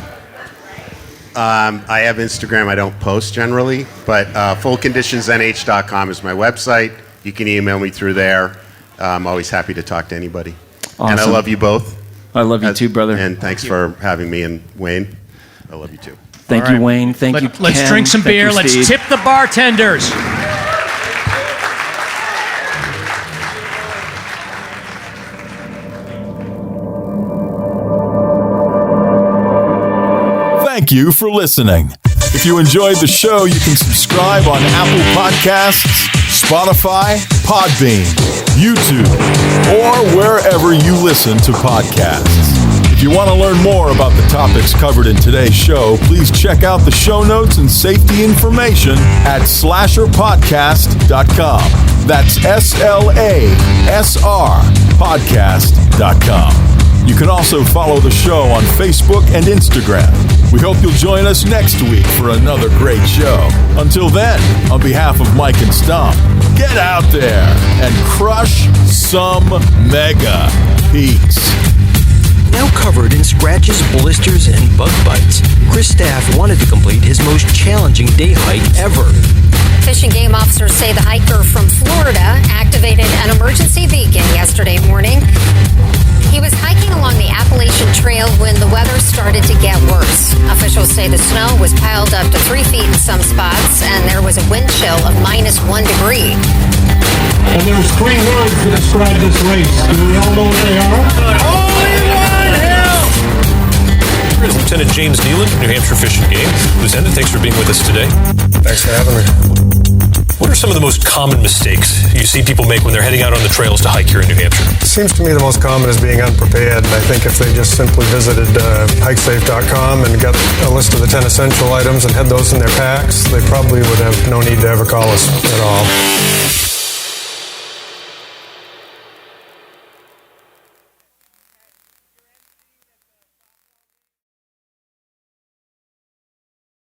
I have Instagram. I don't post generally, but fullconditionsnh.com is my website. You can email me through there. I'm always happy to talk to anybody. Awesome. And I love you both. I love you too, brother. And thanks for having me, and Wayne. I love you too. Thank you, Wayne. Thank you, Let's Ken. drink some Thank beer. you, Let's Steve. tip the bartenders. Thank you for listening. If you enjoyed the show, you can subscribe on Apple Podcasts, Spotify, Podbean, YouTube, or wherever you listen to podcasts. If you want to learn more about the topics covered in today's show, please check out the show notes and safety information at SLASRPodcast.com. That's SLASR podcast.com. You can also follow the show on Facebook and Instagram. We hope you'll join us next week for another great show. Until then, on behalf of Mike and Stomp, get out there and crush some mega peaks. Now covered in scratches, blisters, and bug bites, Chris Staff wanted to complete his most challenging day hike ever. Fish and Game officers say the hiker from Florida activated an emergency beacon yesterday morning. He was hiking along the Appalachian Trail when the weather started to get worse. Officials say the snow was piled up to 3 feet in some spots, and there was a wind chill of -1 degree. And there's 3 words to describe this race. Do we all know what they are? Here's Lieutenant James Nealon, New Hampshire Fish and Game. Lieutenant, thanks for being with us today. Thanks for having me. What are some of the most common mistakes you see people make when they're heading out on the trails to hike here in New Hampshire? It seems to me the most common is being unprepared, and I think if they just simply visited hikesafe.com and got a list of the 10 essential items and had those in their packs, they probably would have no need to ever call us at all.